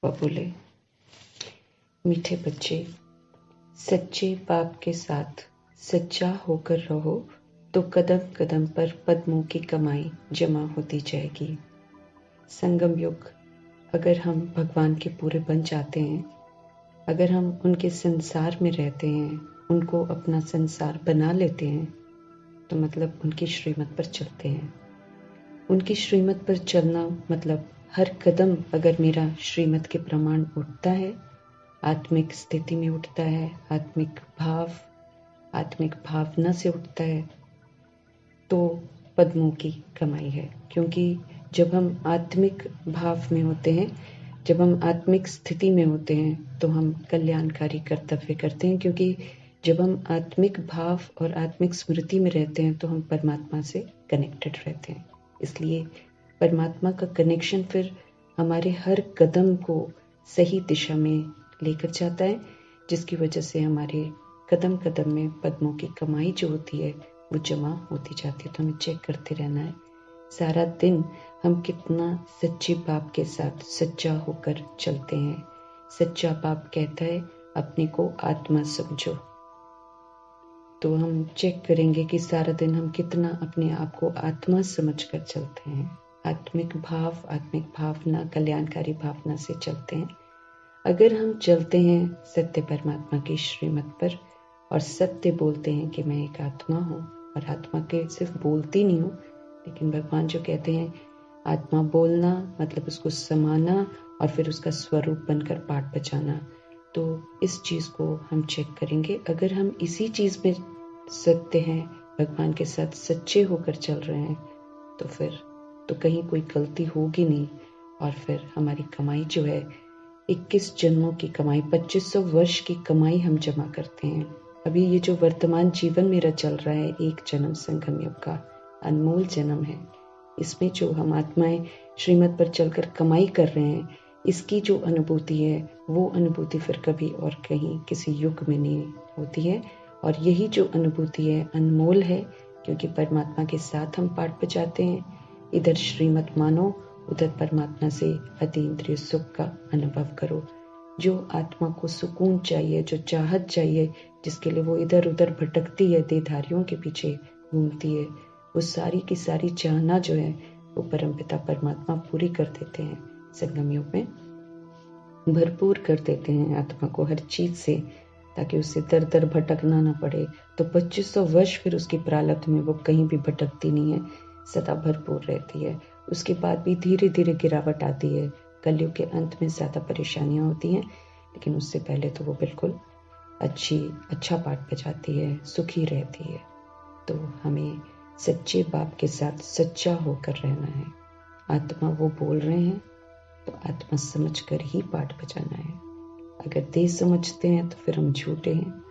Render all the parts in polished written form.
वह बोले, मीठे बच्चे, सच्चे बाप के साथ सच्चा होकर रहो तो कदम कदम पर पद्मों की कमाई जमा होती जाएगी। संगम युग, अगर हम भगवान के पूरे बन जाते हैं, अगर हम उनके संसार में रहते हैं, उनको अपना संसार बना लेते हैं, तो मतलब उनकी श्रीमत पर चलते हैं। उनकी श्रीमत पर चलना मतलब हर कदम अगर मेरा श्रीमत के प्रमाण उठता है, आत्मिक स्थिति में उठता है, आत्मिक भावना से उठता है, तो पद्मों की कमाई है। क्योंकि जब हम आत्मिक भाव में होते हैं, जब हम आत्मिक स्थिति में होते हैं, तो हम कल्याणकारी कर्तव्य करते हैं। क्योंकि जब हम आत्मिक भाव और आत्मिक स्मृति में रहते हैं, तो हम परमात्मा से कनेक्टेड रहते हैं। इसलिए परमात्मा का कनेक्शन फिर हमारे हर कदम को सही दिशा में लेकर जाता है, जिसकी वजह से हमारे कदम कदम में पद्मों की कमाई जो होती है वो जमा होती जाती है। तो हमें चेक करते रहना है सारा दिन हम कितना सच्चे बाप के साथ सच्चा होकर चलते हैं। सच्चा बाप कहता है अपने को आत्मा समझो। तो हम चेक करेंगे कि सारा दिन हम कितना अपने आप को आत्मा समझकर चलते हैं। आत्मिक भावना, कल्याणकारी भावना से चलते हैं। अगर हम चलते हैं सत्य परमात्मा की श्रीमत पर और सत्य बोलते हैं कि मैं एक आत्मा हूँ, और आत्मा के सिर्फ बोलती नहीं हूँ, लेकिन भगवान जो कहते हैं आत्मा बोलना मतलब उसको समाना और फिर उसका स्वरूप बनकर पाठ बजाना, तो इस चीज को हम चेक करेंगे। अगर हम इसी चीज में सत्य हैं, भगवान के साथ सच्चे होकर चल रहे हैं, तो फिर तो कहीं कोई गलती होगी नहीं। और फिर हमारी कमाई जो है 21 जन्मों की कमाई, 2500 वर्ष की कमाई हम जमा करते हैं। अभी ये जो वर्तमान जीवन मेरा चल रहा है, एक जन्म संगम युग का अनमोल जन्म है। इसमें जो हम आत्माएं श्रीमत पर चलकर कमाई कर रहे हैं, इसकी जो अनुभूति है, वो अनुभूति फिर कभी और कहीं किसी युग में नहीं होती है। और यही जो अनुभूति है अनमोल है, क्योंकि परमात्मा के साथ हम पाठ बजाते हैं। इधर श्रीमत मानो, उधर परमात्मा से अतीन्द्रिय सुख का अनुभव करो। जो आत्मा को सुकून चाहिए, जो चाहत चाहिए, जिसके लिए वो इधर उधर भटकती है, देहधारियों के पीछे घूमती है, वो सारी की सारी चाहना जो है वो परमपिता परमात्मा पूरी कर देते हैं। संगम युग में भरपूर कर देते हैं आत्मा को हर चीज से, ताकि उसे दर दर भटकना ना पड़े। तो 2500 वर्ष फिर उसकी प्रारब्ध में वो कहीं भी भटकती नहीं है, सदा भरपूर रहती है। उसके बाद भी धीरे धीरे गिरावट आती है, कलयुग के अंत में ज्यादा परेशानियां होती हैं, लेकिन उससे पहले तो वो बिल्कुल अच्छा पाठ बजाती है, सुखी रहती है। तो हमें सच्चे बाप के साथ सच्चा होकर रहना है। आत्मा वो बोल रहे हैं तो आत्मा समझ कर ही पाठ बजाना है। अगर देह समझते हैं तो फिर हम झूठे हैं,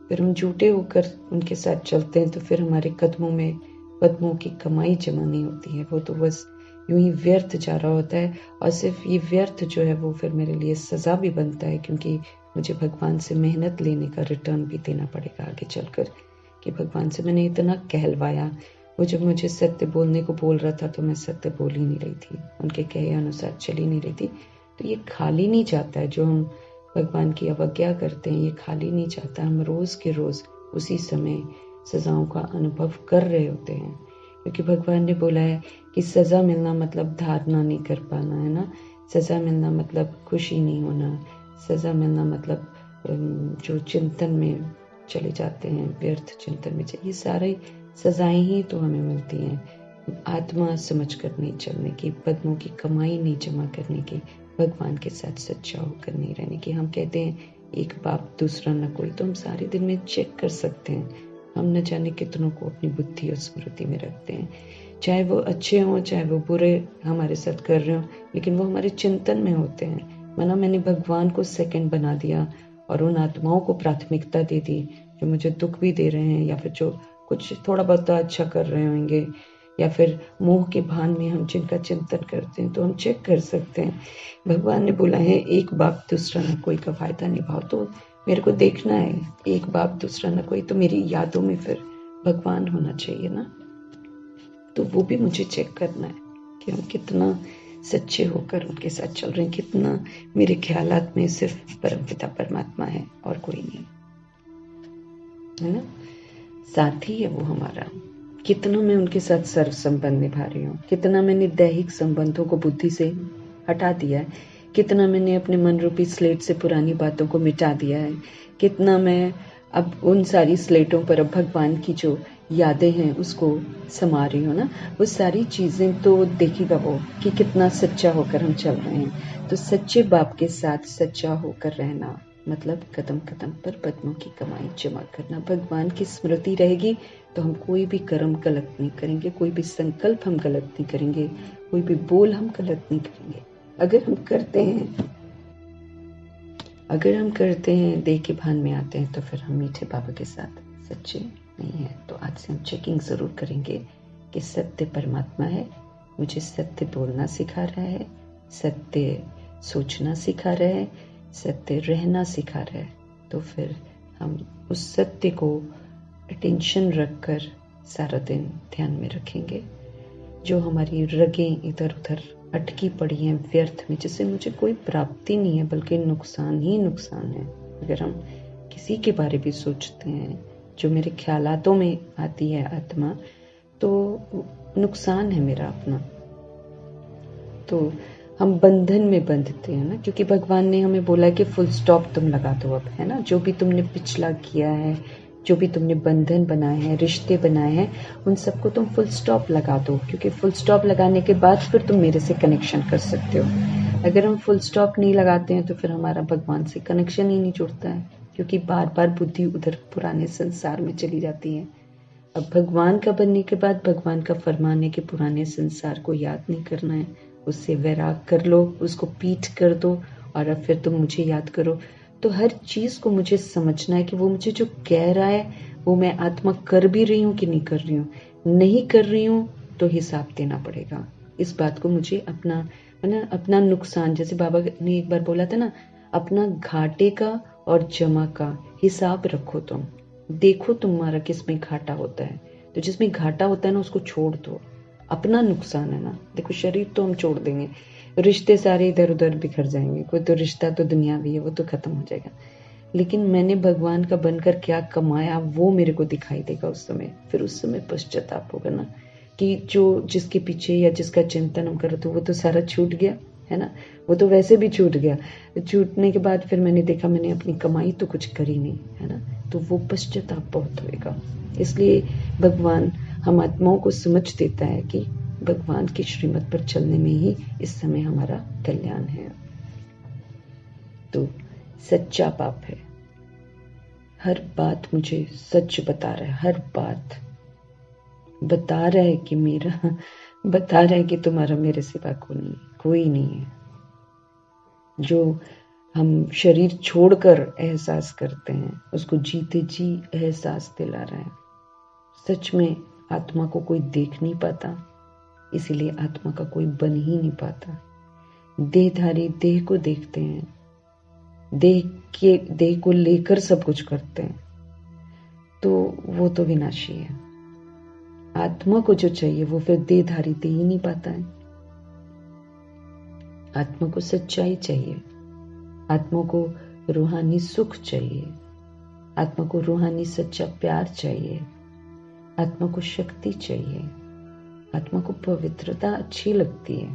फिर हम झूठे होकर उनके साथ चलते हैं, तो फिर हमारे कदमों में पद्मों की कमाई जमा नहीं होती है। वो तो बस यूं ही व्यर्थ जा रहा होता है। और सिर्फ ये व्यर्थ जो है वो फिर मेरे लिए सजा भी बनता है, क्योंकि मुझे भगवान से मेहनत लेने का रिटर्न भी देना पड़ेगा आगे चलकर। कि भगवान से मैंने इतना कहलवाया, वो जब मुझे सत्य बोलने को बोल रहा था तो मैं सत्य बोल ही नहीं रही थी, उनके कहे अनुसार चल ही नहीं रही थी। तो ये खाली नहीं जाता है, जो हम भगवान की अवज्ञा करते हैं, ये खाली नहीं जाता। हम रोज के रोज उसी समय सजाओं का अनुभव कर रहे होते हैं, क्योंकि भगवान ने बोला है कि सजा मिलना मतलब धारणा नहीं कर पाना, है ना। सजा मिलना मतलब खुशी नहीं होना, सजा मिलना मतलब जो चिंतन में चले जाते हैं, व्यर्थ चिंतन में, ये सारे सजाएं ही तो हमें मिलती हैं। आत्मा समझ कर नहीं चलने की, पद्मों की कमाई नहीं जमा करने की, भगवान के साथ सच्चा होकर नहीं रहने की। हम कहते हैं एक बाप दूसरा न कोई, तो हम सारे दिन में चेक कर सकते हैं। हम न जाने कितनों को अपनी बुद्धि और स्मृति में रखते हैं, चाहे वो अच्छे हों चाहे वो बुरे हमारे साथ कर रहे हों, लेकिन वो हमारे चिंतन में होते हैं। माना मैंने भगवान को सेकंड बना दिया और उन आत्माओं को प्राथमिकता दे दी जो मुझे दुख भी दे रहे हैं, या फिर जो कुछ थोड़ा बहुत अच्छा कर रहे होंगे, या फिर मोह के भान में हम जिनका चिंतन करते हैं, तो हम चेक कर सकते हैं। भगवान ने बोला है एक बाप दूसरा न कोई का फायदा निभाओ, तो मेरे को देखना है एक बाप दूसरा न कोई, तो मेरी यादों में फिर भगवान होना चाहिए ना। तो वो भी मुझे चेक करना है कि हम कितना सच्चे होकर उनके साथ चल रहे हैं। कितना मेरे ख्यालात में सिर्फ परमपिता परमात्मा है और कोई नहीं, है ना। साथी है वो हमारा। कितना मैं उनके साथ सर्व संबंध निभा रही हूँ, कितना मैंने दैहिक संबंधों को बुद्धि से हटा दिया है, कितना मैंने अपने मन रूपी स्लेट से पुरानी बातों को मिटा दिया है, कितना मैं अब उन सारी स्लेटों पर अब भगवान की जो यादें हैं उसको समा रही हूँ ना। वो सारी चीजें तो देखेगा वो कि कितना सच्चा होकर हम चल रहे हैं। तो सच्चे बाप के साथ सच्चा होकर रहना मतलब कदम कदम पर पद्मों की कमाई जमा करना। भगवान की स्मृति रहेगी तो हम कोई भी कर्म गलत नहीं करेंगे, कोई भी संकल्प हम गलत नहीं करेंगे, कोई भी बोल हम गलत नहीं करेंगे। अगर हम करते हैं देह के भान में आते हैं तो फिर हम मीठे बाबा के साथ सच्चे नहीं है। तो आज से हम चेकिंग जरूर करेंगे कि सत्य परमात्मा है, मुझे सत्य बोलना सिखा रहा है, सत्य सोचना सिखा रहा है, सत्य रहना सिखा रहा है। तो फिर हम उस सत्य को अटेंशन रखकर सारा दिन ध्यान में रखेंगे। जो हमारी रगें इधर उधर अटकी पड़ी हैं व्यर्थ में, जिससे मुझे कोई प्राप्ति नहीं है बल्कि नुकसान ही नुकसान है। अगर हम किसी के बारे में सोचते हैं जो मेरे ख्यालातों में आती है आत्मा, तो नुकसान है मेरा अपना। तो हम बंधन में बंधते हैं ना, क्योंकि भगवान ने हमें बोला कि फुल स्टॉप तुम लगा दो अब, है ना। जो भी तुमने पिछला किया है, जो भी तुमने बंधन बनाए हैं, रिश्ते बनाए हैं, उन सबको तुम फुल स्टॉप लगा दो, क्योंकि फुल स्टॉप लगाने के बाद फिर तुम मेरे से कनेक्शन कर सकते हो। अगर हम फुल स्टॉप नहीं लगाते हैं तो फिर हमारा भगवान से कनेक्शन ही नहीं जुड़ता है, क्योंकि बार बार बुद्धि उधर पुराने संसार में चली जाती है। अब भगवान का बनने के बाद भगवान का फरमाने के पुराने संसार को याद नहीं करना है, उससे वैराग कर लो, उसको पीठ कर दो और अब फिर तुम मुझे याद करो। तो हर चीज को मुझे समझना है कि वो मुझे जो कह रहा है वो मैं आत्मा कर भी रही हूँ कि नहीं कर रही हूँ। नहीं कर रही हूँ तो हिसाब देना पड़ेगा। इस बात को मुझे अपना नुकसान, जैसे बाबा ने एक बार बोला था ना, अपना घाटे का और जमा का हिसाब रखो। तुम देखो तुम्हारा किसमें घाटा होता है, तो जिसमें घाटा होता है ना उसको छोड़ दो। अपना नुकसान है ना, देखो शरीर तो हम छोड़ देंगे, रिश्ते सारे इधर उधर बिखर जाएंगे, कोई तो रिश्ता तो दुनियावी है वो तो खत्म हो जाएगा, लेकिन मैंने भगवान का बनकर क्या कमाया वो मेरे को दिखाई देगा उस समय। फिर उस समय पश्चाताप होगा ना कि जो जिसके पीछे या जिसका चिंतन हम कर रहे थे वो तो सारा छूट गया, है ना। वो तो वैसे भी छूट गया, छूटने के बाद फिर मैंने देखा मैंने अपनी कमाई तो कुछ करी नहीं, है ना। तो वो पश्चाताप बहुत होएगा। इसलिए भगवान हम आत्माओं को समझ देता है कि भगवान की श्रीमत पर चलने में ही इस समय हमारा कल्याण है। तो सच्चा बाप है, हर बात मुझे सच बता रहा है, हर बात बता रहा है कि बता रहा है कि तुम्हारा मेरे सिवा कोई नहीं है। जो हम शरीर छोड़कर एहसास करते हैं उसको जीते जी एहसास दिला रहा है। सच में आत्मा को कोई देख नहीं पाता, इसीलिए आत्मा का कोई बन ही नहीं पाता। देहधारी देह को देखते हैं, देह को लेकर सब कुछ करते हैं, तो वो तो विनाशी है। आत्मा को जो चाहिए वो फिर देहधारी दे ही नहीं पाता है। आत्मा को सच्चाई चाहिए, आत्मा को रूहानी सुख चाहिए, आत्मा को रूहानी सच्चा प्यार चाहिए, आत्मा को शक्ति चाहिए, आत्मा को पवित्रता अच्छी लगती है,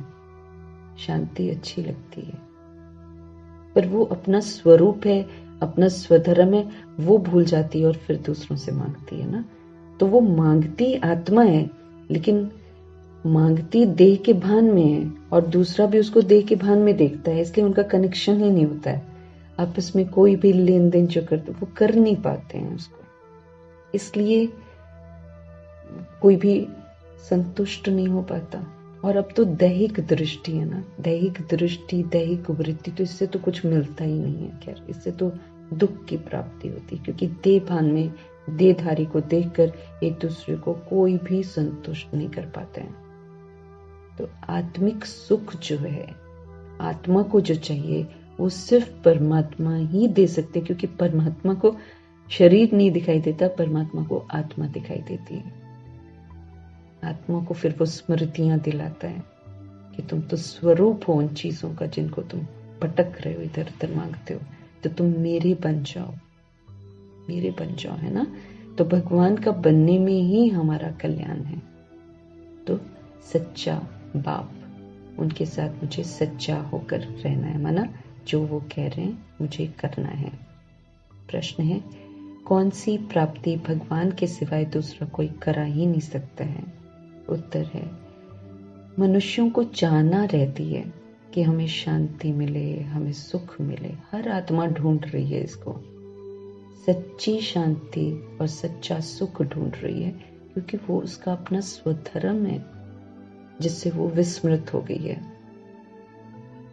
शांति अच्छी लगती है। पर वो अपना स्वरूप है, अपना स्वधर्म है, वो भूल जाती है और फिर दूसरों से मांगती है ना। तो वो मांगती आत्मा है, लेकिन मांगती देह के भान में है और दूसरा भी उसको देह के भान में देखता है, इसलिए उनका कनेक्शन ही नहीं होता है। आपस में कोई भी लेन देन जो करते वो कर नहीं पाते हैं उसको, इसलिए कोई भी संतुष्ट नहीं हो पाता। और अब तो दैहिक दृष्टि है ना, दैहिक दृष्टि, दैहिक वृत्ति, तो इससे तो कुछ मिलता ही नहीं है। खैर, इससे तो दुख की प्राप्ति होती है, क्योंकि देह भान में देहधारी को देखकर एक दूसरे को कोई भी संतुष्ट नहीं कर पाते हैं। तो आत्मिक सुख जो है, आत्मा को जो चाहिए वो सिर्फ परमात्मा ही दे सकते, क्योंकि परमात्मा को शरीर नहीं दिखाई देता, परमात्मा को आत्मा दिखाई देती है। आत्मा को फिर वो स्मृतियां दिलाता है, कि तुम तो स्वरूप हो उन चीजों का जिनको तुम भटक रहे हो, इधर उधर मांगते हो, तो तुम मेरे बन जाओ, मेरे बन जाओ, है ना। तो भगवान का बनने में ही हमारा कल्याण है। तो सच्चा बाप, उनके साथ मुझे सच्चा होकर रहना है, माना जो वो कह रहे हैं मुझे करना है। प्रश्न है, कौन सी प्राप्ति भगवान के सिवाय दूसरा कोई करा ही नहीं सकता है? उत्तर है, मनुष्यों को चाहना रहती है कि हमें शांति मिले, हमें सुख मिले। हर आत्मा ढूंढ रही है इसको, सच्ची शांति और सच्चा सुख ढूंढ रही है, क्योंकि वो उसका अपना स्वधर्म है जिससे वो विस्मृत हो गई है।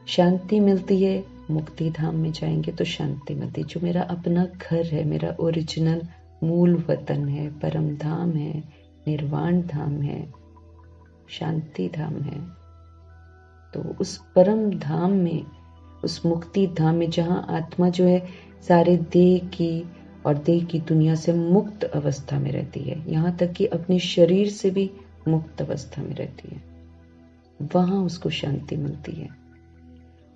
शांति मिलती है, मुक्ति धाम में जाएंगे तो शांति मिलती है। जो मेरा अपना घर है, मेरा ओरिजिनल मूल वतन है, परम धाम है, निर्वाण धाम है, शांति धाम है, तो उस परम धाम में, उस मुक्ति धाम में, जहां आत्मा जो है सारे देह की और देह की दुनिया से मुक्त अवस्था में रहती है, यहाँ तक कि अपने शरीर से भी मुक्त अवस्था में रहती है, वहां उसको शांति मिलती है।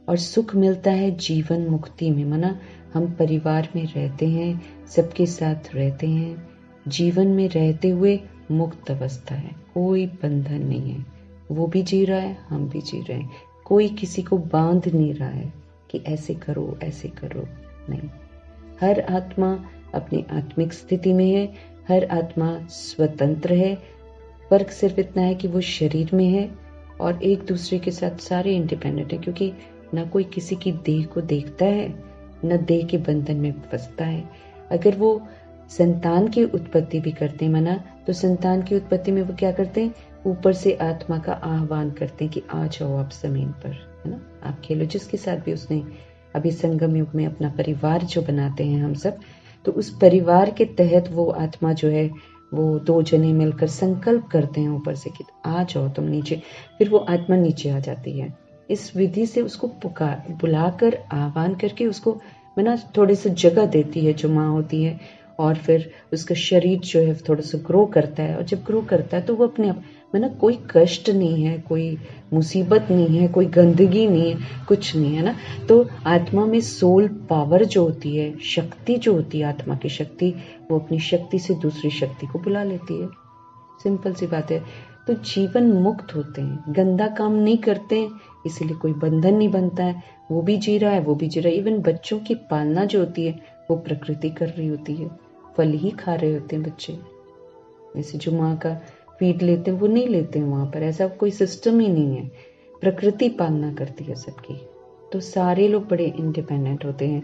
और सुख मिलता है जीवन मुक्ति में, माना हम परिवार में रहते हैं, सबके साथ रहते हैं, जीवन में रहते हुए मुक्त अवस्था है, कोई बंधन नहीं है, वो भी जी रहा है, हम भी जी रहे हैं, कोई किसी को बांध नहीं रहा है कि ऐसे करो ऐसे करो, नहीं। हर आत्मा अपनी आत्मिक स्थिति में है, हर आत्मा स्वतंत्र है। फर्क सिर्फ इतना है कि वो शरीर में है और एक दूसरे के साथ सारे इंडिपेंडेंट है, क्योंकि न कोई किसी की देह को देखता है, न देह के बंधन में फंसता है। अगर वो संतान की उत्पत्ति भी करते हैं मना, तो संतान की उत्पत्ति में वो क्या करते हैं, ऊपर से आत्मा का आह्वान करते हैं कि आ जाओ आप जमीन पर, है ना, आप खेलो। जिसके साथ भी उसने अभी संगम युग में अपना परिवार जो बनाते हैं हम सब, तो उस परिवार के तहत वो आत्मा जो है, वो दो जने मिलकर संकल्प करते हैं ऊपर से कि आ जाओ तुम नीचे, फिर वो आत्मा नीचे आ जाती है। इस विधि से उसको बुलाकर आह्वान करके उसको मना थोड़ी सी जगह देती है जो माँ होती है, और फिर उसका शरीर जो है थोड़ा सा ग्रो करता है, और जब ग्रो करता है तो वो अपने आप मना, कोई कष्ट नहीं है, कोई मुसीबत नहीं है, कोई गंदगी नहीं है, कुछ नहीं है ना। तो आत्मा में सोल पावर जो होती है, शक्ति जो होती है, आत्मा की शक्ति, वो अपनी शक्ति से दूसरी शक्ति को बुला लेती है। सिंपल सी बात है। तो जीवन मुक्त होते हैं, गंदा काम नहीं करते हैं, इसीलिए कोई बंधन नहीं बनता है, वो भी जी रहा है, वो भी जी रहा है। इवन बच्चों की पालना जो होती है वो प्रकृति कर रही होती है, फल ही खा रहे होते हैं बच्चे। जैसे जो माँ का फीड लेते हैं वो नहीं लेते हैं वहां पर, ऐसा कोई सिस्टम ही नहीं है, प्रकृति पालना करती है सबकी। तो सारे लोग बड़े इंडिपेंडेंट होते हैं।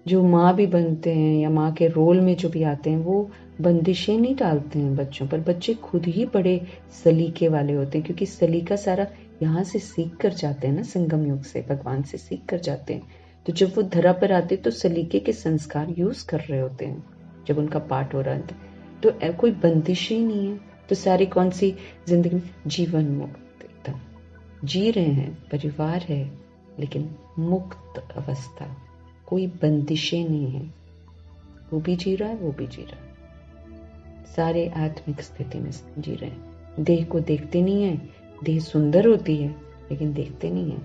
जो माँ भी बनते हैं या माँ के रोल में जो भी आते हैं, वो बंदिशें नहीं डालते हैं बच्चों पर, बच्चे खुद ही बड़े सलीके वाले होते हैं, क्योंकि सलीका सारा यहाँ से सीख कर जाते हैं ना, संगम युग से भगवान से सीख कर जाते हैं। तो जब वो धरा पर आते तो सलीके के संस्कार यूज कर रहे होते हैं, जब उनका पाठ हो रहा है तो कोई बंदिश ही नहीं है। तो सारी कौन सी जिंदगी में जीवन मुक्त एकदम जी रहे हैं, परिवार है लेकिन मुक्त अवस्था, कोई बंदिशें नहीं है, वो भी जी रहा है, वो भी जी रहा है, सारे आत्मिक स्थिति में जी रहे हैं। देह को देखते नहीं है, देह सुंदर होती है लेकिन देखते नहीं है।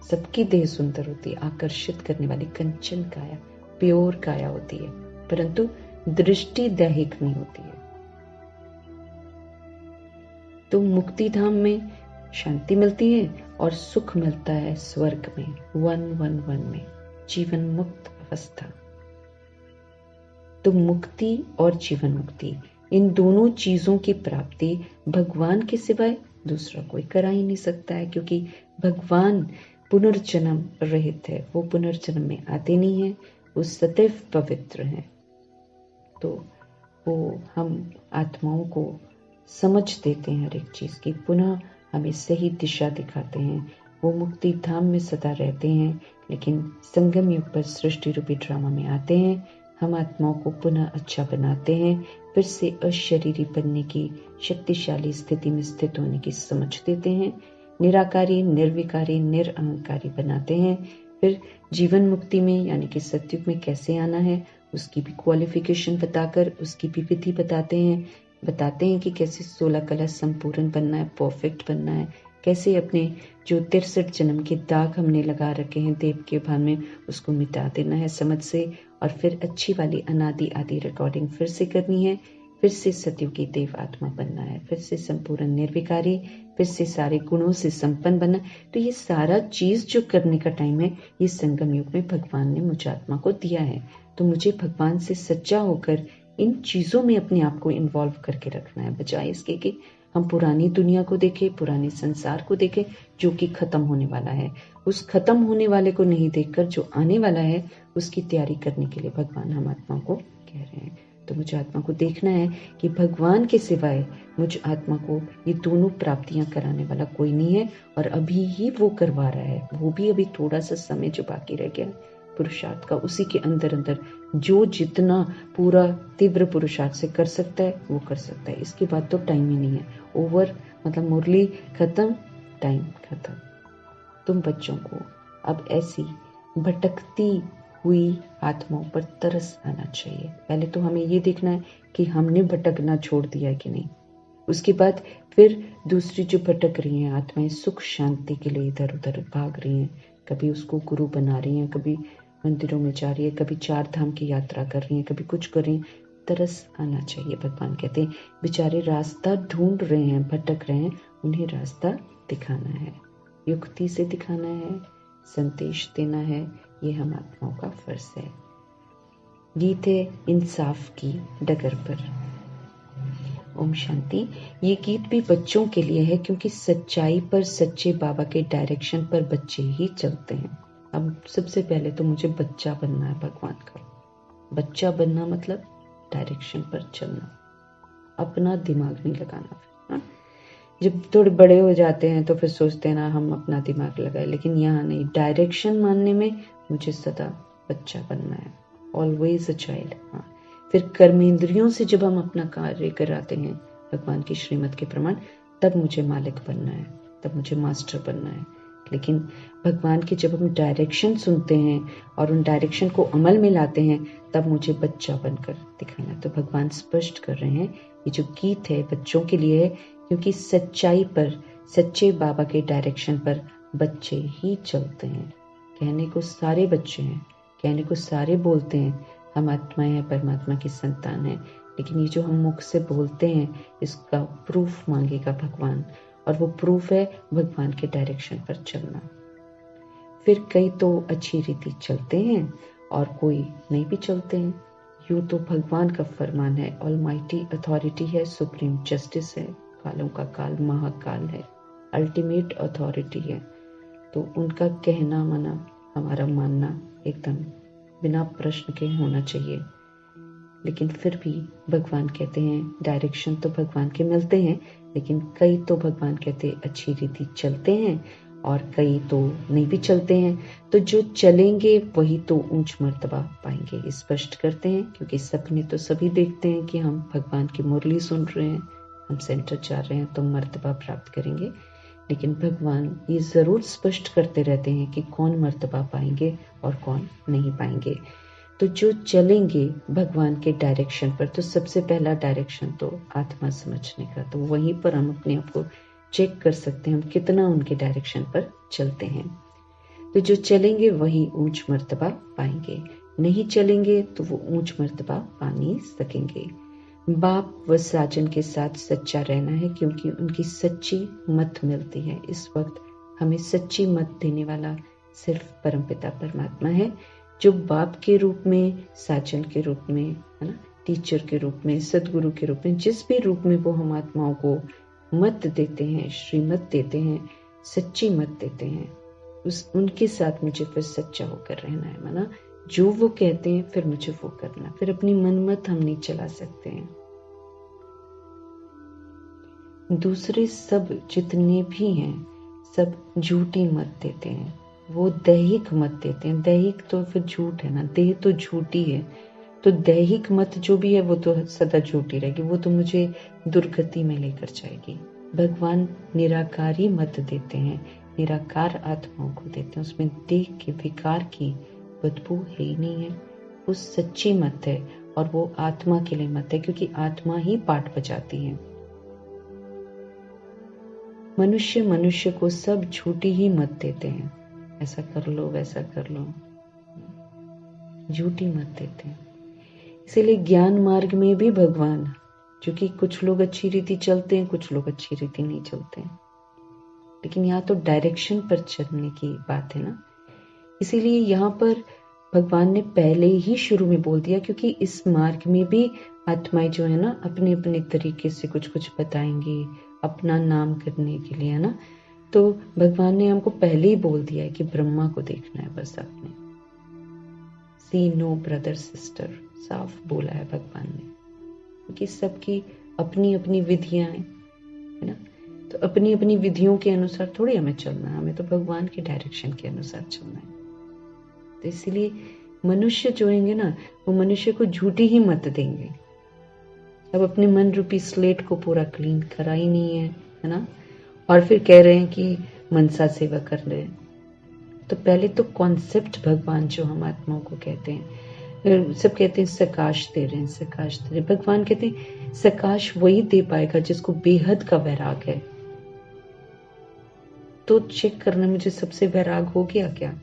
सबकी देह सुंदर होती है, आकर्षित करने वाली कंचन काया, प्योर काया होती है, परंतु दृष्टि दैहिक नहीं होती है। तो मुक्ति धाम में शांति मिलती है और सुख मिलता है स्वर्ग में, 111 में, जीवन मुक्त अवस्था। तो मुक्ति और जीवन मुक्ति, इन दोनों चीजों की प्राप्ति भगवान के सिवाय दूसरा कोई करा ही नहीं सकता है, क्योंकि भगवान पुनर्जन्म रहित है, वो पुनर्जन्म में आते नहीं है, वो सदैव पवित्र हैं। तो वो हम आत्माओं को समझ देते हैं हर एक चीज की, पुनः हमें सही दिशा दिखाते हैं। वो मुक्ति धाम में सदा रहते हैं, लेकिन संगम युग पर सृष्टि रूपी ड्रामा में आते हैं, हम आत्माओं को पुनः अच्छा बनाते हैं, फिर से अशरीरी बनने की शक्तिशाली स्थिति में स्थित होने की समझ देते हैं, निराकारी, निर्विकारी, निरअहंकारी बनाते हैं। फिर जीवन मुक्ति में यानी कि सतयुग में कैसे आना है उसकी भी क्वालिफिकेशन बताकर उसकी भी विधि बताते हैं कि कैसे 16 कला संपूर्ण बनना है, परफेक्ट बनना है, कैसे अपने जो 63 जन्म के दाग हमने लगा रखे हैं देव के भान में, उसको मिटा देना है समझ से, और फिर अच्छी वाली अनादि आदि रिकॉर्डिंग फिर से करनी है। फिर से सतयुगी देव आत्मा बनना है, फिर से संपूर्ण निर्विकारी, फिर से सारे गुणों से संपन्न बनना। तो ये सारा चीज जो करने का टाइम है, ये संगम युग में भगवान ने मुझ आत्मा को दिया है। तो मुझे भगवान से सच्चा होकर इन चीजों में अपने आप को इन्वॉल्व करके रखना है, बजाय इसके कि हम पुरानी दुनिया को देखें, पुराने संसार को देखें जो कि खत्म होने वाला है। उस खत्म होने वाले को नहीं देखकर जो आने वाला है उसकी तैयारी करने के लिए भगवान हम आत्मा को कह रहे हैं। तो मुझे आत्मा को देखना है कि भगवान के सिवाय मुझ आत्मा को ये दोनों प्राप्तियां कराने वाला कोई नहीं है, और अभी ही वो करवा रहा है। वो भी अभी थोड़ा सा समय जो बाकी रह गया पुरुषार्थ का, उसी के अंदर अंदर जो जितना पूरा तीव्र पुरुषार्थ से कर सकता है वो कर सकता है। इसके बाद तो टाइम ही नहीं है, ओवर, मतलब मुरली खत्म, टाइम खत्म। तुम बच्चों को अब ऐसी भटकती हुई आत्माओं पर तरस आना चाहिए। पहले तो हमें ये देखना है कि हमने भटकना छोड़ दिया है कि नहीं। उसके बाद फिर दूसरी जो भटक रही हैं आत्माएं, सुख शांति के लिए इधर उधर भाग रही हैं, कभी उसको गुरु बना रही हैं, कभी मंदिरों में जा रही है, कभी 4 धाम की यात्रा कर रही हैं, कभी कुछ कर रही हैं। तरस आना चाहिए। भगवान कहते हैं बेचारे रास्ता ढूंढ रहे हैं, भटक रहे हैं, उन्हें रास्ता दिखाना है, युक्ति से दिखाना है, संदेश देना है। ये हम आत्माओं का फर्ज है। गीत है इंसाफ की डगर पर। ओम शांति। ये गीत भी बच्चों के लिए है, क्योंकि सच्चाई पर सच्चे बाबा के डायरेक्शन पर बच्चे ही चलते हैं। अब सबसे पहले तो मुझे बच्चा बनना है भगवान का। बच्चा बनना मतलब डायरेक्शन पर चलना, अपना दिमाग नहीं लगाना। हाँ? जब थोड़े बड़े हो जाते हैं तो फिर सोचते हैं ना हम अपना दिमाग लगाए, लेकिन यहाँ नहीं। डायरेक्शन मानने में मुझे सदा बच्चा बनना है, ऑलवेज अ चाइल्ड। हाँ, फिर कर्मेंद्रियों से जब हम अपना कार्य कराते हैं भगवान की श्रीमत के प्रमाण, तब मुझे मालिक बनना है, तब मुझे मास्टर बनना है। लेकिन भगवान की जब हम डायरेक्शन सुनते हैं और उन डायरेक्शन को अमल में लाते हैं, तब मुझे बच्चा बनकर दिखाना है। तो भगवान स्पष्ट कर रहे हैं ये जो गीत है बच्चों के लिए है, क्योंकि सच्चाई पर सच्चे बाबा के डायरेक्शन पर बच्चे ही चलते हैं। कहने को सारे बच्चे हैं, कहने को सारे बोलते हैं हम आत्माएं हैं, परमात्मा की संतान है, लेकिन ये जो हम मुख से बोलते हैं इसका प्रूफ मांगेगा भगवान, और वो प्रूफ है भगवान के डायरेक्शन पर चलना। फिर कई तो अच्छी रीति चलते हैं और कोई नहीं भी चलते हैं। यूं तो भगवान का फरमान है, ऑलमाइटी अथॉरिटी है, सुप्रीम जस्टिस है, कालों का काल महाकाल है, अल्टीमेट अथॉरिटी है। तो उनका कहना माना, हमारा मानना एकदम बिना प्रश्न के होना चाहिए। लेकिन फिर भी भगवान कहते हैं डायरेक्शन तो भगवान के मिलते हैं, लेकिन कई तो भगवान कहते हैं अच्छी रीति चलते हैं और कई तो नहीं भी चलते हैं। तो जो चलेंगे वही तो ऊंच मर्तबा पाएंगे, ये स्पष्ट करते हैं। क्योंकि सपने तो सभी देखते हैं कि हम भगवान की मुरली सुन रहे हैं, हम सेंटर जा रहे हैं तो मर्तबा प्राप्त करेंगे। लेकिन भगवान ये जरूर स्पष्ट करते रहते हैं कि कौन मर्तबा पाएंगे और कौन नहीं पाएंगे। तो जो चलेंगे भगवान के डायरेक्शन पर, तो सबसे पहला डायरेक्शन तो आत्मा समझने का, तो वहीं पर हम अपने आप को चेक कर सकते हैं हम कितना उनके डायरेक्शन पर चलते हैं। तो जो चलेंगे वही ऊंच मर्तबा पाएंगे, नहीं चलेंगे तो वो ऊंच मर्तबा पा नहीं सकेंगे। बाप व साजन के साथ सच्चा रहना है, क्योंकि उनकी सच्ची मत मिलती है। इस वक्त हमें सच्ची मत देने वाला सिर्फ परमपिता परमात्मा है, जो बाप के रूप में, साजन के रूप में, है ना, टीचर के रूप में, सदगुरु के रूप में, जिस भी रूप में वो हम आत्माओं को मत देते हैं, श्रीमत देते हैं, सच्ची मत देते हैं, उनके साथ मुझे फिर सच्चा होकर रहना है। माना जो वो कहते हैं फिर मुझे वो करना, फिर अपनी मनमत हम नहीं चला सकते हैं। दूसरे सब जितने भी हैं सब झूठी मत देते हैं, वो दैहिक मत देते हैं। दैहिक तो फिर झूठ है ना, देह तो झूठी है, तो दैहिक मत जो भी है वो तो सदा झूठी रहेगी, वो तो मुझे दुर्गति में लेकर जाएगी। भगवान निराकारी मत देते हैं, निराकार आत्माओं को देते हैं, उसमें देह के विकार की बदबू है ही नहीं है। वो सच्ची मत है और वो आत्मा के लिए मत है, क्योंकि आत्मा ही पाठ बजाती है। मनुष्य मनुष्य को सब झूठी ही मत देते हैं, ऐसा कर लो वैसा कर लो, झूठी मत देते हैं। इसीलिए ज्ञान मार्ग में भी भगवान, क्योंकि कुछ लोग अच्छी रीति चलते हैं, कुछ लोग अच्छी रीति नहीं चलते हैं, लेकिन यहाँ तो डायरेक्शन पर चलने की बात है ना। इसीलिए यहाँ पर भगवान ने पहले ही शुरू में बोल दिया, क्योंकि इस मार्ग में भी आत्माएं जो है ना अपने अपने तरीके से कुछ कुछ बताएंगी अपना नाम करने के लिए, है ना। तो भगवान ने हमको पहले ही बोल दिया है कि ब्रह्मा को देखना है बस आपने। सी नो ब्रदर सिस्टर, साफ बोला है भगवान ने, क्योंकि सबकी अपनी अपनी विधियां हैं, है ना। तो अपनी अपनी विधियों के अनुसार थोड़ी हमें चलना है, हमें तो भगवान के डायरेक्शन के अनुसार चलना है। तो इसलिए मनुष्य जो होंगे ना, वो मनुष्य को झूठी ही मत देंगे। अब अपने मन रूपी स्लेट को पूरा क्लीन करा ही नहीं है ना, और फिर कह रहे हैं कि मनसा सेवा कर रहे हैं। तो पहले तो कॉन्सेप्ट भगवान जो हम आत्माओं को कहते हैं, सब कहते हैं सकाश दे रहे हैं, सकाश दे रहे हैं। भगवान कहते हैं सकाश वही दे पाएगा जिसको बेहद का वैराग है। तो चेक करना, मुझे सबसे वैराग हो गया क्या?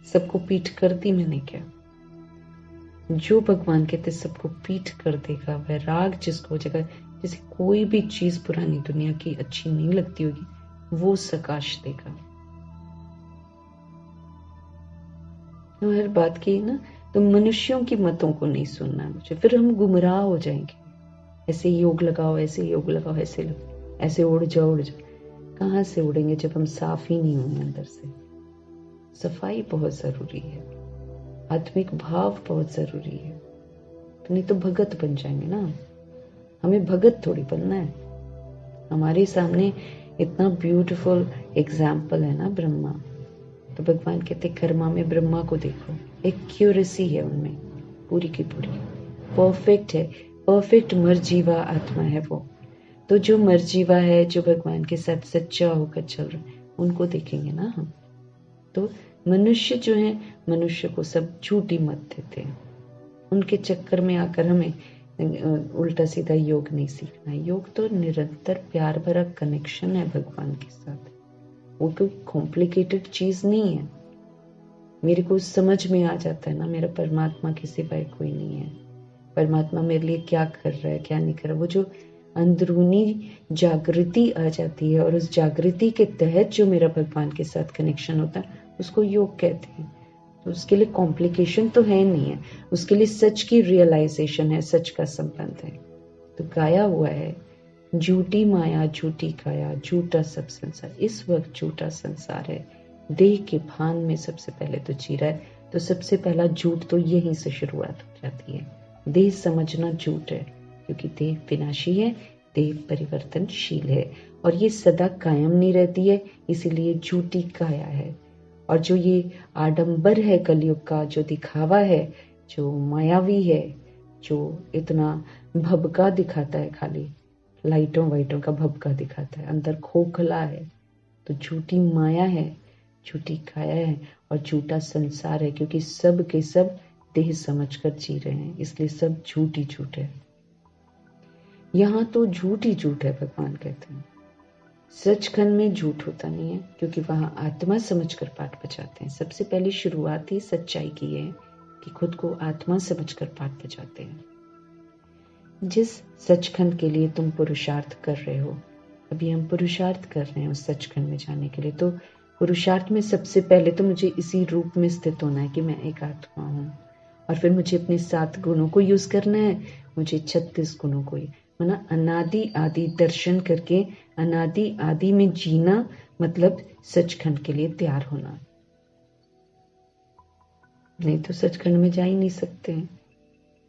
सबको पीठ कर दी मैंने क्या? जो भगवान कहते सबको पीठ कर देगा, वैराग जिसको हो जाएगा, जैसे कोई भी चीज पुरानी दुनिया की अच्छी नहीं लगती होगी, वो सकाश देगा। तो हर बात की ना, तो मनुष्यों की मतों को नहीं सुनना मुझे, फिर हम गुमराह हो जाएंगे। ऐसे योग लगाओ, ऐसे योग लगाओ, ऐसे उड़ जाओ उड़ जाओ। कहाँ से उड़ेंगे जब हम साफ ही नहीं होंगे अंदर से। सफाई बहुत जरूरी है, आत्मिक भाव बहुत जरूरी है, तो नहीं तो भगत बन जाएंगे ना। हमें भगत थोड़ी बनना है। हमारे सामने इतना ब्यूटीफुल एग्जाम्पल है ना ब्रह्मा। तो भगवान कहते कर्मा में ब्रह्मा को देखो, एक्यूरेसी है उनमें पूरी की पूरी, परफेक्ट है, परफेक्ट मर्जीवा आत्मा है वो। तो जो मर्जीवा है, जो भगवान के साथ सच्चा होकर चल रहा है, उनको देखेंगे ना हम। तो मनुष्य जो है, मनुष्य को सब झूठी मत देते हैं। उनके चक्कर में आकर हमें उल्टा सीधा योग नहीं सीखना है। योग तो निरंतर प्यार भरा कनेक्शन है भगवान के साथ, वो कोई कॉम्प्लिकेटेड चीज नहीं है। मेरे को समझ में आ जाता है ना, मेरा परमात्मा के सिवाय कोई नहीं है। परमात्मा मेरे लिए क्या कर रहा है, क्या नहीं कर रहा, वो जो अंदरूनी जागृति आ जाती है, और उस जागृति के तहत जो मेरा भगवान के साथ कनेक्शन होता है, उसको योग कहते हैं। तो उसके लिए कॉम्प्लिकेशन तो है नहीं है, उसके लिए सच की रियलाइजेशन है, सच का संबंध है। तो गाया हुआ है, झूठी माया झूठी काया झूठा सब संसार। इस वक्त झूठा संसार है, देह के भान में सबसे पहले तो जी रहा है। तो सबसे पहला झूठ तो यहीं से शुरुआत हो जाती है। देह समझना झूठ है, क्योंकि देह विनाशी है, देह परिवर्तनशील है, और ये सदा कायम नहीं रहती है, इसीलिए झूठी काया है। और जो ये आडंबर है कलयुग का, जो दिखावा है, जो मायावी है, जो इतना भबका दिखाता है, खाली लाइटों वाइटों का भबका दिखाता है, अंदर खोखला है, तो झूठी माया है, झूठी काया है, और झूठा संसार है, क्योंकि सब के सब देह समझकर जी रहे हैं, इसलिए सब झूठ ही झूठ है। यहाँ तो झूठ ही झूठ है, भगवान कहते हैं। सचखंड में झूठ होता नहीं है, क्योंकि वहां आत्मा समझकर पाठ बजाते हैं। सबसे पहले शुरुआत ही सच्चाई की है कि खुद को आत्मा समझकर पाठ बजाते हैं। जिस सचखंड के लिए तुम पुरुषार्थ कर रहे हो, अभी हम पुरुषार्थ कर रहे हैं उस सचखंड में जाने के लिए, तो पुरुषार्थ में सबसे पहले तो मुझे इसी रूप में स्थित होना है कि मैं एक आत्मा हूँ, और फिर मुझे अपने 7 गुणों को यूज करना है, मुझे 36 गुणों को, माना अनादि आदि दर्शन करके अनादि आदि में जीना, मतलब सचखंड के लिए तैयार होना। नहीं तो सचखंड में जा ही नहीं सकते हैं,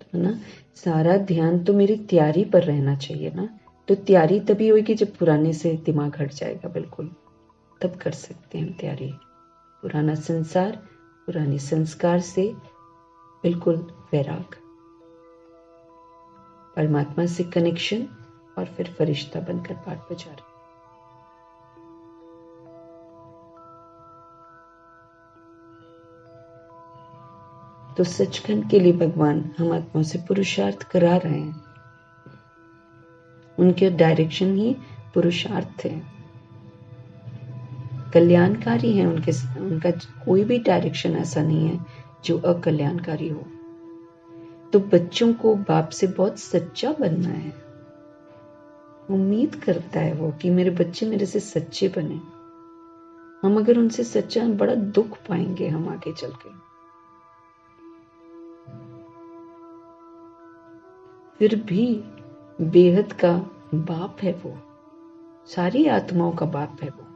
तो ना सारा ध्यान तो मेरी तैयारी पर रहना चाहिए ना। तो तैयारी तभी होगी जब पुराने से दिमाग हट जाएगा, बिल्कुल तब कर सकते हैं तैयारी। पुराना संसार, पुराने संस्कार से बिल्कुल वैराग, परमात्मा से कनेक्शन, और फिर फरिश्ता बनकर पाठ बजा रहे। तो सचखंड के लिए भगवान हम आत्मा से पुरुषार्थ करा रहे हैं, उनके डायरेक्शन ही पुरुषार्थ है। कल्याणकारी हैं, उनका कोई भी डायरेक्शन ऐसा नहीं है जो अकल्याणकारी हो। तो बच्चों को बाप से बहुत सच्चा बनना है। उम्मीद करता है वो कि मेरे बच्चे मेरे से सच्चे बने। हम अगर उनसे सच्चा, बड़ा दुख पाएंगे हम आगे चल के। फिर भी बेहद का बाप है वो, सारी आत्माओं का बाप है वो।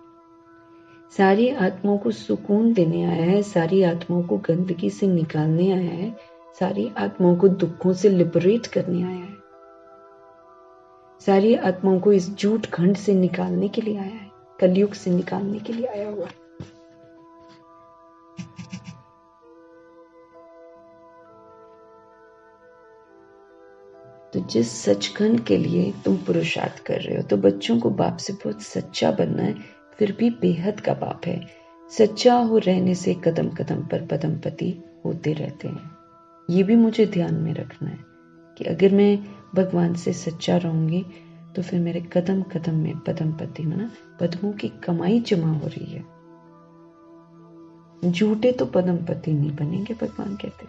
सारी आत्माओं को सुकून देने आया है, सारी आत्माओं को गंदगी से निकालने आया है, सारी आत्माओं को दुखों से लिबरेट करने आया है, सारी आत्माओं को इस झूठ खंड से निकालने के लिए आया है, कलयुग से निकालने के लिए आया हुआ है। तो जिस सचखंड के लिए तुम पुरुषार्थ कर रहे हो, तो बच्चों को बाप से बहुत सच्चा बनना है। फिर भी बेहद का बाप है। सच्चा हो रहने से कदम कदम पर पदमपति होते रहते हैं। ये भी मुझे ध्यान में रखना है कि अगर मैं भगवान से सच्चा रहूंगी तो फिर मेरे कदम कदम में पदमपति, माना पद्मों की कमाई जमा हो रही है। झूठे तो पदमपति नहीं बनेंगे, भगवान कहते।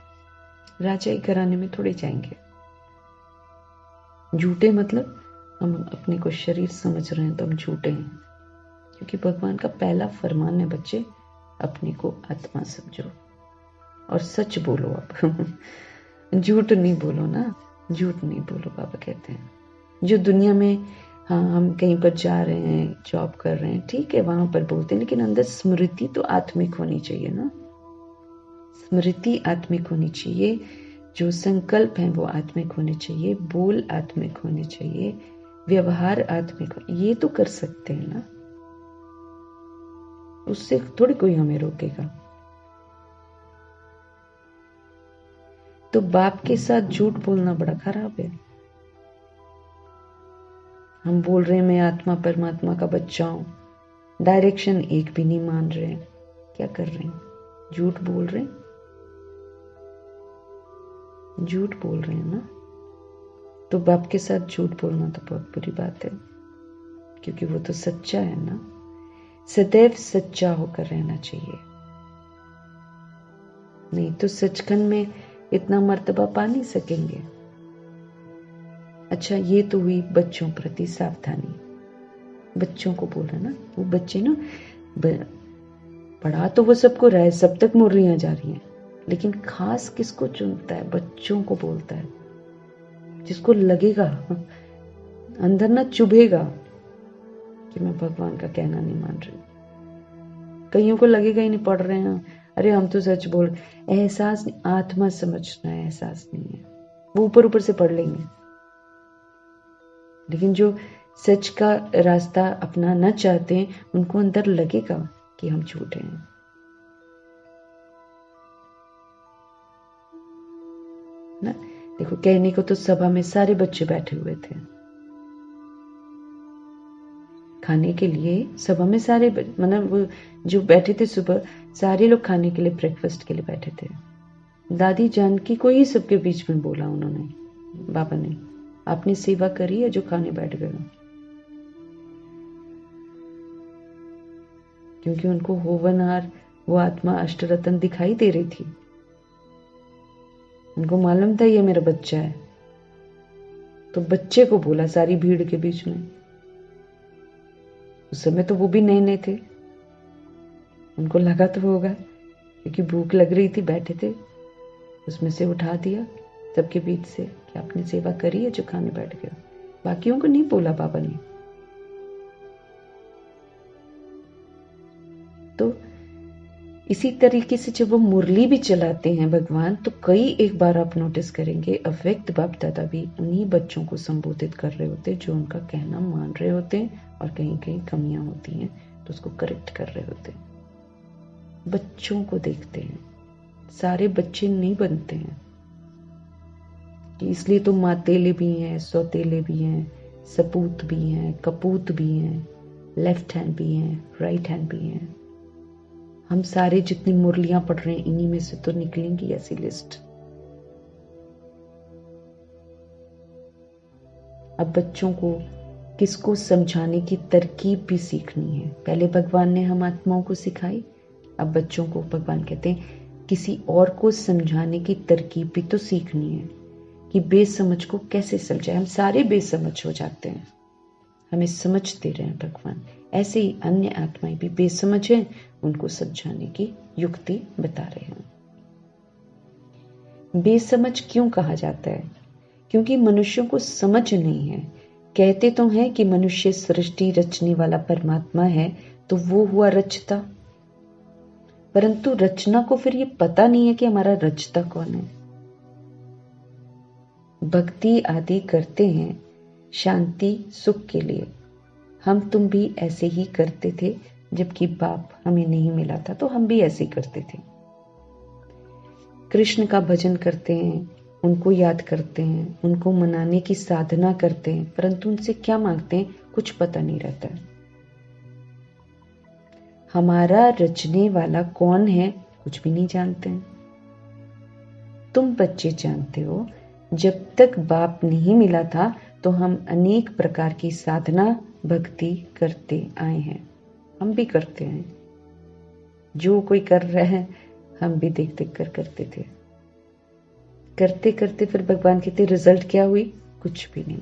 राजाई घराने में थोड़े जाएंगे। झूठे मतलब हम अपने को शरीर समझ रहे हैं तो हम झूठे हैं, क्योंकि भगवान का पहला फरमान है, बच्चे अपने को आत्मा समझो और सच बोलो। अब झूठ नहीं बोलो ना, झूठ नहीं बोलो। बाबा कहते हैं जो दुनिया में, हाँ हम कहीं पर जा रहे हैं, जॉब कर रहे हैं, ठीक है वहां पर बोलते हैं, लेकिन अंदर स्मृति तो आत्मिक होनी चाहिए ना। स्मृति आत्मिक होनी चाहिए, जो संकल्प हैं वो आत्मिक होने चाहिए, बोल आत्मिक होने चाहिए, व्यवहार आत्मिक हो। ये तो कर सकते हैं ना, उससे थोड़ी कोई हमें रोकेगा। तो बाप के साथ झूठ बोलना बड़ा खराब है। हम बोल रहे हैं मैं आत्मा परमात्मा का बच्चा हूं, डायरेक्शन एक भी नहीं मान रहे हैं। क्या कर रहे हैं? झूठ बोल रहे हैं, झूठ बोल रहे हैं ना। तो बाप के साथ झूठ बोलना तो बहुत बुरी बात है, क्योंकि वो तो सच्चा है ना। सदैव सच्चा होकर रहना चाहिए, नहीं तो सचखंड में इतना मर्तबा पा नहीं सकेंगे। अच्छा, ये तो हुई बच्चों प्रति सावधानी। बच्चों को बोल रहे ना, वो बच्चे ना पढ़ा तो वो सबको रहा है, सब तक मुरलियां जा रही हैं, लेकिन खास किसको चुनता है? बच्चों को बोलता है, जिसको लगेगा अंदर ना चुभेगा कि मैं भगवान का कहना नहीं मान रही। कईयों को लगेगा ही नहीं, पढ़ रहे हैं, अरे हम तो सच बोल। एहसास नहीं, आत्मा समझना है, एहसास नहीं है। वो ऊपर ऊपर से पढ़ लेंगे, लेकिन जो सच का रास्ता अपनाना चाहते हैं उनको अंदर लगेगा कि हम झूठे हैं ना। देखो, कहने को तो सभा में सारे बच्चे बैठे हुए थे, खाने के लिए सभा में सारे, मतलब वो जो बैठे थे सुबह, सारे लोग खाने के लिए, ब्रेकफास्ट के लिए बैठे थे। दादी जानकी को ही सबके बीच में बोला उन्होंने, बाबा ने, आपने सेवा करी है जो खाने बैठ गए। क्योंकि उनको होवनहार वो आत्मा अष्टरत्न दिखाई दे रही थी। उनको मालूम था ये मेरा बच्चा है, तो बच्चे को बोला सारी भीड़ के बीच में। उस समय तो वो भी नए नए थे, उनको लगा तो होगा, क्योंकि भूख लग रही थी, बैठे थे, उसमें से उठा दिया सबके बीच से कि आपने सेवा करी है जो खाने बैठ गया। बाकियों को नहीं बोला बाबा ने। तो इसी तरीके से जब वो मुरली भी चलाते हैं भगवान, तो कई एक बार आप नोटिस करेंगे अव्यक्त बाप दादा भी उन्हीं बच्चों को संबोधित कर रहे होते जो उनका कहना मान रहे होते हैं, और कहीं कहीं कमियां होती हैं तो उसको करेक्ट कर रहे होते हैं। बच्चों को देखते हैं, सारे बच्चे नहीं बनते हैं, इसलिए तो मातेले भी हैं, सौतेले भी हैं, सपूत भी हैं, कपूत भी हैं, लेफ्ट हैंड भी हैं, राइट हैंड भी हैं। हम सारे जितनी मुरलियां पढ़ रहे हैं, इन्हीं में से तो निकलेंगी ऐसी लिस्ट। अब बच्चों को किसको समझाने की तरकीब भी सीखनी है। पहले भगवान ने हम आत्माओं को सिखाई, अब बच्चों को भगवान कहते हैं किसी और को समझाने की तरकीब भी तो सीखनी है कि बेसमझ को कैसे समझाए। हम सारे बेसमझ हो जाते हैं, हमें समझ दे रहे हैं भगवान। ऐसे ही अन्य आत्माएं भी बेसमझ हैं, उनको समझाने की युक्ति बता रहे हैं। बेसमझ क्यों कहा जाता है? क्योंकि मनुष्यों को समझ नहीं है। कहते तो हैं कि मनुष्य सृष्टि रचने वाला परमात्मा है, तो वो हुआ रचता, परंतु रचना को फिर ये पता नहीं है कि हमारा रचता कौन है। भक्ति आदि करते हैं शांति सुख के लिए। हम तुम भी ऐसे ही करते थे, जबकि बाप हमें नहीं मिला था तो हम भी ऐसे ही करते थे। कृष्ण का भजन करते हैं, उनको याद करते हैं, उनको मनाने की साधना करते हैं, परंतु उनसे क्या मांगते हैं कुछ पता नहीं रहता है। हमारा रचने वाला कौन है कुछ भी नहीं जानते हैं। तुम बच्चे जानते हो, जब तक बाप नहीं मिला था तो हम अनेक प्रकार की साधना भक्ति करते आए हैं। हम भी करते हैं, जो कोई कर रहा है हम भी देख देख कर करते थे। करते करते फिर भगवान कहते रिजल्ट क्या हुई? कुछ भी नहीं।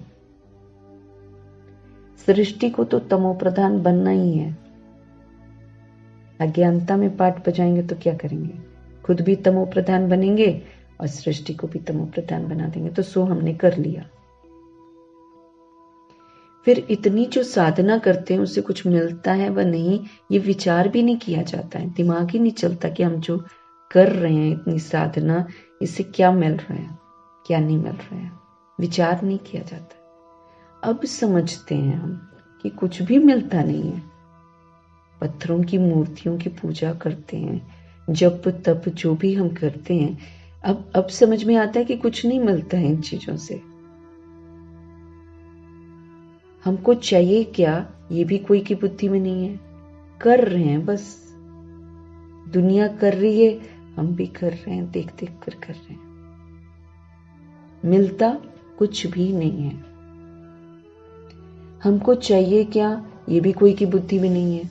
सृष्टि को तो तमो प्रधान बनना ही है। अज्ञानता में पाठ बजाएंगे तो क्या करेंगे? खुद भी तमो प्रधान बनेंगे और सृष्टि को भी तमो प्रधान बना देंगे। तो सो हमने कर लिया। फिर इतनी जो साधना करते हैं उससे कुछ मिलता है व नहीं, ये विचार भी नहीं किया जाता है। दिमाग ही नहीं चलता कि हम जो कर रहे हैं इतनी साधना, इससे क्या मिल रहा है क्या नहीं मिल रहा है, विचार नहीं किया जाता। अब समझते हैं हम कि कुछ भी मिलता नहीं है। पत्थरों की मूर्तियों की पूजा करते हैं, जप तप जो भी हम करते हैं, अब समझ में आता है कि कुछ नहीं मिलता है इन चीजों से। हमको चाहिए क्या ये भी कोई की बुद्धि में नहीं है। कर रहे हैं बस, दुनिया कर रही है हम भी कर रहे हैं, देख देख कर रहे हैं। मिलता कुछ भी नहीं है। हमको चाहिए क्या ये भी कोई की बुद्धि में नहीं है।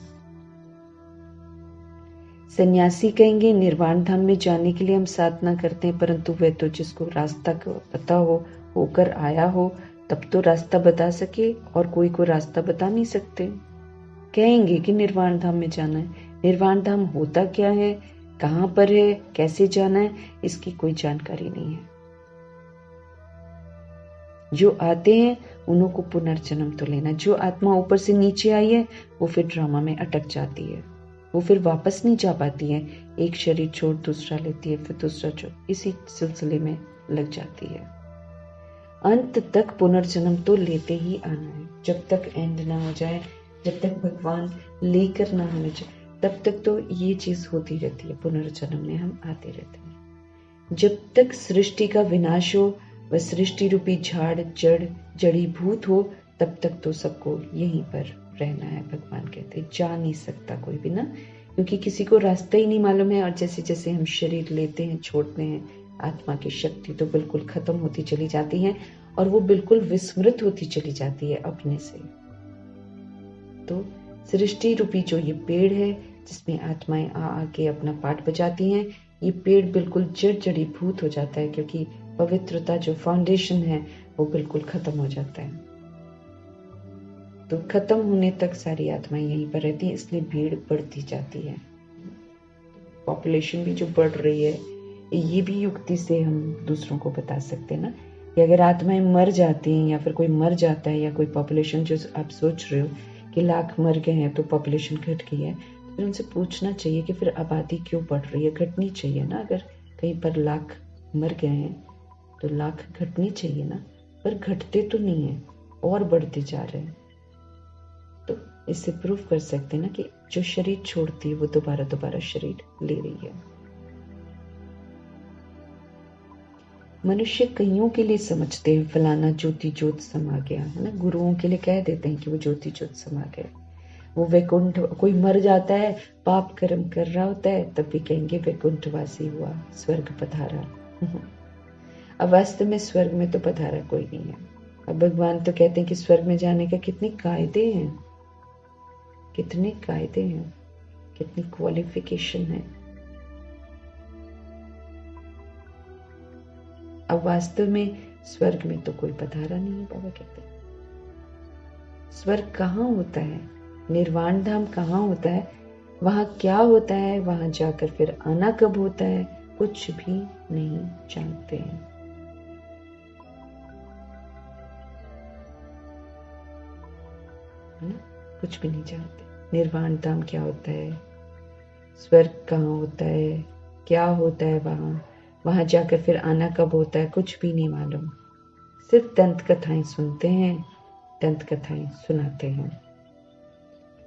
सन्यासी कहेंगे निर्वाण धाम में जाने के लिए हम साधना करते हैं, परंतु वह तो जिसको रास्ता पता हो, होकर आया हो, तब तो रास्ता बता सके, और कोई को रास्ता बता नहीं सकते। कहेंगे कि निर्वाण धाम में जाना है। निर्वाण धाम होता क्या है, कहां पर है, कैसे जाना है, इसकी कोई जानकारी नहीं है। जो आते हैं उन्हों को पुनर्जन्म तो लेना। जो आत्मा ऊपर से नीचे आई है वो फिर ड्रामा में अटक जाती है, वो फिर वापस नहीं जा पाती है। एक शरीर छोड़ दूसरा लेती है, फिर दूसरा छोड़, इसी सिलसिले में लग जाती है। अंत तक पुनर्जन्म तो लेते ही आना है। जब तक एंड ना हो जाए, जब तक भगवान लेकर ना होने जाए, तब तक तो ये चीज होती रहती है। पुनर्जन्म में हम आते रहते हैं। जब तक सृष्टि का विनाश हो व सृष्टि रूपी झाड़ जड़ जड़ीभूत हो, तब तक तो सबको यहीं पर रहना है। भगवान कहते जा नहीं सकता कोई भी ना, क्योंकि किसी को रास्ता ही नहीं मालूम है। और जैसे जैसे हम शरीर लेते हैं छोड़ते हैं, आत्मा की शक्ति तो बिल्कुल खत्म होती चली जाती है और वो बिल्कुल विस्मृत होती चली जाती है अपने से। तो सृष्टि रूपी जो ये पेड़ है जिसमें आत्माएं आ आके अपना पाठ बजाती हैं, ये पेड़ बिल्कुल जड़ जड़ीभूत हो जाता है, क्योंकि पवित्रता जो फाउंडेशन है वो बिल्कुल खत्म हो जाता है। तो खत्म होने तक सारी आत्माएं यहीं पर रहती हैं, इसलिए भीड़ बढ़ती जाती है। पॉपुलेशन भी जो बढ़ रही है, ये भी युक्ति से हम दूसरों को बता सकते हैं ना, कि अगर आत्माएं मर जाती हैं या फिर कोई मर जाता है, या कोई पॉपुलेशन जो आप सोच रहे हो कि लाख मर गए हैं तो पॉपुलेशन घट गई है, तो फिर उनसे पूछना चाहिए कि फिर आबादी क्यों बढ़ रही है। घटनी चाहिए ना। अगर कहीं पर लाख मर गए हैं तो लाख घटनी चाहिए ना, पर घटते तो नहीं है और बढ़ते जा रहे हैं। तो इससे प्रूव कर सकते हैं ना कि जो शरीर छोड़ती है वो दोबारा शरीर ले रही है। मनुष्य कईयों के लिए समझते हैं फलाना ज्योति ज्योत समा गया है ना, गुरुओं के लिए कह देते हैं कि वो ज्योति ज्योत समा गए। वो वैकुंठ, कोई मर जाता है पाप कर्म कर रहा होता है तब भी कहेंगे वैकुंठवासी हुआ, स्वर्ग पधारा। अब वास्तव में स्वर्ग में तो पधारा कोई नहीं है। अब भगवान तो कहते हैं कि स्वर्ग में जाने का कितने कायदे हैं, कितने कायदे हैं, कितनी क्वालिफिकेशन है। अब वास्तव में स्वर्ग में तो कोई पधारा नहीं है। बाबा कहते हैं स्वर्ग कहाँ होता है, निर्वाण धाम कहाँ होता है, वहां क्या होता है, वहां जाकर फिर आना कब होता है, कुछ भी नहीं जानते हैं। है ना, कुछ भी नहीं जानते। निर्वाण धाम क्या होता है, स्वर्ग कहाँ होता है, क्या होता है वहां, वहां जाकर फिर आना कब होता है, कुछ भी नहीं मालूम। सिर्फ दंत कथाएं सुनते हैं, दंत कथाएं सुनाते हैं।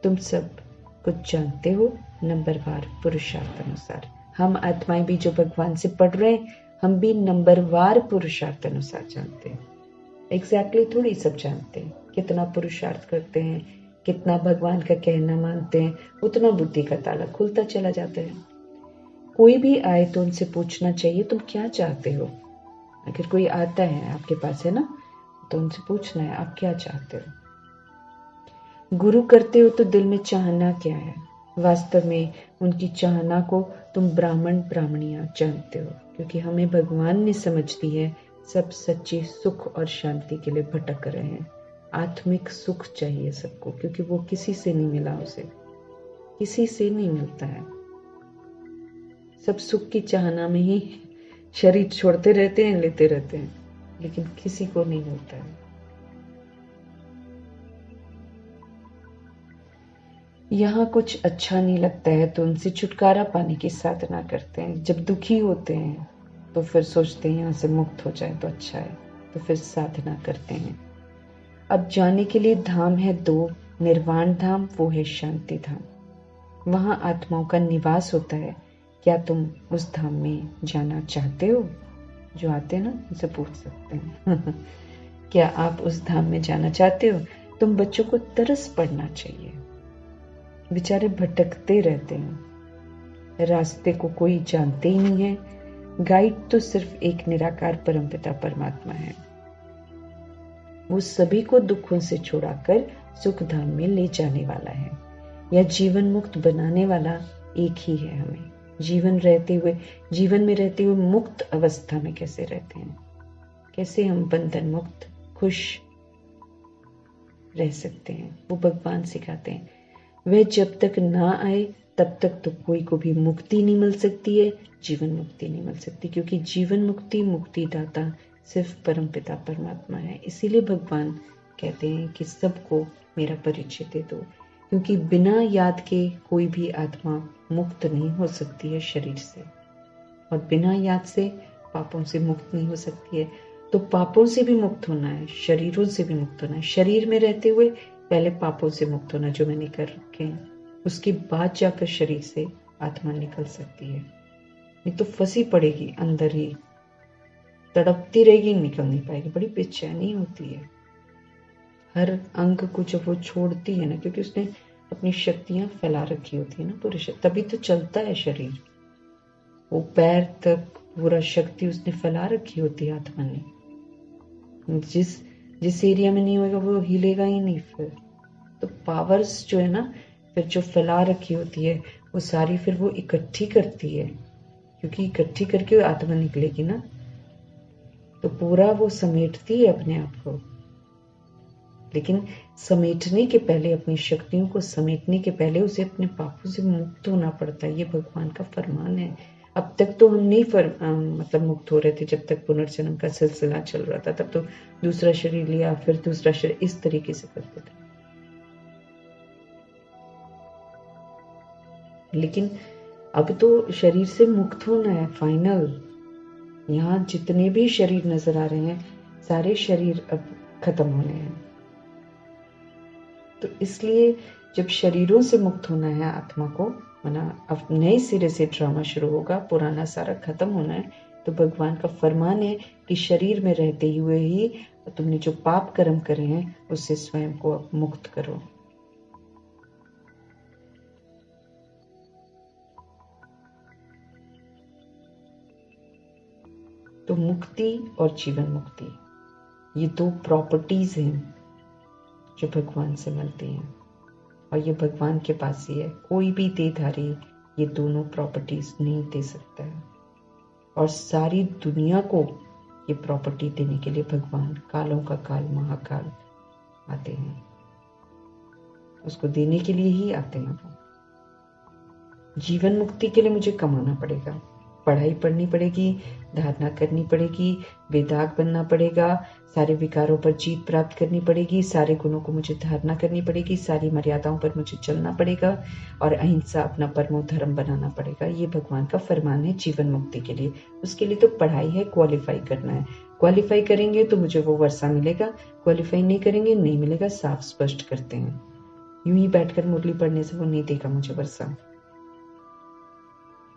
तुम सब कुछ जानते हो नंबरवार पुरुषार्थ अनुसार। हम आत्माएं भी जो भगवान से पढ़ रहे हैं, हम भी नंबरवार पुरुषार्थ अनुसार जानते हैं। एग्जैक्टली थोड़ी सब जानते हैं। कितना पुरुषार्थ करते हैं, कितना भगवान का कहना मानते हैं, उतना बुद्धि का ताला खुलता चला जाता है। कोई भी आए तो उनसे पूछना चाहिए तुम क्या चाहते हो। अगर कोई आता है आपके पास, है ना, तो उनसे पूछना है आप क्या चाहते हो। गुरु करते हो तो दिल में चाहना क्या है। वास्तव में उनकी चाहना को तुम ब्राह्मण ब्राह्मणियां जानते हो, क्योंकि हमें भगवान ने समझ दी है सब सच्ची सुख और शांति के लिए भटक रहे हैं। आत्मिक सुख चाहिए सबको, क्योंकि वो किसी से नहीं मिला, उसे किसी से नहीं मिलता है। सब सुख की चाहना में ही शरीर छोड़ते रहते हैं, लेते रहते हैं, लेकिन किसी को नहीं मिलता है। यहाँ कुछ अच्छा नहीं लगता है तो उनसे छुटकारा पाने की साधना करते हैं। जब दुखी होते हैं तो फिर सोचते हैं यहाँ से मुक्त हो जाए तो अच्छा है, तो फिर साधना करते हैं। अब जाने के लिए धाम है दो, निर्वाण धाम वो है शांति धाम। वहां आत्माओं का निवास होता है। क्या तुम उस धाम में जाना चाहते हो? जो आते हैं ना उनसे पूछ सकते हैं क्या आप उस धाम में जाना चाहते हो? तुम बच्चों को तरस पड़ना चाहिए, बेचारे भटकते रहते हैं, रास्ते को कोई जानते ही नहीं है। गाइड तो सिर्फ एक निराकार परमपिता परमात्मा है। वो सभी को दुखों से छुड़ाकर सुख धाम में ले जाने वाला है। यह जीवन मुक्त बनाने वाला एक ही है। हमें जीवन में रहते हुए मुक्त अवस्था में कैसे रहते हैं, कैसे हम बंधन मुक्त खुश रह सकते हैं, वो भगवान सिखाते हैं। वह जब तक ना आए तब तक तो कोई को भी मुक्ति नहीं मिल सकती है, जीवन मुक्ति नहीं मिल सकती, क्योंकि जीवन मुक्ति मुक्तिदाता सिर्फ परमपिता परमात्मा है। इसीलिए भगवान कहते हैं कि सबको मेरा परिचय दे दो, क्योंकि बिना याद के कोई भी आत्मा मुक्त नहीं हो सकती है शरीर से, और बिना याद से पापों से मुक्त नहीं हो सकती है। तो पापों से भी मुक्त होना है, शरीरों से भी मुक्त होना है। शरीर में रहते हुए पहले पापों से मुक्त होना जो मैंने कर रखे हैं, उसके बाद जाकर शरीर से आत्मा निकल सकती है। नहीं तो फंसी पड़ेगी अंदर ही, तड़पती रहेगी, निकल नहीं पाएगी, बड़ी बेचैनी होती है। हर अंग को जब वो छोड़ती है ना, क्योंकि उसने अपनी शक्तियां फैला रखी होती है ना पूरे तभी तो चलता है शरीर। वो पैर तक पूरा शक्ति उसने फैला रखी होती है आत्मा ने। जिस जिस एरिया में नहीं होगा वो हिलेगा ही नहीं। फिर तो पावर्स जो है ना, फिर जो फैला रखी होती है वो सारी फिर वो इकट्ठी करती है, क्योंकि इकट्ठी करके आत्मा निकलेगी ना, तो पूरा वो समेटती है अपने आप को। लेकिन समेटने के पहले, अपनी शक्तियों को समेटने के पहले उसे अपने पापों से मुक्त होना पड़ता है। ये भगवान का फरमान है। अब तक तो हम नहीं मतलब मुक्त हो रहे थे, जब तक पुनर्जन्म का सिलसिला चल रहा था, तब तो दूसरा शरीर लिया, फिर दूसरा शरीर, इस तरीके से करते थे। लेकिन अब तो शरीर से मुक्त होना है फाइनल। यहाँ जितने भी शरीर नजर आ रहे हैं, सारे शरीर अब खत्म होने हैं। तो इसलिए जब शरीरों से मुक्त होना है आत्मा को, वरना अब नए सिरे से ड्रामा शुरू होगा, पुराना सारा खत्म होना है। तो भगवान का फरमान है कि शरीर में रहते हुए ही तुमने जो पाप कर्म करे हैं उससे स्वयं को अब मुक्त करो। तो मुक्ति और जीवन मुक्ति, ये दो प्रॉपर्टीज हैं जो भगवान से मिलती हैं, और ये भगवान के पास ही है। कोई भी देहधारी ये दोनों प्रॉपर्टीज नहीं दे सकता है, और सारी दुनिया को ये प्रॉपर्टी देने के लिए भगवान कालों का काल महाकाल आते हैं, उसको देने के लिए ही आते हैं वो। जीवन मुक्ति के लिए मुझे कमाना पड़ेगा, पढ़ाई पढ़नी पड़ेगी, धारणा करनी पड़ेगी, वेदाग बनना पड़ेगा, सारे विकारों पर जीत प्राप्त करनी पड़ेगी, सारे गुणों को मुझे धारणा करनी पड़ेगी, सारी मर्यादाओं पर मुझे चलना पड़ेगा, और अहिंसा अपना परमो धर्म बनाना पड़ेगा। ये भगवान का फरमान है जीवन मुक्ति के लिए। उसके लिए तो पढ़ाई है, क्वालिफाई करना है। क्वालिफाई करेंगे तो मुझे वो वर्षा मिलेगा, क्वालिफाई नहीं करेंगे नहीं मिलेगा। साफ स्पष्ट करते हैं। यूं ही बैठकर मुरली पढ़ने से वो नहीं देगा मुझे वर्षा,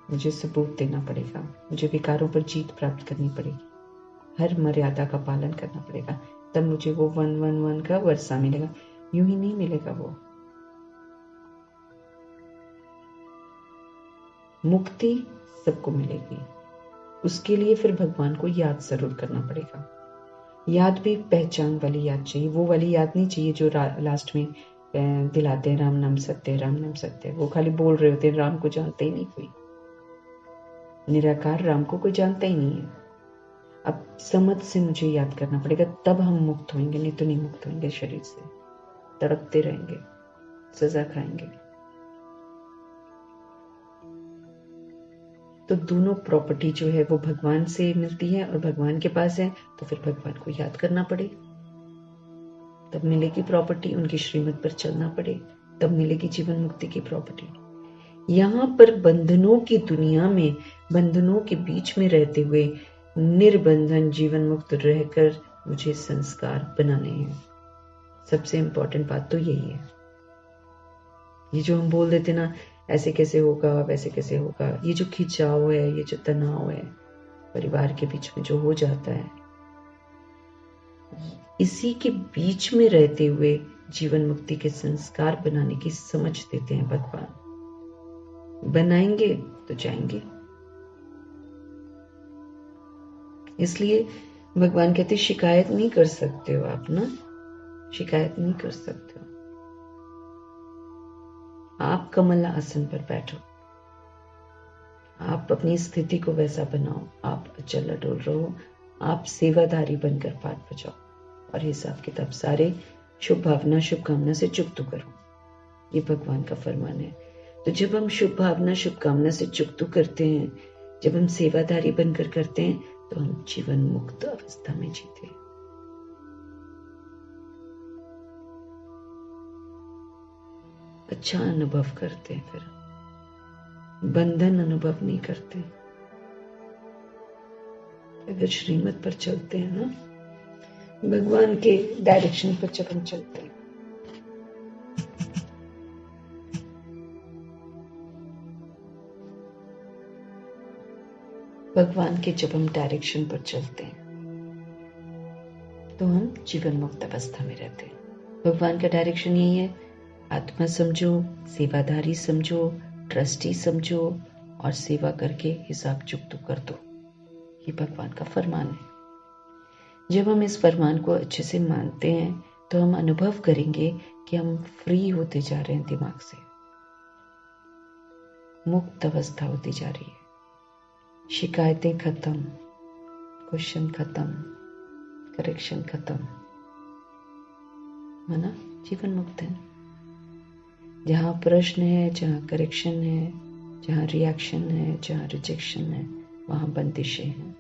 मुझे सबूत देना पड़ेगा, मुझे विकारों पर जीत प्राप्त करनी पड़ेगी, हर मर्यादा का पालन करना पड़ेगा, तब मुझे वो 111 का वर्षा मिलेगा। यूं ही नहीं मिलेगा वो। मुक्ति सबको मिलेगी, उसके लिए फिर भगवान को याद जरूर करना पड़ेगा। याद भी पहचान वाली याद चाहिए, वो वाली याद नहीं चाहिए जो लास्ट में दिलाते हैं राम नाम सत्य, राम नाम सत्य। वो खाली बोल रहे होते हैं, राम को जानते ही नहीं कोई। निराकार राम को कोई जानता ही नहीं है। अब समझ से मुझे याद करना पड़ेगा, तब हम मुक्त होंगे, नहीं तो नहीं मुक्त होंगे। शरीर से तड़पते रहेंगे, सजा खाएंगे। तो दोनों प्रॉपर्टी जो है वो भगवान से मिलती है और भगवान के पास है, तो फिर भगवान को याद करना पड़े, तब मिलेगी प्रॉपर्टी। उनकी श्रीमत पर चलना पड़े, तब मिलेगी जीवन मुक्ति की प्रॉपर्टी। यहाँ पर बंधनों की दुनिया में, बंधनों के बीच में रहते हुए निर्बंधन जीवन मुक्त रहकर मुझे संस्कार बनाने हैं। सबसे इंपॉर्टेंट बात तो यही है। ये जो हम बोल देते ना, ऐसे कैसे होगा, वैसे कैसे होगा, ये जो खिंचाव है, ये जो तनाव है परिवार के बीच में जो हो जाता है, इसी के बीच में रहते हुए जीवन मुक्ति के संस्कार बनाने की समझ देते हैं भगवान। बनाएंगे तो जाएंगे। इसलिए भगवान कहते शिकायत नहीं कर सकते हो आप ना, शिकायत नहीं कर सकते हो। आप कमल आसन पर बैठो, आप अपनी स्थिति को वैसा बनाओ, आप अचल अडोल रहो, आप सेवाधारी बनकर पाठ बजाओ, और हिसाब किताब सारे शुभ भावना शुभकामना से चुकतू करो। ये भगवान का फरमान है। तो जब हम शुभ भावना शुभकामना से चुकतू करते हैं, जब हम सेवाधारी बनकर करते हैं, तो हम जीवन मुक्त अवस्था में जीते। अच्छा अनुभव करते हैं, फिर बंधन अनुभव नहीं करते। अगर श्रीमत पर चलते हैं ना, भगवान के डायरेक्शन पर जब हम चलते हैं, भगवान के जब हम डायरेक्शन पर चलते हैं, तो हम जीवन मुक्त अवस्था में रहते हैं। भगवान का डायरेक्शन यही है, आत्मा समझो, सेवाधारी समझो, ट्रस्टी समझो, और सेवा करके हिसाब चुकतू कर दो। ये भगवान का फरमान है। जब हम इस फरमान को अच्छे से मानते हैं, तो हम अनुभव करेंगे कि हम फ्री होते जा रहे हैं, दिमाग से मुक्त अवस्था होती जा रही है। शिकायतें खत्म, क्वेश्चन खत्म, करेक्शन खत्म, है ना। जीवन मुक्त है। जहां प्रश्न है, जहां करेक्शन है, जहां रिएक्शन है, जहां रिजेक्शन है, वहां बंदिशें हैं।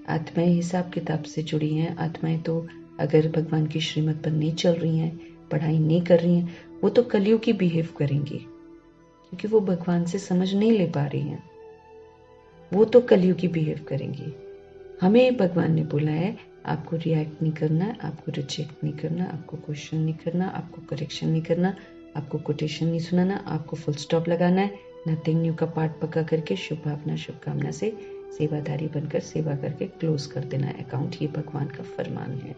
आत्माएं हिसाब किताब से जुड़ी हैं। आत्माएं तो अगर भगवान की श्रीमत पर नहीं चल रही हैं, पढ़ाई नहीं कर रही हैं, वो तो कलयुग की बिहेव करेंगी, क्योंकि वो भगवान से समझ नहीं ले पा रही हैं। वो तो कलयुग की बिहेव करेंगी। हमें भगवान ने बोला है, आपको रिएक्ट नहीं करना, आपको रिजेक्ट नहीं करना, आपको क्वेश्चन नहीं करना, आपको करेक्शन नहीं करना, आपको कोटेशन नहीं सुनाना, आपको फुल स्टॉप लगाना है। नथिंग न्यू का पाठ पक्का करके शुभ भावना शुभकामना से सेवाधारी बनकर सेवा करके क्लोज कर देना अकाउंट। ये भगवान का फरमान है।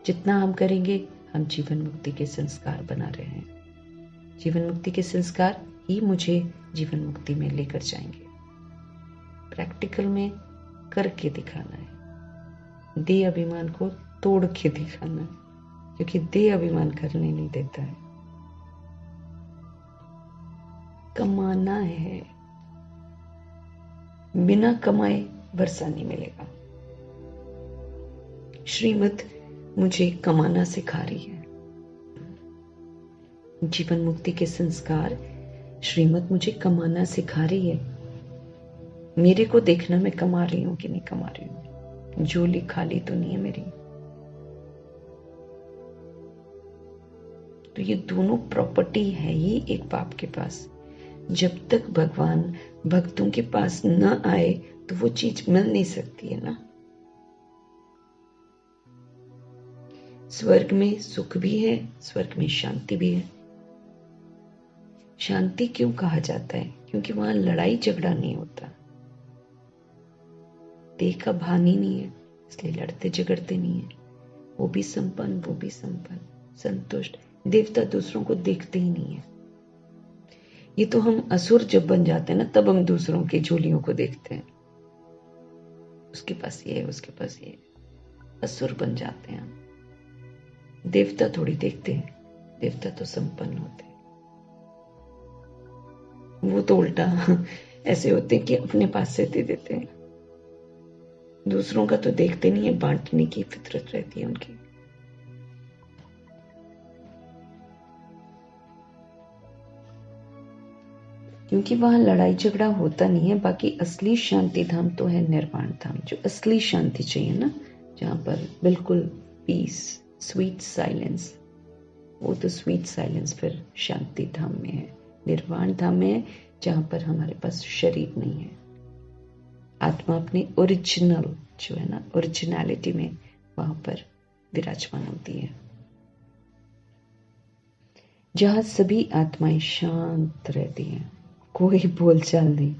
जितना हम करेंगे, हम जीवन मुक्ति के संस्कार बना रहे हैं। जीवन मुक्ति के संस्कार ही मुझे जीवन मुक्ति में लेकर जाएंगे। प्रैक्टिकल में करके दिखाना है, देह अभिमान को तोड़ के दिखाना है, क्योंकि देह अभिमान करने नहीं देता है। कमाना है, बिना कमाए वर्षा नहीं मिलेगा। श्रीमत मुझे कमाना सिखा रही है। जीवन मुक्ति के संस्कार श्रीमत मुझे कमाना सिखा रही है। मेरे को देखना मैं कमा रही हूं कि नहीं कमा रही हूं, झोली खाली तो नहीं है मेरी। तो ये दोनों प्रॉपर्टी है ही एक बाप के पास। जब तक भगवान भक्तों के पास न आए तो वो चीज मिल नहीं सकती है ना। स्वर्ग में सुख भी है, स्वर्ग में शांति भी है। शांति क्यों कहा जाता है? क्योंकि वहां लड़ाई झगड़ा नहीं होता, देह का भान ही नहीं है, इसलिए लड़ते झगड़ते नहीं है। वो भी संपन्न, वो भी संपन्न, संतुष्ट। देवता दूसरों को देखते ही नहीं है। ये तो हम असुर जब बन जाते हैं ना, तब हम दूसरों की झोलियों को देखते हैं। उसके पास ये है, उसके पास ये है, असुर बन जाते हैं हम। देवता थोड़ी देखते हैं, देवता तो संपन्न होते हैं। वो तो उल्टा ऐसे होते हैं कि अपने पास से दे देते हैं, दूसरों का तो देखते नहीं है। बांटने की फितरत रहती है उनकी। क्योंकि वहां लड़ाई झगड़ा होता नहीं है। बाकी असली शांति धाम तो है निर्वाण धाम, जो असली शांति चाहिए ना, जहां पर बिल्कुल पीस, स्वीट साइलेंस। वो तो स्वीट साइलेंस फिर शांति धाम में है, निर्वाण धाम में है, जहां पर हमारे पास शरीर नहीं है। आत्मा अपनी ओरिजिनल जो है ना, ओरिजिनलिटी में वहां पर विराजमान होती है, जहां सभी आत्माएं शांत रहती हैं, कोई बोलचाल नहीं।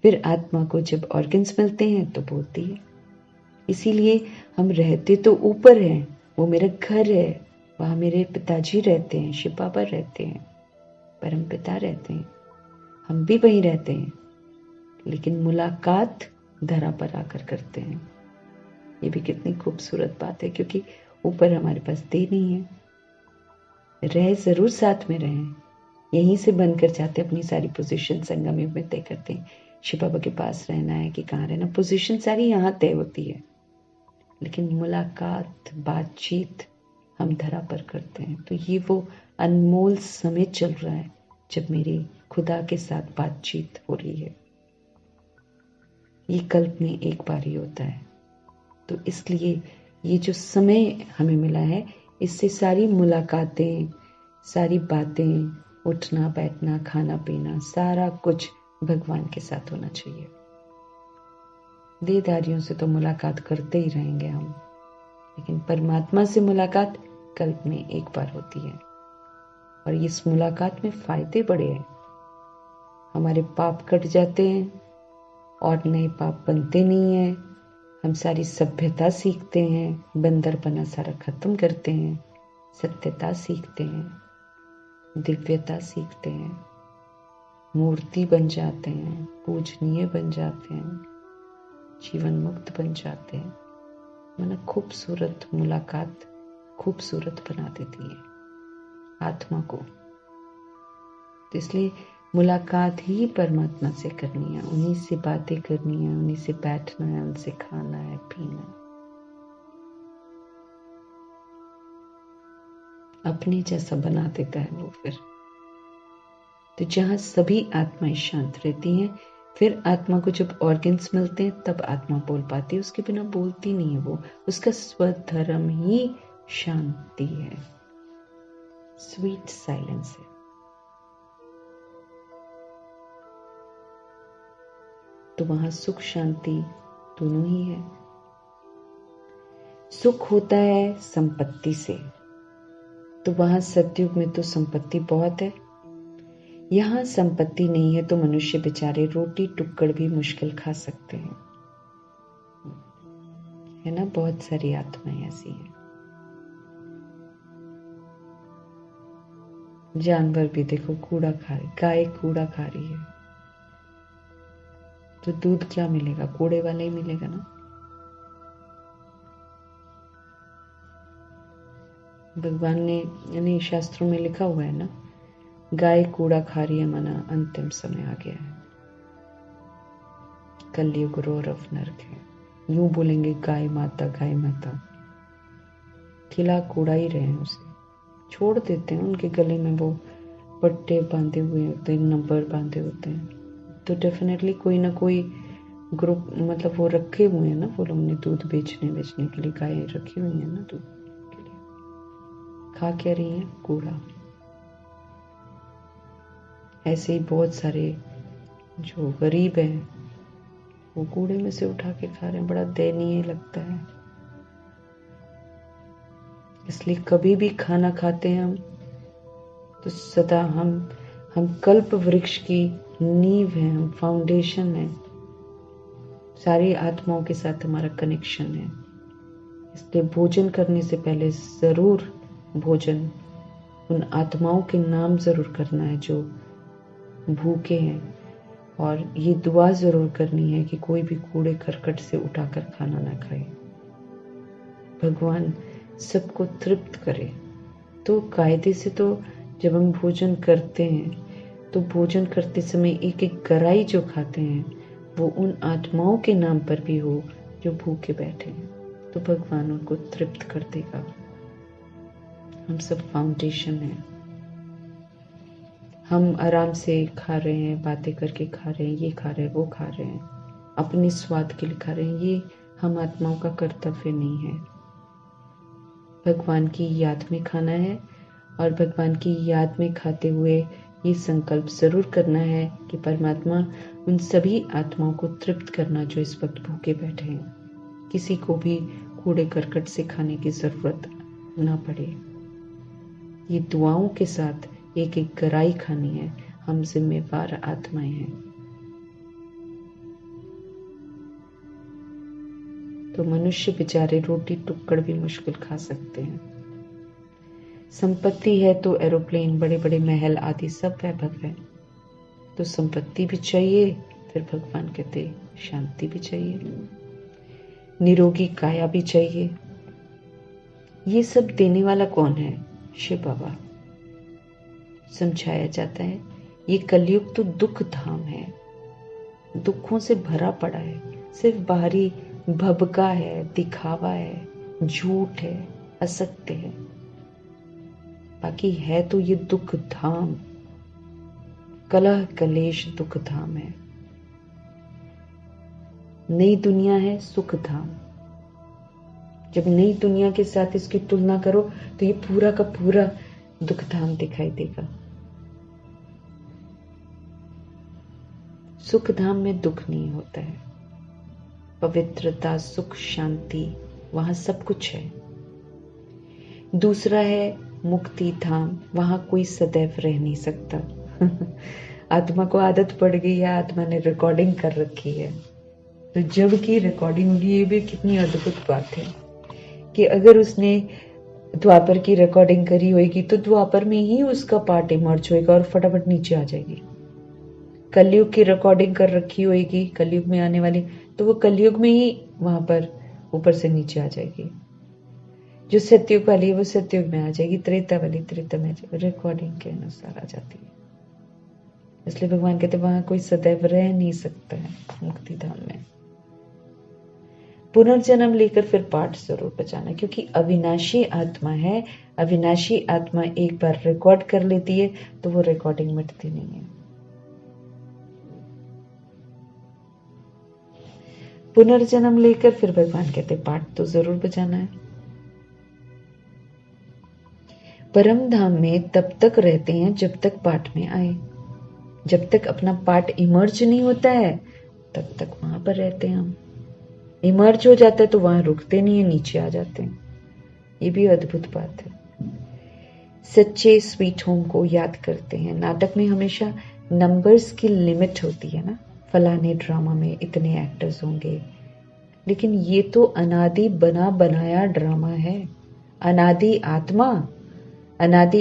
फिर आत्मा को जब ऑर्गन्स मिलते हैं तो बोलती है। इसीलिए हम रहते तो ऊपर हैं, वो मेरा घर है, वहां मेरे पिताजी रहते हैं, शिव बाबा रहते हैं, परम पिता रहते हैं, हम भी वहीं रहते हैं। लेकिन मुलाकात धरा पर आकर करते हैं। ये भी कितनी खूबसूरत बात है, क्योंकि ऊपर हमारे पास देह नहीं है। रह जरूर साथ में रहे, यहीं से बनकर जाते, अपनी सारी पोजीशन संगम युग में तय करते हैं। शिव बाबा के पास रहना है कि कहाँ रहना, पोजीशन सारी यहाँ तय होती है। लेकिन मुलाकात, बातचीत हम धरा पर करते हैं। तो ये वो अनमोल समय चल रहा है जब मेरी खुदा के साथ बातचीत हो रही है। ये कल्प में एक बार ही होता है। तो इसलिए ये जो समय हमें मिला है, इससे सारी मुलाकातें, सारी बातें, उठना बैठना, खाना पीना, सारा कुछ भगवान के साथ होना चाहिए। देहधारियों से तो मुलाकात करते ही रहेंगे हम, लेकिन परमात्मा से मुलाकात कल्प में एक बार होती है। और इस मुलाकात में फायदे बड़े हैं। हमारे पाप कट जाते हैं और नए पाप बनते नहीं हैं। हम सारी सभ्यता सीखते हैं, बंदरपना सारा खत्म करते हैं, सत्यता सीखते हैं, दिव्यता सीखते हैं, मूर्ति बन जाते हैं, पूजनीय बन जाते हैं, जीवन मुक्त बन जाते हैं। माना खूबसूरत मुलाकात खूबसूरत बना देती है आत्मा को। तो इसलिए मुलाकात ही परमात्मा से करनी है, उन्हीं से बातें करनी है, उन्हीं से बैठना है, उनसे खाना है, पीना है। अपने जैसा बना देता है वो फिर। तो जहां सभी आत्माएं शांत रहती हैं, फिर आत्मा को जब ऑर्गन्स मिलते हैं तब आत्मा बोल पाती है। उसके बिना बोलती नहीं है वो। उसका स्वधर्म ही शांति है, स्वीट साइलेंस है। तो वहां सुख शांति दोनों ही है। सुख होता है संपत्ति से, तो वहां सतयुग में तो संपत्ति बहुत है। यहां संपत्ति नहीं है तो मनुष्य बेचारे रोटी टुक्कड़ भी मुश्किल खा सकते हैं, है ना। बहुत सारी आत्माएं ऐसी हैं। जानवर भी देखो कूड़ा खा रहे, गाय कूड़ा खा रही है, तो दूध क्या मिलेगा? कूड़े वाला ही मिलेगा ना। भगवान ने यानी शास्त्रों में लिखा हुआ है ना, गाय कूड़ा खा रही है, मना अंतिम समय आ गया है, कलयुग रौरव नरक है। यूं बोलेंगे गाय माता खिला कूड़ा ही रहे हैं उसे, छोड़ देते हैं। उनके गले में वो पट्टे बांधे हुए होते हैं, नंबर बांधे होते हैं, तो डेफिनेटली कोई ना कोई ग्रुप मतलब वो रखे हुए हैं ना, वो लोग ने दूध बेचने के लिए गायें रखी हुई है ना दूध के लिए। खा क्या रही है? कूड़ा। ऐसे ही बहुत सारे जो गरीब हैं वो कूड़े में से उठा के खा रहे हैं। बड़ा दयनीय लगता है। इसलिए कभी भी खाना खाते हैं हम तो सदा हम कल्प वृक्ष की नींव है, हम फाउंडेशन है, सारी आत्माओं के साथ हमारा कनेक्शन है। इसलिए भोजन करने से पहले जरूर भोजन उन आत्माओं के नाम जरूर करना है जो भूखे हैं, और ये दुआ जरूर करनी है कि कोई भी कूड़े करकट से उठाकर खाना ना खाए। भगवान सबको तृप्त करे। तो कायदे से तो जब हम भोजन करते हैं तो भोजन करते समय एक एक गराई जो खाते हैं वो उन आत्माओं के नाम पर भी हो जो भूखे बैठे हैं, तो भगवान उनको तृप्त कर देगा। हम सब फाउंडेशन है। हम आराम से खा रहे हैं, बातें करके खा रहे हैं, ये खा रहे हैं, वो खा रहे हैं, अपने स्वाद के लिए खा रहे हैं, ये हम आत्माओं का कर्तव्य नहीं है। भगवान की याद में खाना है, और भगवान की याद में खाते हुए ये संकल्प जरूर करना है कि परमात्मा उन सभी आत्माओं को तृप्त करना जो इस वक्त भूखे बैठे हैं। किसी को भी कूड़े करकट से खाने की जरूरत ना पड़े। ये दुआओं के साथ एक एक गराई खानी है। हम जिम्मेवार आत्माएं हैं। तो मनुष्य बेचारे रोटी टुक्कड़ भी मुश्किल खा सकते हैं। संपत्ति है तो एरोप्लेन, बड़े बड़े महल आदि सब वैभव है। तो संपत्ति भी चाहिए, फिर भगवान कहते शांति भी चाहिए, निरोगी काया भी चाहिए। ये सब देने वाला कौन है? शिव बाबा। समझाया जाता है ये कलयुग तो दुख धाम है, दुखों से भरा पड़ा है। सिर्फ बाहरी भबका है, दिखावा है, झूठ है, असत्य है, बाकी है तो ये दुख धाम, कलह कलेश दुख धाम है। नई दुनिया है सुख धाम। जब नई दुनिया के साथ इसकी तुलना करो तो ये पूरा का पूरा दुख धाम दिखाई देगा। सुख धाम में दुख नहीं होता है, पवित्रता, सुख, शांति, वहां सब कुछ है। दूसरा है मुक्ति धाम, वहां कोई सदैव रह नहीं सकता। आत्मा को आदत पड़ गई है, आत्मा ने रिकॉर्डिंग कर रखी है, तो जब की रिकॉर्डिंग होगी, ये भी कितनी अद्भुत बात है कि अगर उसने द्वापर की रिकॉर्डिंग करी होगी तो द्वापर में ही उसका पार्ट इमर्ज होएगा और फटाफट नीचे आ जाएगी। कलयुग की रिकॉर्डिंग कर रखी होगी, कलयुग में आने वाली, तो वो कलयुग में ही वहां पर ऊपर से नीचे आ जाएगी। जो सत्युग वाली है वो सत्युग में आ जाएगी, त्रेता वाली त्रेता में रिकॉर्डिंग के अनुसार आ जाती है। इसलिए भगवान कहते वहां कोई सदैव रह नहीं सकता है मुक्ति धाम में। पुनर्जन्म लेकर फिर पाठ जरूर बचाना, क्योंकि अविनाशी आत्मा है। अविनाशी आत्मा एक बार रिकॉर्ड कर लेती है तो वो रिकॉर्डिंग मिटती नहीं है। पुनर्जन्म लेकर फिर भगवान कहते पाठ तो जरूर बजाना है। परम धाम में तब तक रहते हैं जब तक पाठ में आए। जब तक अपना पाठ इमर्ज नहीं होता है तब तक वहां पर रहते हैं हम। इमर्ज हो जाता है तो वहां रुकते नहीं है, नीचे आ जाते हैं। ये भी अद्भुत बात है। सच्चे स्वीट होम को याद करते हैं। नाटक में हमेशा नंबर्स की लिमिट होती है ना, फलाने ड्रामा में इतने एक्टर्स होंगे, लेकिन ये तो अनादि बना बनाया ड्रामा है। अनादि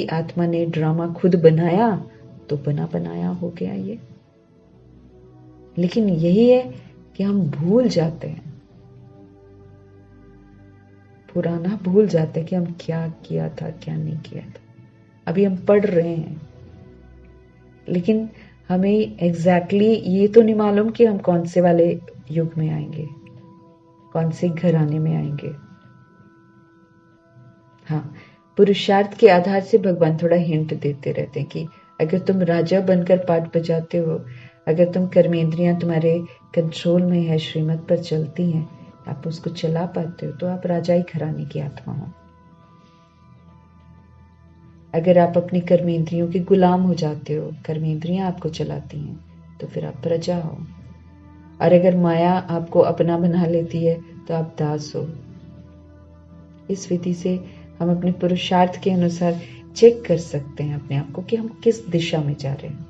आत्मा ने ड्रामा खुद बनाया तो बना बनाया हो गया ये। लेकिन यही है कि हम भूल जाते हैं, पुराना भूल जाते हैं कि हम क्या किया था क्या नहीं किया था। अभी हम पढ़ रहे हैं, लेकिन हमें एग्जैक्टली ये तो नहीं मालूम कि हम कौन से वाले युग में आएंगे, कौन से घराने में आएंगे। हाँ, पुरुषार्थ के आधार से भगवान थोड़ा हिंट देते रहते हैं कि अगर तुम राजा बनकर पाठ बजाते हो, अगर तुम कर्मेंद्रियां तुम्हारे कंट्रोल में है, श्रीमत पर चलती हैं, आप उसको चला पाते हो, तो आप राजाई घराने की आत्मा हो। अगर आप अपनी कर्मेंद्रियों के गुलाम हो जाते हो, कर्मेंद्रियां आपको चलाती हैं, तो फिर आप प्रजा हो। और अगर माया आपको अपना बना लेती है तो आप दास हो। इस विधि से हम अपने पुरुषार्थ के अनुसार चेक कर सकते हैं अपने आप को कि हम किस दिशा में जा रहे हैं।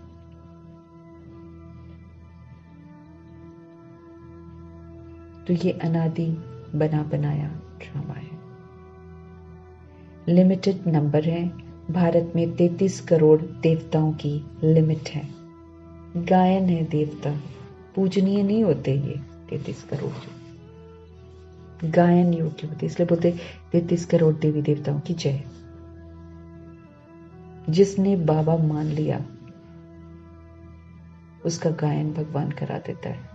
तो ये अनादि बना बनाया ड्रामा है। लिमिटेड नंबर है। भारत में 33 करोड़ देवताओं की लिमिट है। गायन है देवता, पूजनीय नहीं होते ये 33 करोड़ जो गायन योग्य होते, इसलिए बोलते 33 करोड़ देवी देवताओं की जय। जिसने बाबा मान लिया उसका गायन भगवान करा देता है।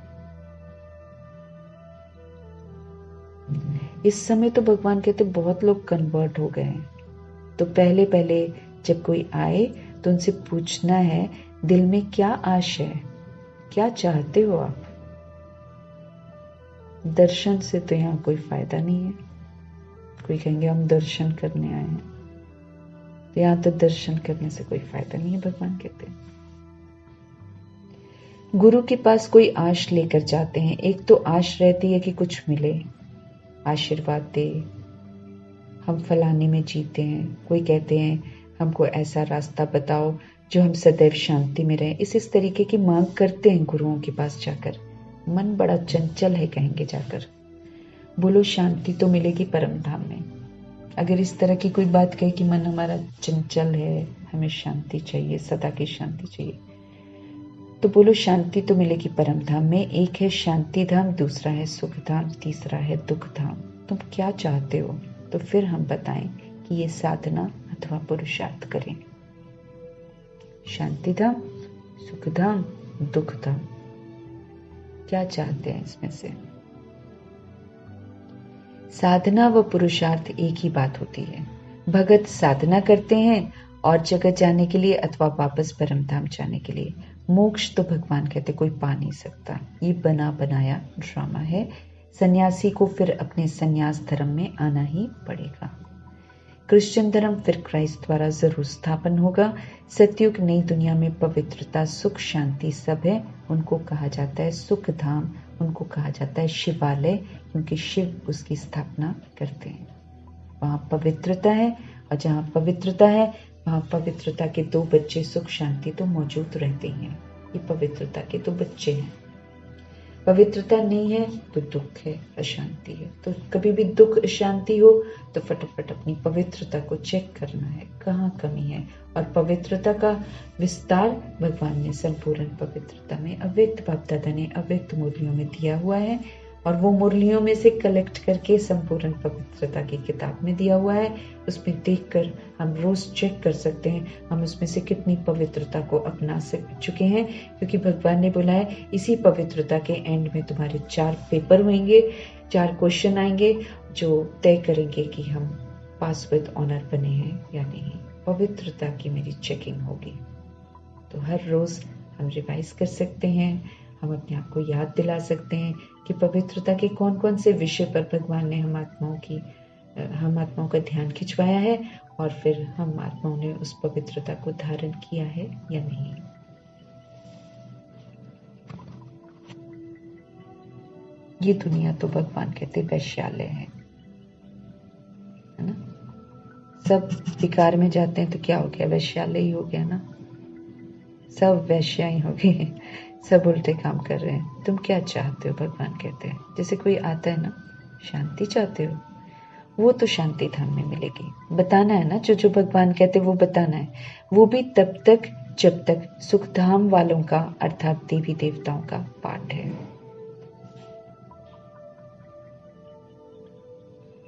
इस समय तो भगवान कहते बहुत लोग कन्वर्ट हो गए हैं। तो पहले पहले जब कोई आए तो उनसे पूछना है दिल में क्या आश है, क्या चाहते हो आप। दर्शन से तो यहाँ कोई फायदा नहीं है। कोई कहेंगे हम दर्शन करने आए हैं, तो यहाँ तो दर्शन करने से कोई फायदा नहीं है। भगवान कहते हैं गुरु के पास कोई आश लेकर जाते हैं। एक तो आश रहती है कि कुछ मिले, आशीर्वाद दे, हम फलाने में जीते हैं। कोई कहते हैं हमको ऐसा रास्ता बताओ जो हम सदैव शांति में रहें। इस तरीके की मांग करते हैं गुरुओं के पास जाकर। मन बड़ा चंचल है कहेंगे जाकर। बोलो शांति तो मिलेगी परम धाम में। अगर इस तरह की कोई बात कहे कि मन हमारा चंचल है, हमें शांति चाहिए, सदा की शांति चाहिए, तो बोलो शांति तो मिलेगी परम धाम में। एक है शांति धाम, दूसरा है सुख धाम, तीसरा है दुख धाम। तुम क्या चाहते हो तो फिर हम बताएं कि ये साधना अथवा पुरुषार्थ करें। शांति धाम, सुख धाम, दुख धाम, क्या चाहते हैं इसमें से। साधना व पुरुषार्थ एक ही बात होती है। भगत साधना करते हैं और जगत जाने के लिए अथवा वापस परम धाम जाने के लिए। मोक्ष तो भगवान कहते कोई पा नहीं सकता, ये बना बनाया ड्रामा है। सन्यासी को फिर अपने सन्यास धर्म में आना ही पड़ेगा। क्रिश्चियन धर्म फिर क्राइस्ट द्वारा जरूर स्थापन होगा। सतयुग नई दुनिया में पवित्रता, सुख, शांति सब है। उनको कहा जाता है सुख धाम, उनको कहा जाता है शिवालय, क्योंकि शिव उसकी स्थापना करते हैं। वहां पवित्रता है, और जहाँ पवित्रता है वहां पवित्रता के दो बच्चे सुख शांति तो मौजूद रहते हैं। ये पवित्रता के दो बच्चे हैं। पवित्रता नहीं है तो दुख है, अशांति है। तो कभी भी दुख अशांति हो तो फटाफट अपनी पवित्रता को चेक करना है, कहाँ कमी है। और पवित्रता का विस्तार भगवान ने संपूर्ण पवित्रता में अव्यक्त बाप दादा ने अव्यक्त मुरलियों में दिया हुआ है, और वो मुरलियों में से कलेक्ट करके संपूर्ण पवित्रता की किताब में दिया हुआ है। उसमें देखकर हम रोज चेक कर सकते हैं हम उसमें से कितनी पवित्रता को अपना चुके हैं, क्योंकि भगवान ने बोला है इसी पवित्रता के एंड में तुम्हारे 4 पेपर होंगे, 4 क्वेश्चन आएंगे जो तय करेंगे कि हम पास विद ऑनर बने हैं या नहीं। पवित्रता की मेरी चेकिंग होगी। तो हर रोज हम रिवाइज कर सकते हैं, हम अपने आप को याद दिला सकते हैं कि पवित्रता के कौन कौन से विषय पर भगवान ने हम आत्माओं का ध्यान खिंचवाया है, और फिर हम आत्माओं ने उस पवित्रता को धारण किया है या नहीं। ये दुनिया तो भगवान कहते वैश्यालय है ना। सब विकार में जाते हैं तो क्या हो गया, वैश्यालय ही हो गया ना। सब वैश्या ही हो गए, सब उल्टे काम कर रहे हैं। तुम क्या चाहते हो, भगवान कहते हैं। जैसे कोई आता है ना, शांति चाहते हो, वो तो शांति धाम में मिलेगी। बताना है ना, जो जो भगवान कहते हैं वो बताना है। वो भी तब तक जब तक सुखधाम वालों का अर्थात देवी देवताओं का पाठ है।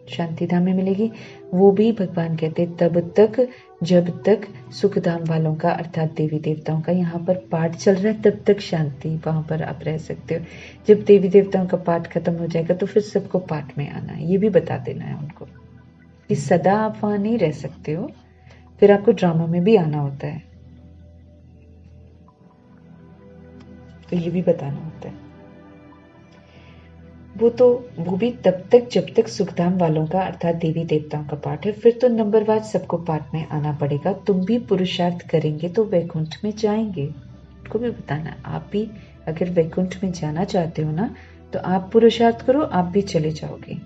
शांति धाम में मिलेगी, वो भी भगवान कहते तब तक जब तक सुखधाम वालों का अर्थात देवी देवताओं का यहाँ पर पाठ चल रहा है, तब तक शांति वहां पर आप रह सकते हो। जब देवी देवताओं का पाठ खत्म हो जाएगा तो फिर सबको पाठ में आना है, ये भी बता देना है उनको कि सदा आप वहां नहीं रह सकते हो, फिर आपको ड्रामा में भी आना होता है, तो ये भी बताना होता है। वो भी तब तक जब तक सुखधाम वालों का अर्थात देवी देवताओं का पाठ है, फिर तो नंबरवार सबको पाठ में आना पड़ेगा। तुम भी पुरुषार्थ करेंगे तो वैकुंठ में जाएंगे, उनको भी बताना। आप भी अगर वैकुंठ में जाना चाहते हो ना, तो आप पुरुषार्थ करो, आप भी चले जाओगे।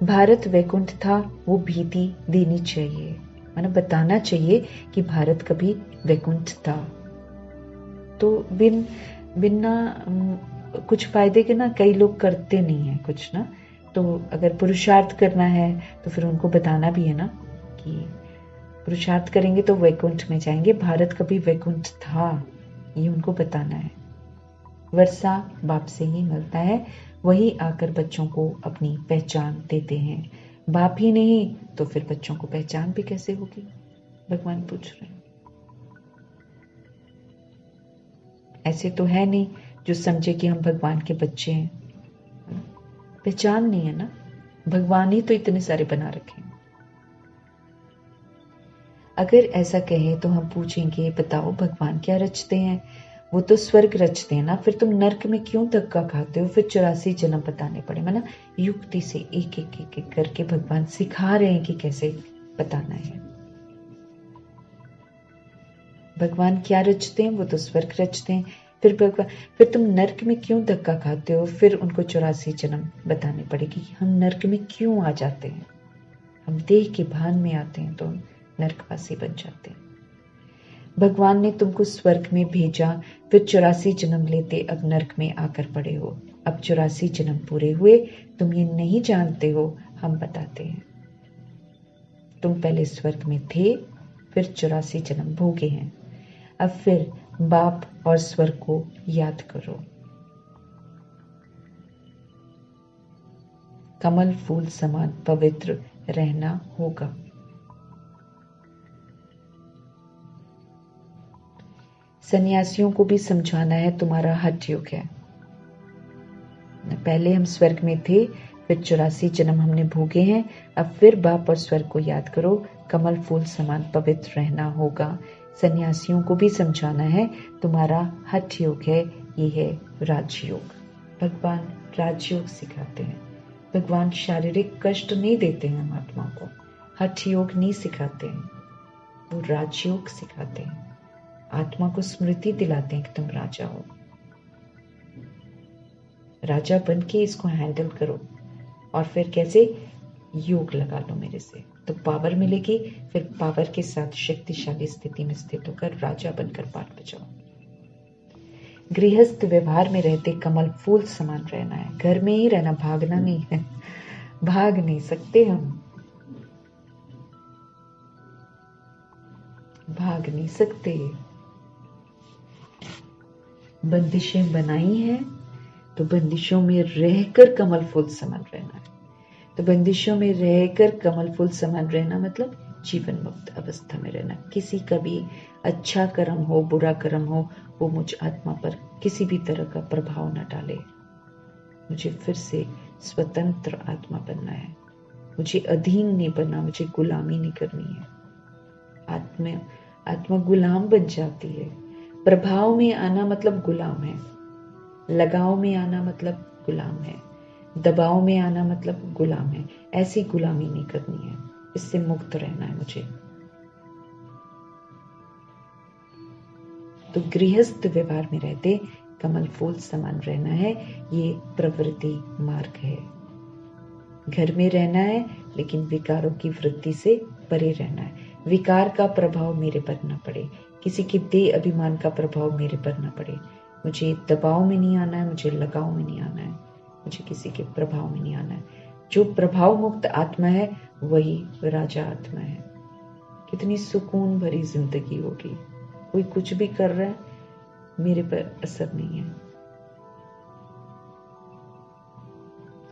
भारत वैकुंठ था, वो भीति देनी चाहिए, मतलब बताना चाहिए कि भारत कभी वैकुंठ था। तो बिना कुछ फायदे के ना कई लोग करते नहीं है कुछ ना, तो अगर पुरुषार्थ करना है तो फिर उनको बताना भी है ना कि पुरुषार्थ करेंगे तो वैकुंठ में जाएंगे, भारत कभी वैकुंठ था, ये उनको बताना है। वर्षा बाप से ही मिलता है, वही आकर बच्चों को अपनी पहचान देते हैं। बाप ही नहीं तो फिर बच्चों को पहचान भी कैसे होगी, भगवान पूछ रहे हैं। ऐसे तो है नहीं जो समझे कि हम भगवान के बच्चे हैं, पहचान नहीं है ना, भगवान ही तो इतने सारे बना रखे हैं। अगर ऐसा कहे तो हम पूछेंगे, बताओ भगवान क्या रचते हैं? वो तो स्वर्ग रचते हैं ना, फिर तुम नरक में क्यों धक्का खाते हो? फिर 84 जन्म बताने पड़े, मतलब युक्ति से एक एक एक एक करके भगवान सिखा रहे हैं कि कैसे बताना है। भगवान क्या रचते हैं? वो तो स्वर्ग रचते हैं, फिर तुम नरक में क्यों धक्का खाते हो? फिर उनको 84 जन्म बताने पड़ेगी कि हम नरक में क्यों आ जाते हैं। हम देह के भान में आते हैं तो नरकवासी बन जाते हैं। भगवान ने तुमको स्वर्ग में भेजा, फिर 84 जन्म लेते अब नरक में आकर पड़े हो। अब 84 जन्म पूरे हुए, तुम ये नहीं जानते हो, हम बताते हैं। तुम पहले स्वर्ग में थे, फिर 84 जन्म भोगे हैं। अब फिर बाप और स्वर्ग को याद करो। कमल फूल समान पवित्र रहना होगा। सन्यासियों को भी समझाना है, तुम्हारा हठ योग है। पहले हम स्वर्ग में थे, फिर 84 जन्म हमने भोगे हैं, अब फिर बाप और स्वर्ग को याद करो, कमल फूल समान पवित्र रहना होगा। सन्यासियों को भी समझाना है, तुम्हारा हठ योग है, ये है राजयोग। भगवान राजयोग सिखाते हैं, भगवान शारीरिक कष्ट नहीं देते हैं आत्मा को, हठ योग नहीं सिखाते हैं, वो राजयोग सिखाते हैं। आत्मा को स्मृति दिलाते हैं कि तुम राजा हो, राजा बन के इसको हैंडल करो। और फिर कैसे? योग लगा लो मेरे से, तो पावर मिलेगी, फिर पावर के साथ शक्तिशाली स्थिति में स्थित होकर राजा बनकर पाठ बजाओ। गृहस्थ व्यवहार में रहते कमल फूल समान रहना है, घर में ही रहना, भागना नहीं है, भाग नहीं सकते हम, भाग नहीं सकते। बंदिशें बनाई हैं तो बंदिशों में रहकर कमल फूल समान रहना है। तो बंदिशों में रहकर कमल फूल समान रहना मतलब जीवन मुक्त अवस्था में रहना। किसी का भी अच्छा कर्म हो बुरा कर्म हो, वो मुझ आत्मा पर किसी भी तरह का प्रभाव न डाले। मुझे फिर से स्वतंत्र आत्मा बनना है, मुझे अधीन नहीं बनना, मुझे गुलामी नहीं करनी है। आत्मा गुलाम बन जाती है। प्रभाव में आना मतलब गुलाम है, लगाव में आना मतलब गुलाम है, दबाव में आना मतलब गुलाम है। ऐसी गुलामी नहीं करनी है, इससे मुक्त रहना है मुझे। तो गृहस्थ व्यवहार में रहते कमल फूल समान रहना है, ये प्रवृत्ति मार्ग है। घर में रहना है लेकिन विकारों की वृत्ति से परे रहना है। विकार का प्रभाव मेरे पर न पड़े, किसी के देह अभिमान का प्रभाव मेरे पर न पड़े। मुझे दबाव में नहीं आना है, मुझे लगाव में नहीं आना है, मुझे किसी के प्रभाव में नहीं आना है। जो प्रभाव मुक्त आत्मा है वही राजा आत्मा है। कितनी सुकून भरी जिंदगी होगी, कोई कुछ भी कर रहा है, मेरे पर असर नहीं है।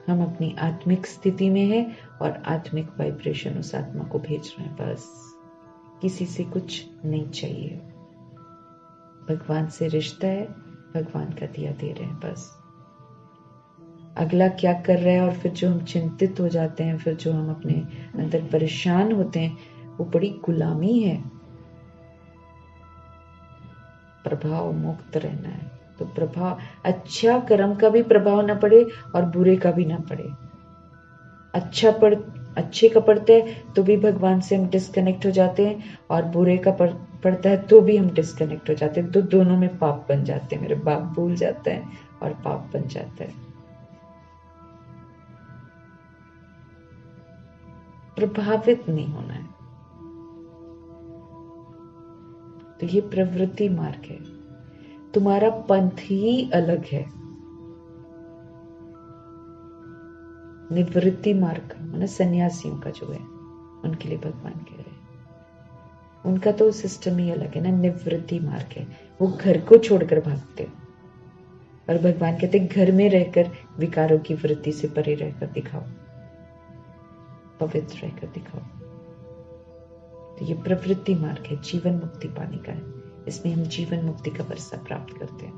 हम अपनी आत्मिक स्थिति में हैं और आत्मिक वाइब्रेशन उस आत्मा को भेज रहे हैं। बस किसी से कुछ नहीं चाहिए। भगवान से रिश्ता है, भगवान का दिया दे रहे हैं बस। अगला क्या कर रहा है और फिर जो हम चिंतित हो जाते हैं, फिर जो हम अपने अंदर परेशान होते हैं, वो बड़ी गुलामी है। प्रभाव मुक्त रहना है तो प्रभाव, अच्छा कर्म का भी प्रभाव ना पड़े और बुरे का भी ना पड़े। अच्छे का पड़ता है तो भी भगवान से हम डिस्कनेक्ट हो जाते हैं, और बुरे का पड़ता है तो भी हम डिस्कनेक्ट हो जाते हैं। तो दोनों में पाप बन जाते हैं। मेरे बाप भूल जाता है और पाप बन जाता है। प्रभावित नहीं होना है। तो ये प्रवृत्ति मार्ग है। तुम्हारा पंथ ही अलग है। निवृत्ति मार्ग माने सन्यासियों का जो है, उनके लिए भगवान कह रहे हैं, उनका तो सिस्टम ही अलग है ना। निवृत्ति मार्ग है, वो घर को छोड़कर भागते हैं। और भगवान कहते घर में रहकर विकारों की वृत्ति से परे रहकर दिखाओ, पवित्र रहकर दिखाओ। तो ये प्रवृत्ति मार्ग है, जीवन मुक्ति पाने का है। इसमें हम जीवन मुक्ति का वर्षा प्राप्त करते हैं।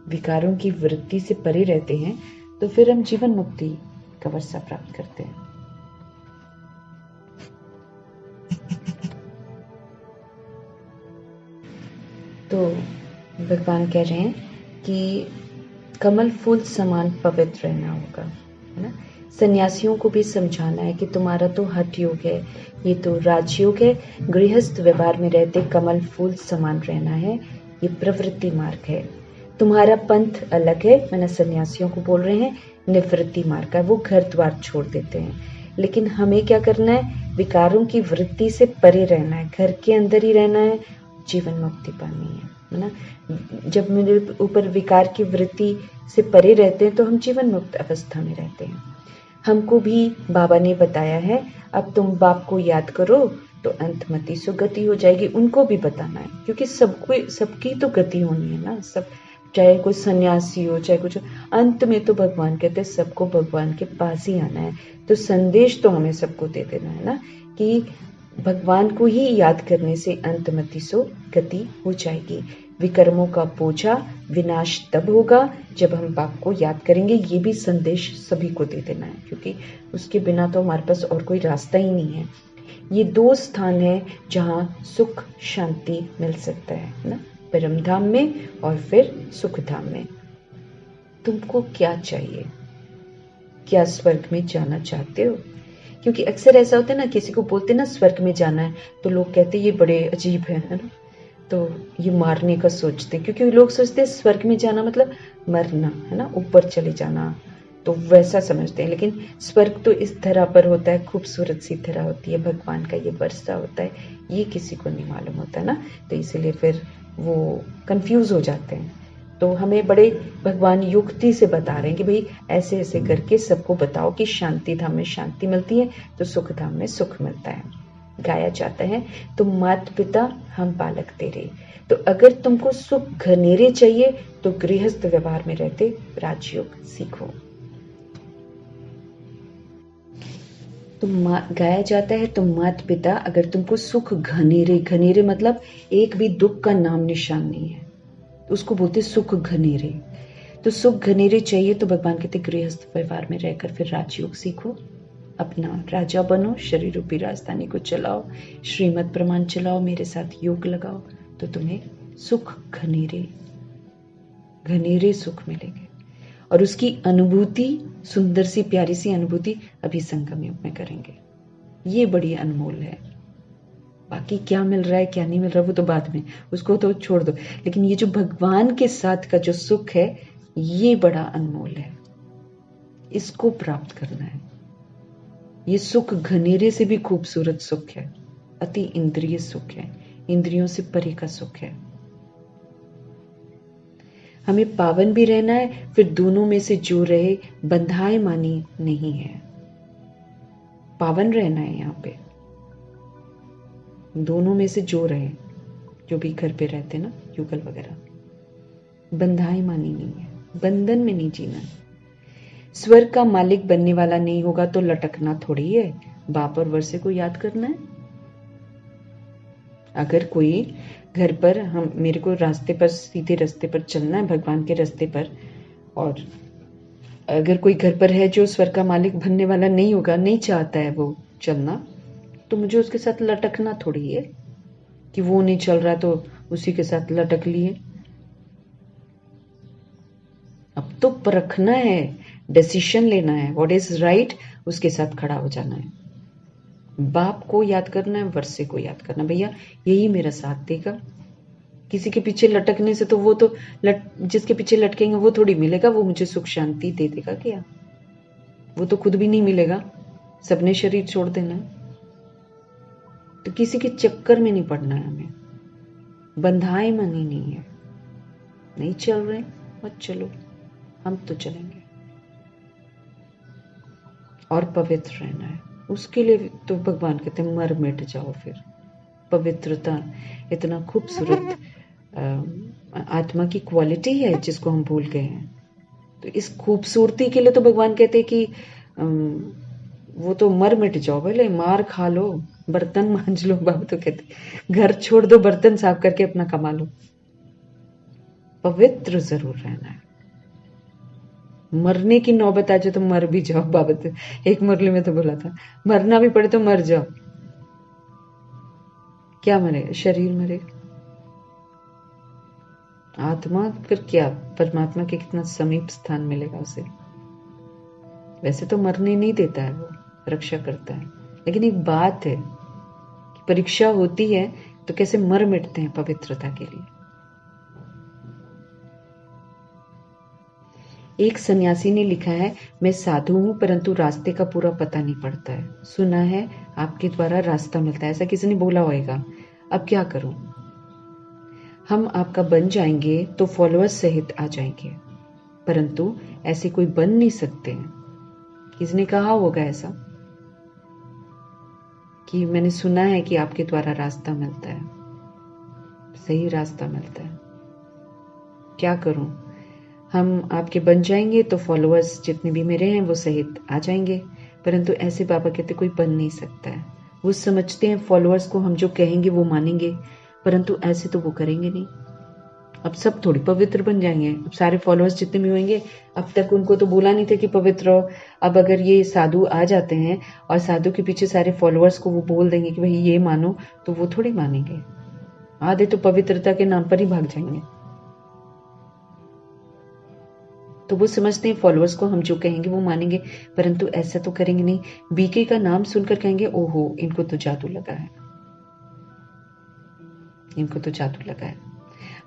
विकारों की वृत्ति से परे रहते हैं तो फिर हम जीवन मुक्ति का वर्षा प्राप्त करते हैं। तो भगवान कह रहे हैं कि कमल फूल समान पवित्र रहना होगा, है ना। सन्यासियों को भी समझाना है कि तुम्हारा तो हठ योग है, ये तो राजयोग है। गृहस्थ व्यवहार में रहते कमल फूल समान रहना है, ये प्रवृत्ति मार्ग है। तुम्हारा पंथ अलग है, मैंने सन्यासियों को बोल रहे हैं। निवृत्ति मार्ग है, वो घर द्वार छोड़ देते हैं। लेकिन हमें क्या करना है? विकारों की वृत्ति से परे रहना है, घर के अंदर ही रहना है, जीवन मुक्ति पानी है ना। जब मेरे ऊपर विकार की वृत्ति से परे रहते हैं तो हम जीवन मुक्त अवस्था में रहते हैं। हमको भी बाबा ने बताया है, अब तुम बाप को याद करो तो अंतमति सुगति हो जाएगी। उनको भी बताना है, क्योंकि सबकी तो गति होनी है ना। सब, चाहे कोई सन्यासी हो चाहे कुछ, अंत में तो भगवान कहते हैं सबको भगवान के पास ही आना है। तो संदेश तो हमें सबको दे देना है ना कि भगवान को ही याद करने से अंतमति सो गति हो जाएगी। विकर्मों का बोझा विनाश तब होगा जब हम बाप को याद करेंगे। ये भी संदेश सभी को दे देना है, क्योंकि उसके बिना तो हमारे पास और कोई रास्ता ही नहीं है। ये दो स्थान है जहाँ सुख शांति मिल सकता है ना, परम धाम में और फिर सुख धाम में। तुमको क्या चाहिए? क्या स्वर्ग में जाना चाहते हो? क्योंकि अक्सर ऐसा होता है ना, किसी को बोलते ना स्वर्ग में जाना है तो लोग कहते ये बड़े अजीब है ना, तो ये मारने का सोचते हैं। क्योंकि लोग सोचते हैं स्वर्ग में जाना मतलब मरना, है ना, ऊपर चले जाना, तो वैसा समझते हैं। लेकिन स्वर्ग तो इस धरा पर होता है, खूबसूरत सी धरा होती है, भगवान का ये वर्षा होता है, ये किसी को नहीं मालूम होता ना। तो इसीलिए फिर वो कंफ्यूज हो जाते हैं। तो हमें बड़े भगवान युक्ति से बता रहे हैं कि भाई ऐसे ऐसे करके सबको बताओ कि शांति धाम में शांति मिलती है तो सुख धाम में सुख मिलता है। गाया जाता है, तुम माता पिता हम बालक तेरे। तो अगर तुमको सुख घनेरे चाहिए तो गृहस्थ व्यवहार में रहते राजयोग सीखो। गाया जाता है, तुम माता पिता अगर तुमको सुख घनेरे, घनेरे मतलब एक भी दुख का नाम निशान नहीं है, उसको बोलते सुख घनेरे। तो सुख घनेरे चाहिए तो भगवान कहते गृहस्थ व्यवहार में रहकर फिर राजयोग सीखो, अपना राजा बनो, शरीर रूपी राजधानी को चलाओ, श्रीमत प्रमाण चलाओ, मेरे साथ योग लगाओ, तो तुम्हें सुख घनेरे घनेरे सुख मिलेंगे। और उसकी अनुभूति, सुंदर सी प्यारी सी अनुभूति अभी संगम युग में करेंगे। ये बड़ी अनमोल है। बाकी क्या मिल रहा है क्या नहीं मिल रहा वो तो बाद में, उसको तो छोड़ दो। लेकिन ये जो भगवान के साथ का जो सुख है ये बड़ा अनमोल है, इसको प्राप्त करना है। ये सुख घनेरे से भी खूबसूरत सुख है, अति इंद्रिय सुख है, इंद्रियों से परे का सुख है। हमें पावन भी रहना है, फिर दोनों में से जो रहे बंधाए मानी नहीं है, पावन रहना है यहाँ पे। दोनों में से जो रहे, जो भी घर पे रहते ना, युगल वगैरह, बंधाई मानी नहीं है, बंधन में नहीं जीना है। स्वर्ग का मालिक बनने वाला नहीं होगा तो लटकना थोड़ी है, बाप और वर्षे को याद करना है। अगर कोई घर पर मेरे को रास्ते पर, सीधे रास्ते पर चलना है, भगवान के रास्ते पर, और अगर कोई घर पर है जो स्वर्ग का मालिक बनने वाला नहीं होगा, नहीं चाहता है वो चलना, तो मुझे उसके साथ लटकना थोड़ी है कि वो नहीं चल रहा तो उसी के साथ लटक लिए। अब तो परखना है, डिसीजन लेना है, व्हाट इज राइट, उसके साथ खड़ा हो जाना है। बाप को याद करना है, वर्षे को याद करना, भैया यही मेरा साथ देगा। किसी के पीछे लटकने से तो वो तो जिसके पीछे लटकेंगे वो थोड़ी मिलेगा, वो मुझे सुख शांति दे देगा क्या? वो तो खुद भी नहीं मिलेगा, सबने शरीर छोड़ देना है। तो किसी के चक्कर में नहीं पड़ना है हमें, बंधाए मनी नहीं है। नहीं चल रहे मत चलो, हम तो चलेंगे। और पवित्र रहना है, उसके लिए तो भगवान कहते हैं मर मिट जाओ। फिर पवित्रता इतना खूबसूरत आत्मा की क्वालिटी है जिसको हम भूल गए हैं। तो इस खूबसूरती के लिए तो भगवान कहते हैं कि वो तो मर मिट जाओ, भले मार खा लो, बर्तन मांज लो। बाबा तो कहते घर छोड़ दो, बर्तन साफ करके अपना कमा लो, पवित्र जरूर रहना है। मरने की नौबत आ जाए तो मर भी जाओ। बाबा तो एक मुरली में तो बोला था, मरना भी पड़े तो मर जाओ। क्या मरे? शरीर मरे, आत्मा फिर क्या? परमात्मा के कितना समीप स्थान मिलेगा उसे। वैसे तो मरने नहीं देता है, वो रक्षा करता है। लेकिन एक बात है कि परीक्षा होती है तो कैसे मर मिटते हैं पवित्रता के लिए। एक सन्यासी ने लिखा है, मैं साधु हूं परंतु रास्ते का पूरा पता नहीं पड़ता है। सुना है आपके द्वारा रास्ता मिलता है, ऐसा किसी ने बोला होगा। अब क्या करूं? हम आपका बन जाएंगे तो फॉलोअर्स सहित आ जाएंगे, परंतु ऐसे कोई बन नहीं सकते हैं। किसने कहा होगा ऐसा कि मैंने सुना है कि आपके द्वारा रास्ता मिलता है? सही रास्ता मिलता है। क्या करूं? हम आपके बन जाएंगे तो फॉलोअर्स जितने भी मेरे हैं वो सहित आ जाएंगे, परंतु ऐसे बाबा कहते कोई बन नहीं सकता है। वो समझते हैं फॉलोअर्स को हम जो कहेंगे वो मानेंगे, परंतु ऐसे तो वो करेंगे नहीं। अब सब थोड़ी पवित्र बन जाएंगे। अब सारे फॉलोअर्स जितने भी होंगे, अब तक उनको तो बोला नहीं था कि पवित्र हो। अब अगर ये साधु आ जाते हैं और साधु के पीछे सारे फॉलोअर्स को वो बोल देंगे कि भाई ये मानो, तो वो थोड़ी मानेंगे। आधे तो पवित्रता के नाम पर ही भाग जाएंगे। तो वो समझते हैं फॉलोअर्स को हम जो कहेंगे वो मानेंगे, परंतु ऐसा तो करेंगे नहीं। बीके का नाम सुनकर कहेंगे ओहो इनको तो जादू लगा है, इनको तो जादू लगा है।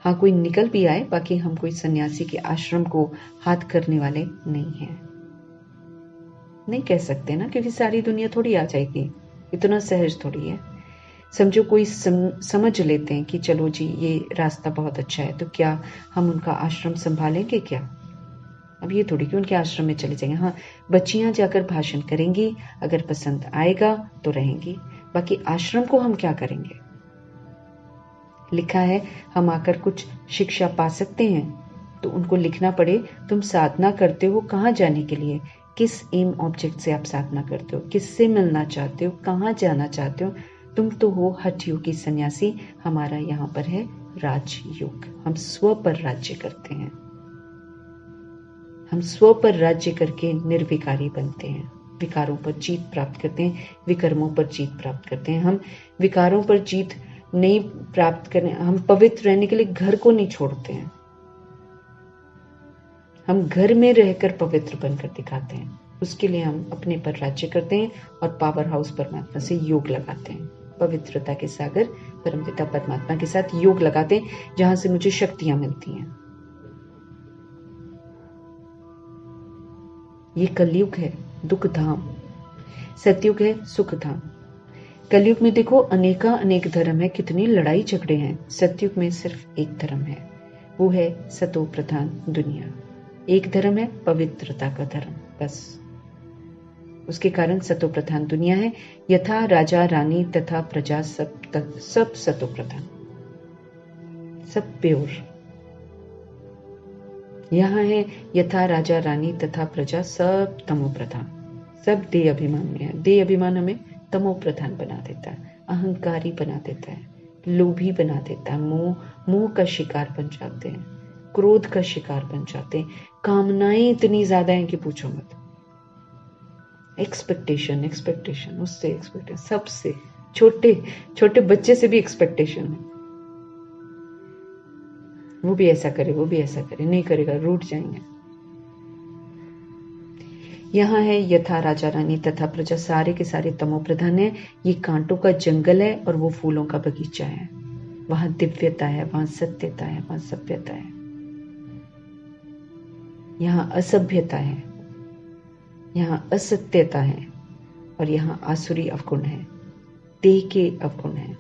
हाँ, कोई निकल भी आए, बाकी हम कोई सन्यासी के आश्रम को हाथ करने वाले नहीं हैं। नहीं कह सकते ना, क्योंकि सारी दुनिया थोड़ी आ जाएगी, इतना सहज थोड़ी है। समझो कोई समझ लेते हैं कि चलो जी ये रास्ता बहुत अच्छा है, तो क्या हम उनका आश्रम संभालेंगे क्या? अब ये थोड़ी कि उनके आश्रम में चले जाएंगे। हाँ, बच्चियां जाकर भाषण करेंगी, अगर पसंद आएगा तो रहेंगी, बाकी आश्रम को हम क्या करेंगे? लिखा है हम आकर कुछ शिक्षा पा सकते हैं, तो उनको लिखना पड़े तुम साधना करते हो कहाँ जाने के लिए, किस एम ऑब्जेक्ट से आप साधना करते हो, किससे मिलना चाहते हो, कहाँ जाना चाहते हो। तुम तो हो हठयोगी सन्यासी, हमारा यहाँ पर है राजयोग। हम स्व पर राज्य करते हैं, हम स्व पर राज्य करके निर्विकारी बनते हैं, विकारों पर जीत प्राप्त करते हैं, विकर्मों पर जीत प्राप्त करते हैं। हम विकारों पर जीत नहीं प्राप्त करने, हम पवित्र रहने के लिए घर को नहीं छोड़ते हैं, हम घर में रहकर पवित्र बनकर दिखाते हैं। उसके लिए हम अपने पर राज्य करते हैं और पावर हाउस परमात्मा से योग लगाते हैं। पवित्रता के सागर परमपिता परमात्मा के साथ योग लगाते हैं, जहां से मुझे शक्तियां मिलती हैं। ये कलयुग है दुख धाम, सतयुग है सुख धाम। कलयुग में देखो अनेक धर्म है, कितनी लड़ाई झगड़े हैं। सतयुग में सिर्फ एक धर्म है, वो है सतो प्रधान दुनिया। एक धर्म है पवित्रता का धर्म, बस। उसके कारण सतो प्रधान दुनिया है। यथा राजा रानी तथा प्रजा सब सब सतो प्रधान, सब प्योर। यहाँ है यथा राजा रानी तथा प्रजा सब तमो प्रधान, सब देह अभिमान में है। देह अभिमान हमें तमो प्रधान बना देता है, अहंकारी बना देता है, लोभी बना देता है, मोह का शिकार बन जाते हैं, क्रोध का शिकार बन जाते हैं, कामनाएं इतनी ज्यादा हैं कि पूछो मत। एक्सपेक्टेशन उससे एक्सपेक्टेशन, सबसे छोटे बच्चे से भी एक्सपेक्टेशन है। वो भी ऐसा करे, वो भी ऐसा करे, नहीं करेगा रूठ जाएंगे। यहाँ है यथा राजा रानी तथा प्रजा, सारे के सारे तमो प्रधान है। ये कांटों का जंगल है और वो फूलों का बगीचा है। वहां दिव्यता है, वहां सत्यता है, वहां सभ्यता है। यहाँ असभ्यता है, यहाँ असत्यता है, और यहाँ आसुरी अवगुण है, देह के अवगुण है।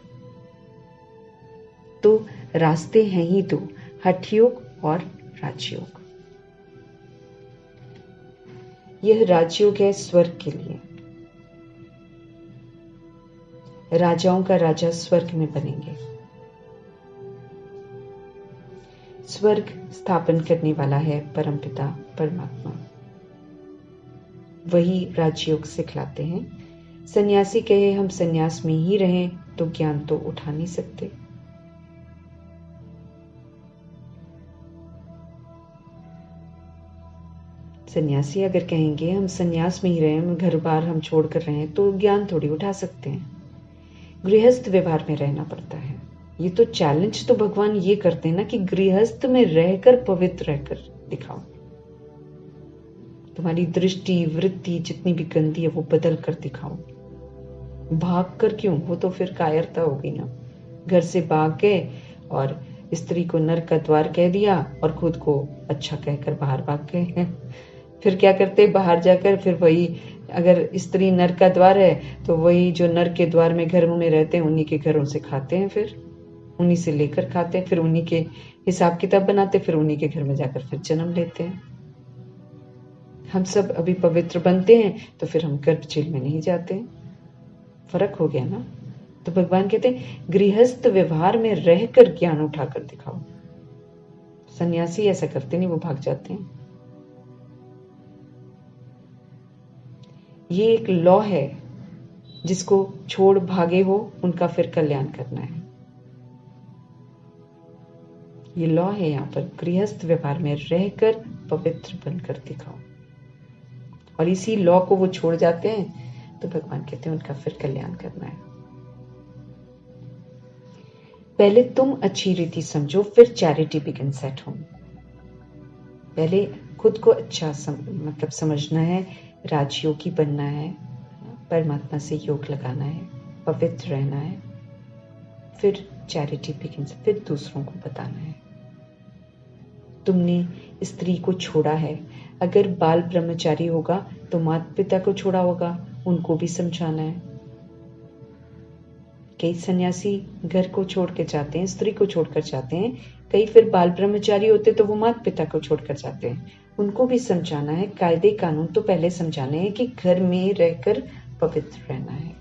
तो रास्ते हैं ही दो, हठ योग और राजयोग। यह राजयोग है स्वर्ग के लिए। राजाओं का राजा स्वर्ग में बनेंगे। स्वर्ग स्थापन करने वाला है परमपिता परमात्मा, वही राजयोग सिखलाते हैं। सन्यासी कहे हम सन्यास में ही रहें तो ज्ञान तो उठा नहीं सकते। सन्यासी अगर कहेंगे हम सन्यास में ही रहें, हम घर बार हम छोड़ कर रहें, तो ज्ञान थोड़ी उठा सकते हैं। गृहस्थ व्यवहार में रहना पड़ता है। ये तो चैलेंज तो भगवान ये करते हैं ना कि गृहस्थ में रहकर पवित्र रहकर दिखाओ। तुम्हारी दृष्टि वृत्ति जितनी भी गंदी है वो बदल कर दिखाओ। भाग कर क्यों, वो तो फिर कायरता होगी ना। घर से भाग गए और स्त्री को नर का द्वार कह दिया और खुद को अच्छा कहकर बाहर भाग गए हैं। फिर क्या करते, बाहर जाकर फिर वही, अगर स्त्री नर का द्वार है तो वही जो नर के द्वार में घरों में रहते हैं उन्हीं के घरों से खाते हैं, फिर उन्हीं से लेकर खाते हैं, फिर उन्हीं के हिसाब किताब बनाते, फिर उन्हीं के घर में जाकर फिर जन्म लेते हैं। हम सब अभी पवित्र बनते हैं तो फिर हम गर्भ जेल में नहीं जाते। फर्क हो गया ना। तो भगवान कहते हैं गृहस्थ व्यवहार में रहकर ज्ञान उठाकर दिखाओ। सन्यासी ऐसा करते नहीं, वो भाग जाते हैं। ये एक लॉ है, जिसको छोड़ भागे हो उनका फिर कल्याण करना है। ये लॉ है यहाँ पर, गृहस्थ व्यवहार में रहकर पवित्र बनकर दिखाओ। और इसी लॉ को वो छोड़ जाते हैं तो भगवान कहते हैं उनका फिर कल्याण करना है। पहले तुम अच्छी रीति समझो, फिर चैरिटी बिगिंस एट होम। पहले खुद को अच्छा मतलब समझना है, राजयोगी बनना है, परमात्मा से योग लगाना है, पवित्र रहना है, फिर चैरिटी बिगिंस, फिर दूसरों को बताना है। तुमने स्त्री को छोड़ा है, अगर बाल ब्रह्मचारी होगा तो माता पिता को छोड़ा होगा, उनको भी समझाना है। कई सन्यासी घर को छोड़ के जाते हैं, स्त्री को छोड़कर जाते हैं, कई फिर बाल ब्रह्मचारी होते तो वो माता पिता को छोड़कर जाते हैं, उनको भी समझाना है। कायदे कानून तो पहले समझाने हैं कि घर में रहकर पवित्र रहना है,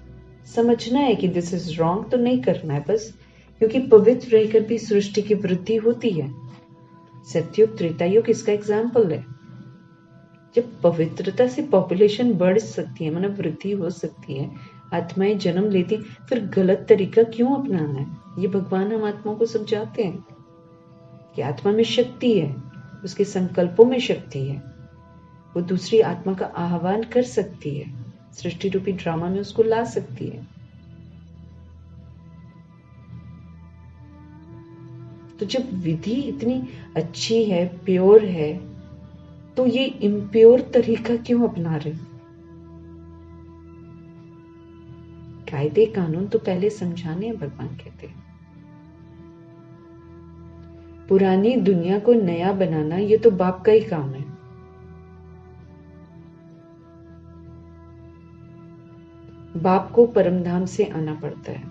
समझना है कि दिस इज रॉन्ग, तो नहीं करना है बस, क्योंकि पवित्र रहकर भी सृष्टि की वृद्धि होती है। सतयुग त्रेता युग इसका एग्जाम्पल है। जब पवित्रता से पॉपुलेशन बढ़ सकती है, मतलब वृद्धि हो सकती है, आत्माएं जन्म लेती, फिर गलत तरीका क्यों अपनाना है? ये भगवान हम आत्माओं को समझाते हैं कि आत्मा में शक्ति है, उसके संकल्पों में शक्ति है, वो दूसरी आत्मा का आह्वान कर सकती है, सृष्टि रूपी ड्रामा में उसको ला सकती है। तो जब विधि इतनी अच्छी है, प्योर है, तो ये इम्प्योर तरीका क्यों अपना रहे? कायदे कानून तो पहले समझाने हैं, भगवान कहते हैं। पुरानी दुनिया को नया बनाना ये तो बाप का ही काम है। बाप को परमधाम से आना पड़ता है,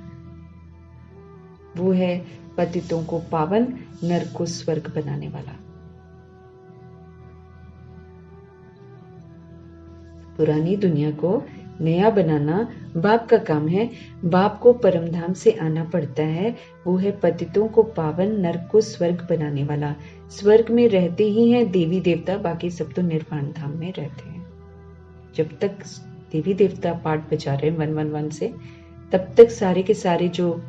वो है पतितों को पावन, नर को स्वर्ग बनाने वाला। पुरानी दुनिया को नया बनाना बाप का काम है। बाप को परमधाम से आना पड़ता है। वो है पतितों को पावन, नरक को स्वर्ग बनाने वाला। स्वर्ग में रहते ही हैं देवी देवता, बाकी सब तो निर्वाण धाम में रहते हैं। जब तक देवी देवता पाठ बजा रहे हैं 111 से, तब तक सारे के सारे जो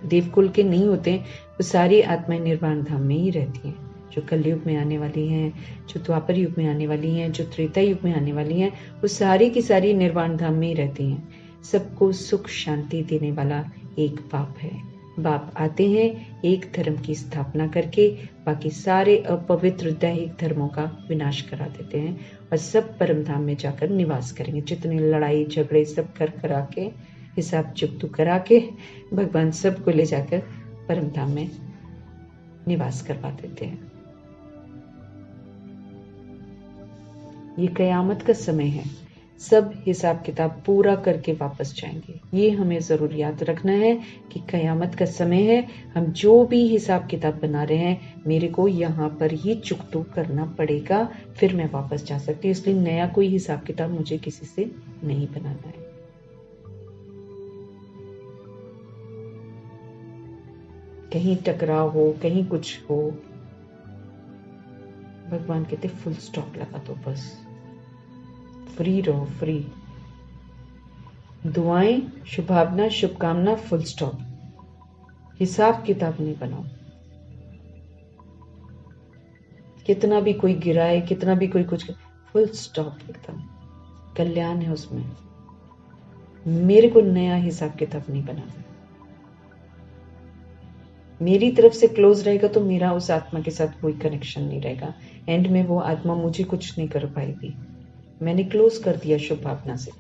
देवकुल के नहीं होते वो सारी आत्माएं निर्वाण धाम में ही रहती हैं। जो कलयुग में आने वाली हैं, जो द्वापर युग में आने वाली हैं, जो त्रेता युग में आने वाली हैं, वो सारी की सारी निर्वाण धाम में ही रहती हैं। सबको सुख शांति देने वाला एक बाप है। बाप आते हैं एक धर्म की स्थापना करके, बाकी सारे अपवित्र दैहिक धर्मों का विनाश करा देते हैं और सब परम धाम में जाकर निवास करेंगे। जितने लड़ाई झगड़े सब कर करा के, हिसाब चुकतू करा के, भगवान सबको ले जाकर परम धाम में निवास करवा देते हैं। ये कयामत का समय है। सब हिसाब किताब पूरा करके वापस जाएंगे। ये हमें जरूर याद रखना है कि कयामत का समय है। हम जो भी हिसाब किताब बना रहे हैं, मेरे को यहाँ पर ही चुकतू करना पड़ेगा, फिर मैं वापस जा सकती हूँ। इसलिए नया कोई हिसाब किताब मुझे किसी से नहीं बनाना है। कहीं टकराव हो, कहीं कुछ हो, भगवान कहते फुल स्टॉप लगा दो, बस फ्री रहो, फ्री। दुआएं, शुभावना, शुभकामना, फुल स्टॉप। हिसाब किताब नहीं बनाओ। कितना भी कोई गिराए, कितना भी कोई कुछ, फुल स्टॉप, एकदम कल्याण है उसमें। मेरे को नया हिसाब किताब नहीं बनाना। मेरी तरफ से क्लोज रहेगा तो मेरा उस आत्मा के साथ कोई कनेक्शन नहीं रहेगा। एंड में वो आत्मा मुझे कुछ नहीं कर पाएगी। मैंने क्लोज कर दिया शुभ भावना से।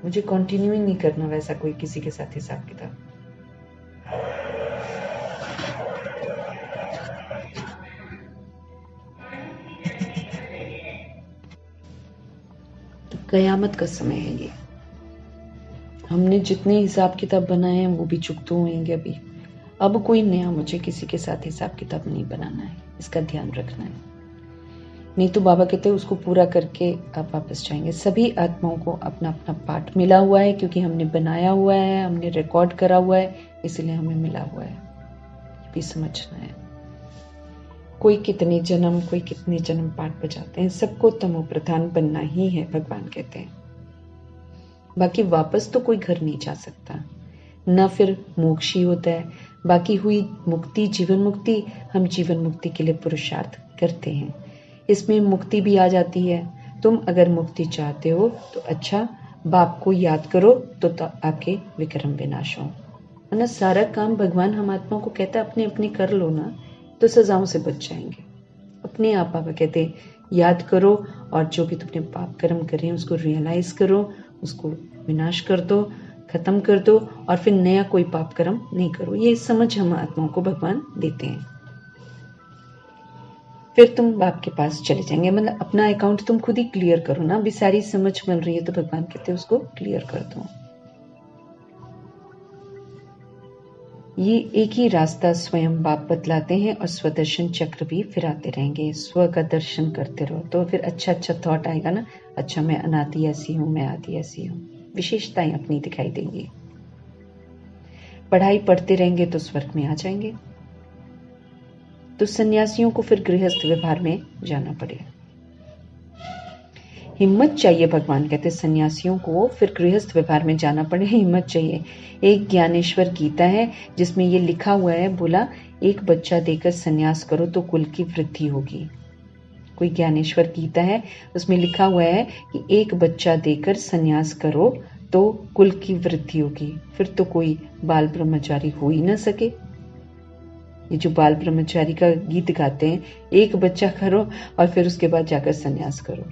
मुझे कंटिन्यू नहीं करना वैसा कोई किसी के साथ हिसाब किताब। तो कयामत का समय है ये। हमने जितने हिसाब किताब बनाए हैं वो भी चुकते होंगे अभी। अब कोई नया मुझे किसी के साथ हिसाब किताब नहीं बनाना है, इसका ध्यान रखना है। नहीं तो बाबा कहते हैं उसको पूरा करके आप वापस जाएंगे। सभी आत्माओं को अपना अपना पाठ मिला हुआ है, क्योंकि हमने बनाया हुआ है, हमने रिकॉर्ड करा हुआ है, इसलिए हमें मिला हुआ है। ये भी समझना है। कोई कितने जन्म पाठ बजाते हैं, सबको तमो प्रधान बनना ही है, भगवान कहते हैं। बाकी वापस तो कोई घर नहीं जा सकता, न फिर मोक्ष ही होता है। बाकी हुई मुक्ति, जीवन मुक्ति, हम जीवन मुक्ति के लिए पुरुषार्थ करते हैं। इसमें मुक्ति भी आ जाती है। तुम अगर मुक्ति चाहते हो तो अच्छा, बाप को याद करो तो आपके विक्रम विनाश हो। वरना सारा काम भगवान हम आत्माओं को कहता है अपने अपने कर लो ना, तो सजाओं से बच जाएंगे। अपने आप बाबा कहते याद करो, और जो भी तुमने पाप कर्म करे उसको रियलाइज करो, उसको विनाश कर दो, खत्म कर दो, और फिर नया कोई पाप कर्म नहीं करो। ये समझ हम आत्माओं को भगवान देते हैं। फिर तुम बाप के पास चले जाएंगे। मतलब अपना अकाउंट तुम खुद ही क्लियर करो ना। अभी सारी समझ बन रही है तो भगवान कहते हैं उसको क्लियर कर दो। ये एक ही रास्ता स्वयं बाप बतलाते हैं और स्वदर्शन चक्र भी फिराते रहेंगे। स्व का दर्शन करते रहो तो फिर अच्छा अच्छा थॉट आएगा ना। अच्छा, मैं अनादि ऐसी हूं, मैं आदि ऐसी हूं, विशेषताएं अपनी दिखाई देंगी। पढ़ाई पढ़ते रहेंगे तो स्वर्ग में आ जाएंगे। तो सन्यासियों को फिर गृहस्थ व्यवहार में जाना पड़ेगा। हिम्मत चाहिए, भगवान कहते सन्यासियों को फिर गृहस्थ व्यवहार में जाना पड़े, हिम्मत चाहिए। एक ज्ञानेश्वर गीता है जिसमें ये लिखा हुआ है, बोला एक बच्चा देकर सन्यास करो तो कुल की वृद्धि होगी। कोई ज्ञानेश्वर गीता है, उसमें लिखा हुआ है कि एक बच्चा देकर सन्यास करो तो कुल की वृद्धि होगी। फिर तो कोई बाल ब्रह्मचारी हो ही ना सके। ये जो बाल ब्रह्मचारी का गीत गाते हैं, एक बच्चा करो और फिर उसके बाद जाकर सन्यास करो,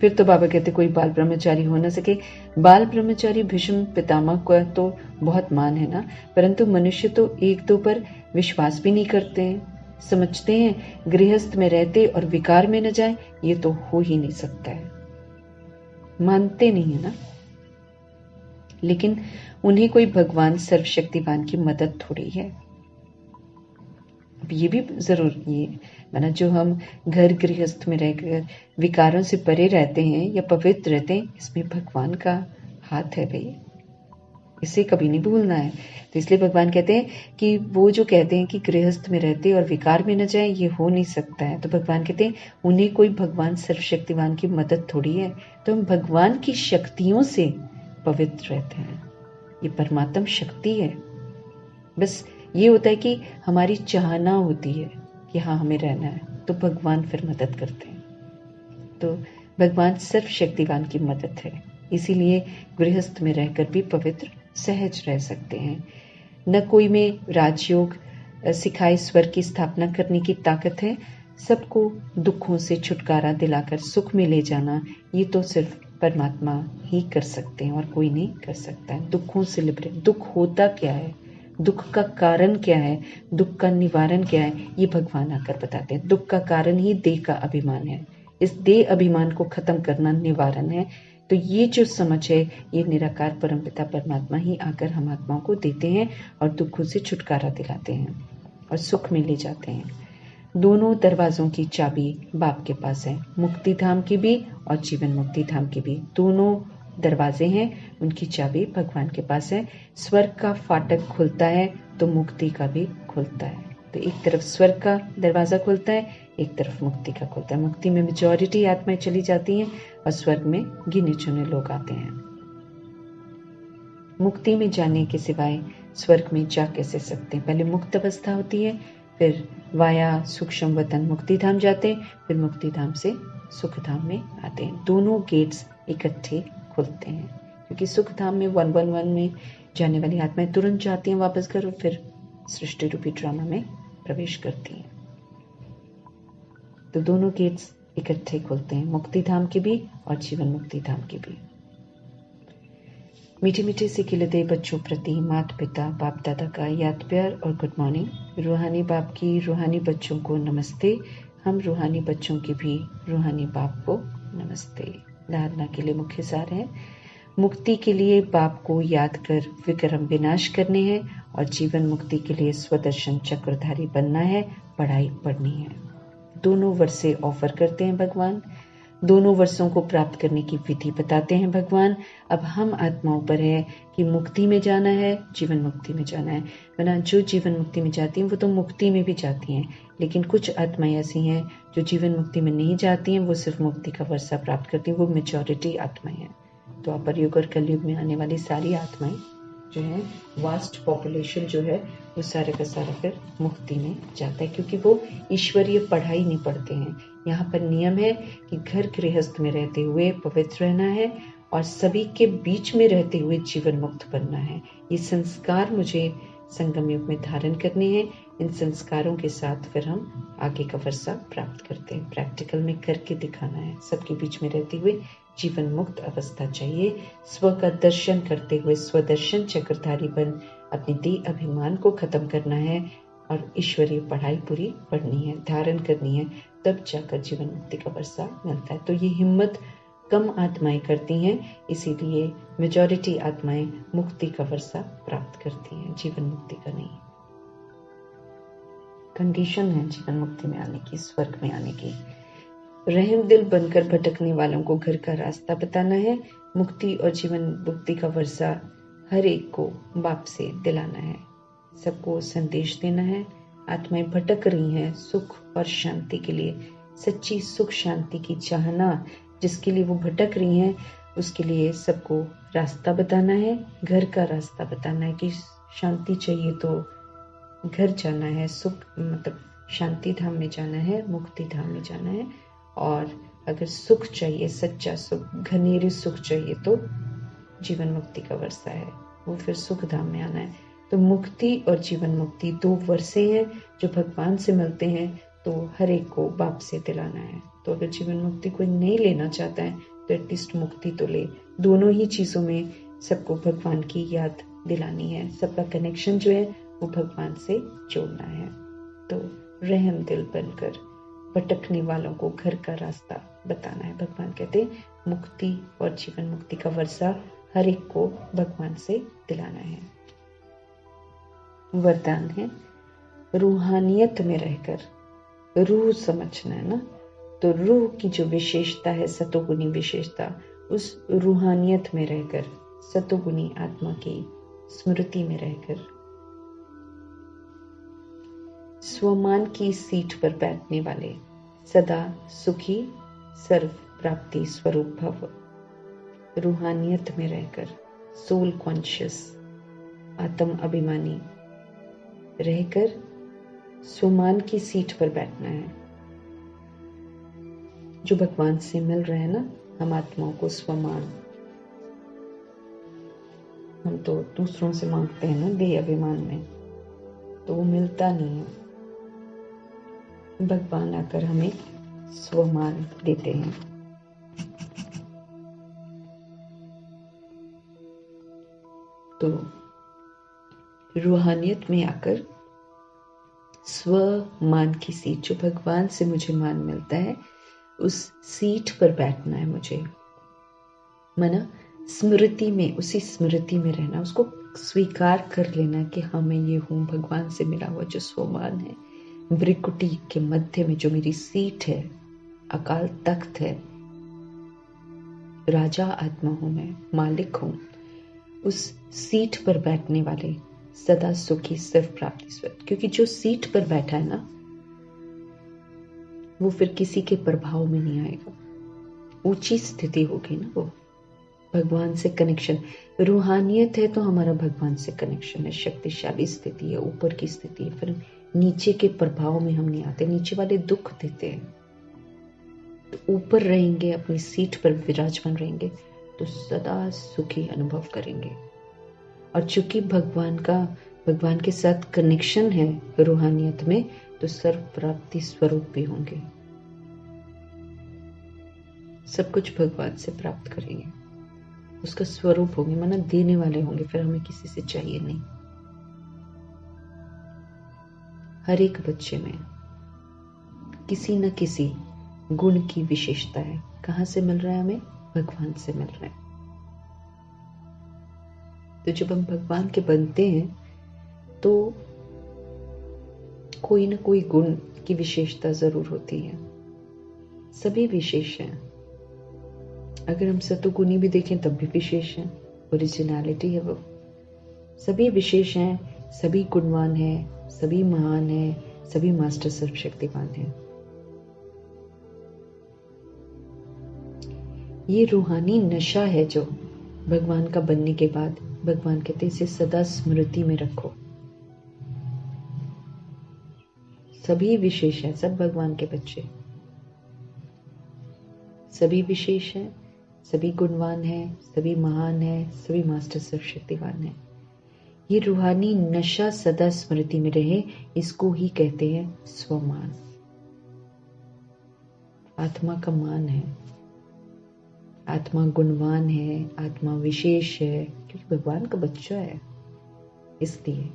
फिर तो बाबा कहते कोई बाल ब्रह्मचारी हो ना सके। बाल ब्रह्मचारी भीष्म पितामह का तो बहुत मान है ना, परंतु मनुष्य तो एक दो पर विश्वास भी नहीं करते हैं। समझते हैं गृहस्थ में रहते और विकार में न जाए, ये तो हो ही नहीं सकता है। मानते नहीं है ना। लेकिन उन्हें कोई भगवान सर्वशक्तिवान की मदद थोड़ी है। अब ये भी जरूरी है, माना जो हम घर गृहस्थ में रहकर विकारों से परे रहते हैं या पवित्र रहते हैं, इसमें भगवान का हाथ है भाई, इसे कभी नहीं भूलना है। तो इसलिए भगवान कहते हैं कि वो जो कहते हैं कि गृहस्थ में रहते और विकार में न जाए, ये हो नहीं सकता है। तो भगवान कहते हैं उन्हें कोई भगवान सर्वशक्तिवान की मदद थोड़ी है, तो हम भगवान की शक्तियों से पवित्र रहते हैं। ये परमात्म शक्ति है। बस ये होता है कि हमारी चाहना होती है कि हाँ हमें रहना है, तो भगवान फिर मदद करते हैं। तो भगवान सर्वशक्तिवान की मदद है, इसीलिए गृहस्थ में रहकर भी पवित्र सहज रह सकते हैं। न कोई में राजयोग सिखाए स्वर्ग की स्थापना करने की ताकत है। सबको दुखों से छुटकारा दिलाकर सुख में ले जाना, ये तो सिर्फ परमात्मा ही कर सकते हैं और कोई नहीं कर सकता है। दुखों से लिबरेट, दुख होता क्या है, दुख का कारण क्या है, दुख का निवारण क्या है, ये भगवान आकर बताते हैं। दुख का कारण ही देह का अभिमान है, इस देह अभिमान को खत्म करना निवारण है। तो ये जो समझ है, ये निराकार परमपिता परमात्मा ही आकर हम आत्माओं को देते हैं और दुखों से छुटकारा दिलाते हैं और सुख में ले जाते हैं। दोनों दरवाजों की चाबी बाप के पास है, मुक्ति धाम की भी और जीवन मुक्ति धाम की भी। दोनों दरवाजे हैं, उनकी चाबी भगवान के पास है। स्वर्ग का फाटक खुलता है तो मुक्ति का भी खुलता है। तो एक तरफ स्वर्ग का दरवाजा खुलता है, एक तरफ मुक्ति का खुलता है। मुक्ति में मेजॉरिटी आत्माएं चली जाती हैं और स्वर्ग में गिने चुने लोग आते हैं। मुक्ति में जाने के सिवाय स्वर्ग में जा कैसे सकते हैं? पहले मुक्त अवस्था होती है, फिर वाया सूक्ष्म वतन मुक्ति धाम जाते हैं, फिर मुक्ति धाम से सुख धाम में आते हैं। दोनों गेट्स इकट्ठे खुलते हैं, क्योंकि सुख धाम में 111 में जाने वाली आत्माएं तुरंत जाती हैं वापस घर और फिर सृष्टि रूपी ड्रामा में प्रवेश करती हैं। तो दोनों गेट्स इकट्ठे खुलते हैं, मुक्ति धाम की भी और जीवन मुक्ति धाम की भी। मीठे मीठे से खिलते बच्चों प्रति माता पिता बाप दादा का याद प्यार और गुड मॉर्निंग। रूहानी बाप की रूहानी बच्चों को नमस्ते। हम रूहानी बच्चों की भी रूहानी बाप को नमस्ते। धारणा के लिए मुख्य सार है, मुक्ति के लिए बाप को याद कर विक्रम विनाश करने हैं और जीवन मुक्ति के लिए स्वदर्शन चक्रधारी बनना है, पढ़ाई पढ़नी है। दोनों वर्षे ऑफर करते हैं भगवान, दोनों वर्षों को प्राप्त करने की विधि बताते हैं भगवान। अब हम आत्माओं पर है कि मुक्ति में जाना है, जीवन मुक्ति में जाना है। वरना जो जीवन मुक्ति में जाती हैं वो तो मुक्ति में भी जाती हैं, लेकिन कुछ आत्माएं ऐसी हैं जो जीवन मुक्ति में नहीं जाती हैं, वो सिर्फ मुक्ति का वर्षा प्राप्त करती हैं, वो मेजॉरिटी आत्माएं हैं। तो द्वापर युग और कलयुग में आने वाली सारी आत्माएं जो है, वास्ट पॉपुलेशन जो है, वो सारे का सारा फिर मुक्ति में जाता है, क्योंकि वो ईश्वरीय पढ़ाई नहीं पढ़ते हैं। यहाँ पर नियम है कि घर गृहस्थ में रहते हुए पवित्र रहना है और सभी के बीच में रहते हुए जीवन मुक्त बनना है। ये संस्कार मुझे संगम युग में धारण करने हैं। इन संस्कारों के साथ फिर हम आगे का वर्षा प्राप्त करते हैं। प्रैक्टिकल में करके दिखाना है। सबके बीच में रहते हुए जीवन मुक्त अवस्था चाहिए। स्व का दर्शन करते हुए स्वदर्शन चक्रधारी बन अपने देह अभिमान को खत्म करना है और ईश्वरीय पढ़ाई पूरी पढ़नी है, धारण करनी है, तब जाकर जीवन मुक्ति का वर्षा मिलता है। तो ये हिम्मत कम आत्माएं करती हैं, इसीलिए मेजॉरिटी आत्माएं मुक्ति का वर्षा प्राप्त करती हैं, जीवन मुक्ति का नहीं। कंडीशन है जीवन मुक्ति में आने की, स्वर्ग में आने की। रहम दिल बनकर भटकने वालों को घर का रास्ता बताना है। मुक्ति और जीवन मुक्ति का वर्षा हर एक को बाप से दिलाना है, सबको संदेश देना है। आत्माएं भटक रही हैं सुख और शांति के लिए, सच्ची सुख शांति की चाहना जिसके लिए वो भटक रही हैं, उसके लिए सबको रास्ता बताना है, घर का रास्ता बताना है कि शांति चाहिए तो घर जाना है, सुख मतलब शांति धाम में जाना है, मुक्ति धाम में जाना है। और अगर सुख चाहिए, सच्चा सुख, घनेरे सुख चाहिए तो जीवन मुक्ति का वर्षा है, वो फिर सुख धाम में आना है। तो मुक्ति और जीवन मुक्ति दो वर्षे हैं जो भगवान से मिलते हैं, तो हर एक को बाप से दिलाना है। तो अगर जीवन मुक्ति कोई नहीं लेना चाहता है तो एटलीस्ट मुक्ति तो ले। दोनों ही चीजों में सबको भगवान की याद दिलानी है, सबका कनेक्शन जो है वो भगवान से जोड़ना है। तो रहम दिल बनकर भटकने वालों को घर का रास्ता बताना है। भगवान कहते हैं मुक्ति और जीवन मुक्ति का वर्षा हर एक को भगवान से दिलाना है। वरदान है, रूहानियत में रहकर, रूह समझना है ना, तो रूह की जो विशेषता है, सतोगुनी विशेषता, उस रूहानियत में रहकर, सतोगुनी आत्मा की स्मृति में रहकर, स्वमान की सीट पर बैठने वाले सदा सुखी सर्व प्राप्ति स्वरूप भव। रूहानियत में रहकर, सोल कॉन्शियस, आत्म अभिमानी रहकर स्वमान की सीट पर बैठना है। जो भगवान से मिल रहे हैं ना, हम आत्माओं को स्वमान, हम तो दूसरों से मांगते हैं ना देह अभिमान में, तो वो मिलता नहीं है। भगवान आकर हमें स्वमान देते हैं। तो रूहानियत में आकर स्वमान की सीट, जो भगवान से मुझे मान मिलता है, उस सीट पर बैठना है मुझे। माना स्मृति में, उसी स्मृति में रहना, उसको स्वीकार कर लेना कि हाँ मैं ये हूँ, भगवान से मिला हुआ जो स्वमान है। भ्रिकुटी के मध्य में जो मेरी सीट है, अकाल तख्त है, राजा आत्मा हूं मैं, मालिक हूं, उस सीट पर बैठने वाले सदा सुखी सर्व प्राप्ति स्वर। क्योंकि जो सीट पर बैठा है ना, वो फिर किसी के प्रभाव में नहीं आएगा, ऊंची स्थिति होगी ना, वो भगवान से कनेक्शन, रूहानियत है तो हमारा भगवान से कनेक्शन है, शक्तिशाली स्थिति है, ऊपर की स्थिति है। फिर नीचे के प्रभाव में हम नहीं आते, नीचे वाले दुख देते हैं, तो ऊपर रहेंगे, अपनी सीट पर विराजमान रहेंगे, तो सदा सुखी अनुभव करेंगे। और चूंकि भगवान के साथ कनेक्शन है रूहानियत में, तो सर्व प्राप्ति स्वरूप भी होंगे, सब कुछ भगवान से प्राप्त करेंगे, उसका स्वरूप होंगे, माना देने वाले होंगे, फिर हमें किसी से चाहिए नहीं। हर एक बच्चे में किसी न किसी गुण की विशेषता है। कहां से मिल रहा है हमें? भगवान से मिल रहा है। तो जब हम भगवान के बनते हैं तो कोई ना कोई गुण की विशेषता जरूर होती है, सभी विशेष हैं। अगर हम सतोगुणी भी देखें तब भी विशेष है, ओरिजिनलिटी है वो। सभी विशेष हैं, सभी गुणवान हैं, सभी महान हैं, सभी मास्टर सर्वशक्तिवान हैं। ये रूहानी नशा है जो भगवान का बनने के बाद भगवान कहते हैं इसे सदा स्मृति में रखो। सभी विशेष हैं, सब भगवान के बच्चे, सभी विशेष हैं, सभी गुणवान हैं, सभी महान हैं, सभी मास्टर सर्वशक्तिवान हैं। ये रूहानी नशा सदा स्मृति में रहे, इसको ही कहते हैं स्वमान। आत्मा का मान है, आत्मा गुणवान है, आत्मा विशेष है, क्योंकि भगवान का बच्चा है, इसलिए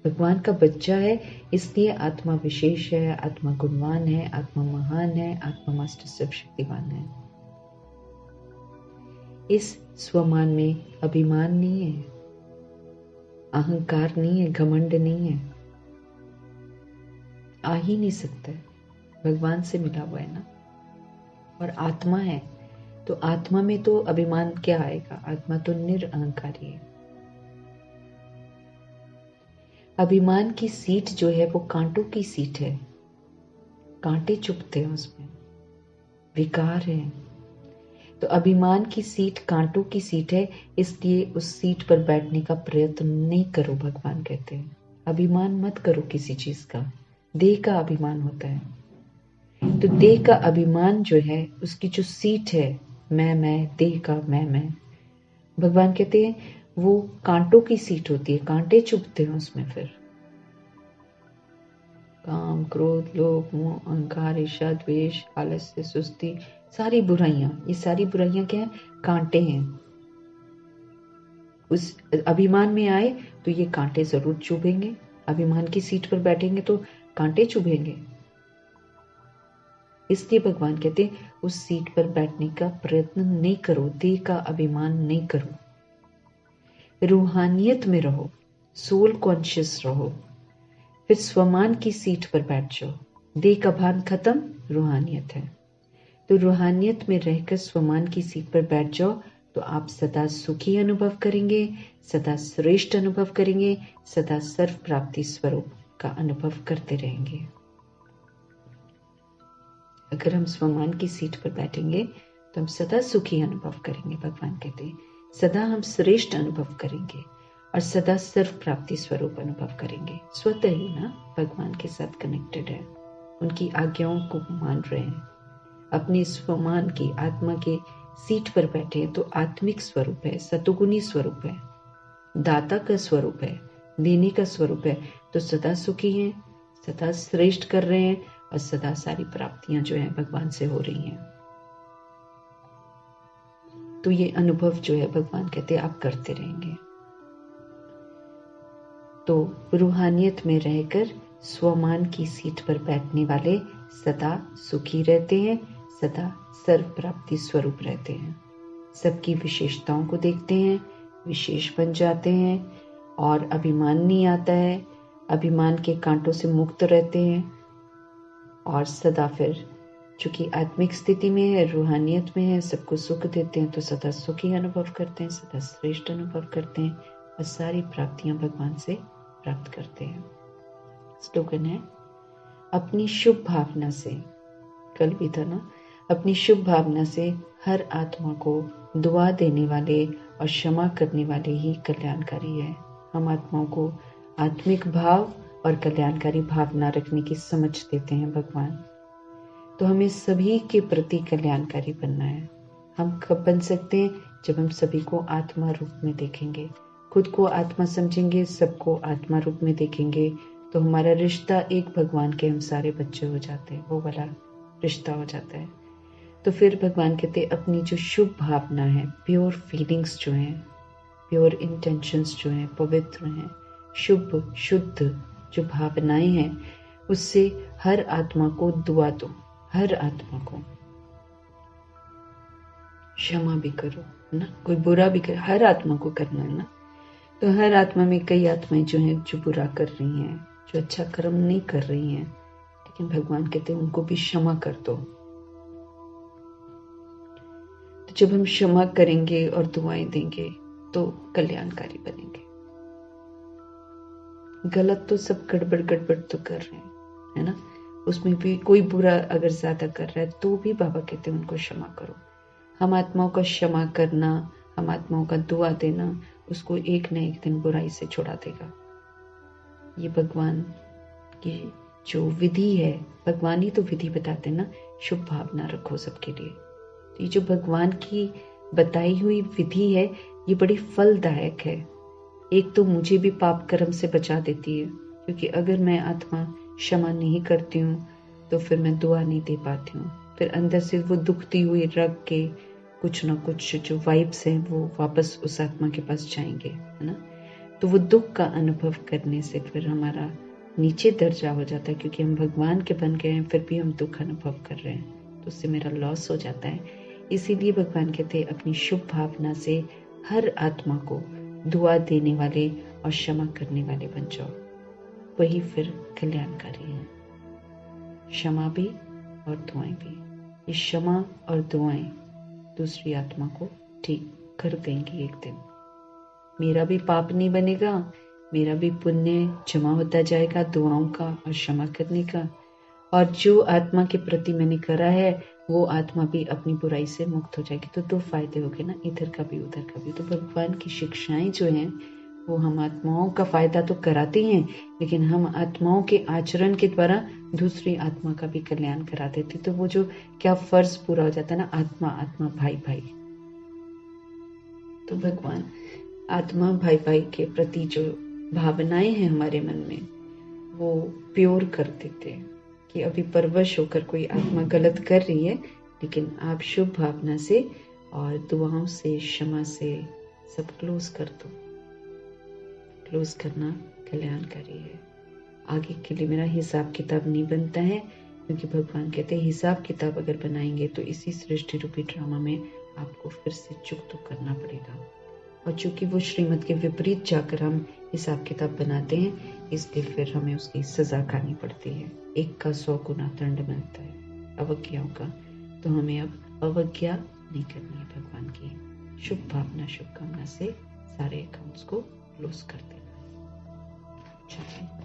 भगवान का बच्चा है, इसलिए आत्मा विशेष है, आत्मा गुणवान है, आत्मा महान है, आत्मा मास्टर सर्वशक्तिवान है। इस स्वमान में अभिमान नहीं है, अहंकार नहीं है, घमंड नहीं है, आ ही नहीं सकता है, भगवान से मिला हुआ है ना। और आत्मा है तो आत्मा में तो अभिमान क्या आएगा? आत्मा तो निरअहंकारी है। अभिमान की सीट जो है वो कांटों की सीट है, कांटे चुभते हैं उसमें, विकार है। तो अभिमान की सीट कांटों की सीट है, इसलिए उस सीट पर बैठने का प्रयत्न नहीं करो। भगवान कहते हैं अभिमान मत करो किसी चीज का। देह का अभिमान होता है, तो देह का अभिमान जो है उसकी जो सीट है, मैं, देह का मैं, भगवान कहते हैं वो कांटों की सीट होती है, कांटे चुभते हैं उसमें। फिर काम, क्रोध, लोभ, मोह, अहंकार, ईर्ष्या, द्वेष, आलस्य, सुस्ती, सारी बुराइयां, ये सारी बुराइयां क्या है? कांटे हैं। उस अभिमान में आए तो ये कांटे जरूर चुभेंगे। अभिमान की सीट पर बैठेंगे तो कांटे चुभेंगे। इसलिए भगवान कहते हैं उस सीट पर बैठने का प्रयत्न नहीं करो, देह का अभिमान नहीं करो, रूहानियत में रहो, सोल कॉन्शियस रहो, फिर स्वमान की सीट पर बैठ जाओ। देह का भान खत्म, रूहानियत है। तो रूहानियत में रहकर स्वमान की सीट पर बैठ जाओ तो आप सदा सुखी अनुभव करेंगे, सदा श्रेष्ठ अनुभव करेंगे, सदा सर्व प्राप्ति स्वरूप का अनुभव करते रहेंगे। अगर हम स्वमान की सीट पर बैठेंगे तो हम सदा सुखी अनुभव करेंगे। भगवान कहते हैं सदा हम श्रेष्ठ अनुभव करेंगे और सदा सर्व प्राप्ति स्वरूप अनुभव करेंगे। स्वतः ही ना भगवान के साथ कनेक्टेड है, उनकी आज्ञाओं को मान रहे हैं, अपने स्वमान की आत्मा के सीट पर बैठे हैं। तो आत्मिक स्वरूप है, सतोगुणी स्वरूप है, दाता का स्वरूप है, देने का स्वरूप है। तो सदा सुखी हैं, सदा श्रेष्ठ कर रहे हैं और सदा सारी प्राप्तियां जो है भगवान से हो रही हैं। तो ये अनुभव जो है भगवान कहते हैं आप करते रहेंगे। तो रूहानियत में रहकर स्वमान की सीट पर बैठने वाले सदा सुखी रहते हैं, सदा सर्व प्राप्ति स्वरूप रहते हैं, सबकी विशेषताओं को देखते हैं, विशेष बन जाते हैं और अभिमान नहीं आता है, अभिमान के कांटों से मुक्त रहते हैं और सदा फिर चूंकि आत्मिक स्थिति में है, रूहानियत में है, सबको सुख देते हैं तो सदा सुखी अनुभव करते हैं, सदा श्रेष्ठ अनुभव करते हैं और सारी प्राप्तियां भगवान से प्राप्त करते हैं। स्लोगन है अपनी शुभ भावना से, कल भी था ना, अपनी शुभ भावना से हर आत्मा को दुआ देने वाले और क्षमा करने वाले ही कल्याणकारी है। हम आत्माओं को आत्मिक भाव और कल्याणकारी भावना रखने की समझ देते हैं भगवान। तो हमें सभी के प्रति कल्याणकारी बनना है। हम कब बन सकते हैं? जब हम सभी को आत्मा रूप में देखेंगे, खुद को आत्मा समझेंगे, सबको आत्मा रूप में देखेंगे, तो हमारा रिश्ता एक भगवान के हम सारे बच्चे हो जाते हैं, वो वाला रिश्ता हो जाता है। तो फिर भगवान कहते हैं अपनी जो शुभ भावना है, प्योर फीलिंग्स जो हैं, प्योर इंटेंशंस जो हैं, पवित्र हैं, शुभ शुद्ध जो भावनाएं हैं, उससे हर आत्मा को दुआ दो, हर आत्मा को क्षमा भी करो ना, कोई बुरा भी कर, हर आत्मा को करना है ना। तो हर आत्मा में कई आत्माएं जो हैं जो बुरा कर रही हैं, जो अच्छा कर्म नहीं कर रही हैं, लेकिन भगवान कहते हैं उनको भी क्षमा कर दो। तो जब हम क्षमा करेंगे और दुआएं देंगे तो कल्याणकारी बनेंगे। गलत तो सब गड़बड़ गड़बड़ तो कर रहे हैं, है ना, उसमें भी कोई बुरा अगर ज्यादा कर रहा है तो भी बाबा कहते हैं उनको क्षमा करो। हम आत्माओं का क्षमा करना, हम आत्माओं का दुआ देना, उसको एक न एक दिन बुराई से छुड़ा देगा। ये भगवान की जो विधि है, भगवान ही तो विधि बताते हैं ना, शुभ भावना रखो सबके लिए। तो ये जो भगवान की बताई हुई विधि है, ये बड़ी फलदायक है। एक तो मुझे भी पाप कर्म से बचा देती है, क्योंकि अगर मैं आत्मा क्षमा नहीं करती हूँ तो फिर मैं दुआ नहीं दे पाती हूँ, फिर अंदर से वो दुखती हुई रग के कुछ ना कुछ जो वाइब्स हैं वो वापस उस आत्मा के पास जाएंगे, है ना। तो वो दुख का अनुभव करने से फिर हमारा नीचे दर्जा हो जाता है, क्योंकि हम भगवान के बन गए हैं फिर भी हम दुख अनुभव कर रहे हैं, तो उससे मेरा लॉस हो जाता है। इसीलिए भगवान कहते हैं अपनी शुभ भावना से हर आत्मा को दुआ देने वाले और क्षमा करने वाले बन जाओ, वही फिर कल्याणकारी है। क्षमा भी और दुआएं भी, ये क्षमा और दुआएं दूसरी आत्मा को ठीक कर देंगी एक दिन। मेरा भी पाप नहीं बनेगा, मेरा भी पुण्य जमा होता जाएगा दुआओं का और क्षमा करने का, और जो आत्मा के प्रति मैंने करा है वो आत्मा भी अपनी बुराई से मुक्त हो जाएगी। तो दो फायदे हो गए ना, इधर का भी उधर का भी। तो भगवान की शिक्षाएं जो हैं वो हम आत्माओं का फायदा तो कराते हैं, लेकिन हम आत्माओं के आचरण के द्वारा दूसरी आत्मा का भी कल्याण करा देते। तो वो जो क्या फर्ज पूरा हो जाता है ना, आत्मा आत्मा भाई भाई। तो भगवान आत्मा भाई भाई के प्रति जो भावनाएं हैं हमारे मन में, वो प्योर कर देते हैं कि अभी परवश होकर कोई आत्मा गलत कर रही है, लेकिन आप शुभ भावना से और दुआओं से, क्षमा से सब क्लोज कर दो। क्लोज करना कल्याणकारी है। आगे के लिए मेरा हिसाब किताब नहीं बनता है, क्योंकि भगवान कहते हैं हिसाब किताब अगर बनाएंगे तो इसी सृष्टि रूपी ड्रामा में आपको फिर से चुक तो करना पड़ेगा। और चूंकि वो श्रीमत के विपरीत जाकर हम हिसाब किताब बनाते हैं, इसलिए फिर हमें उसकी सजा खानी पड़ती है। एक का 100 गुना दंड मिलता है अवज्ञाओं का, तो हमें अब अवज्ञा नहीं करनी है भगवान की। शुभ भावना शुभकामना से सारे अकाउंट्स को क्लोज कर देना है। चलिए।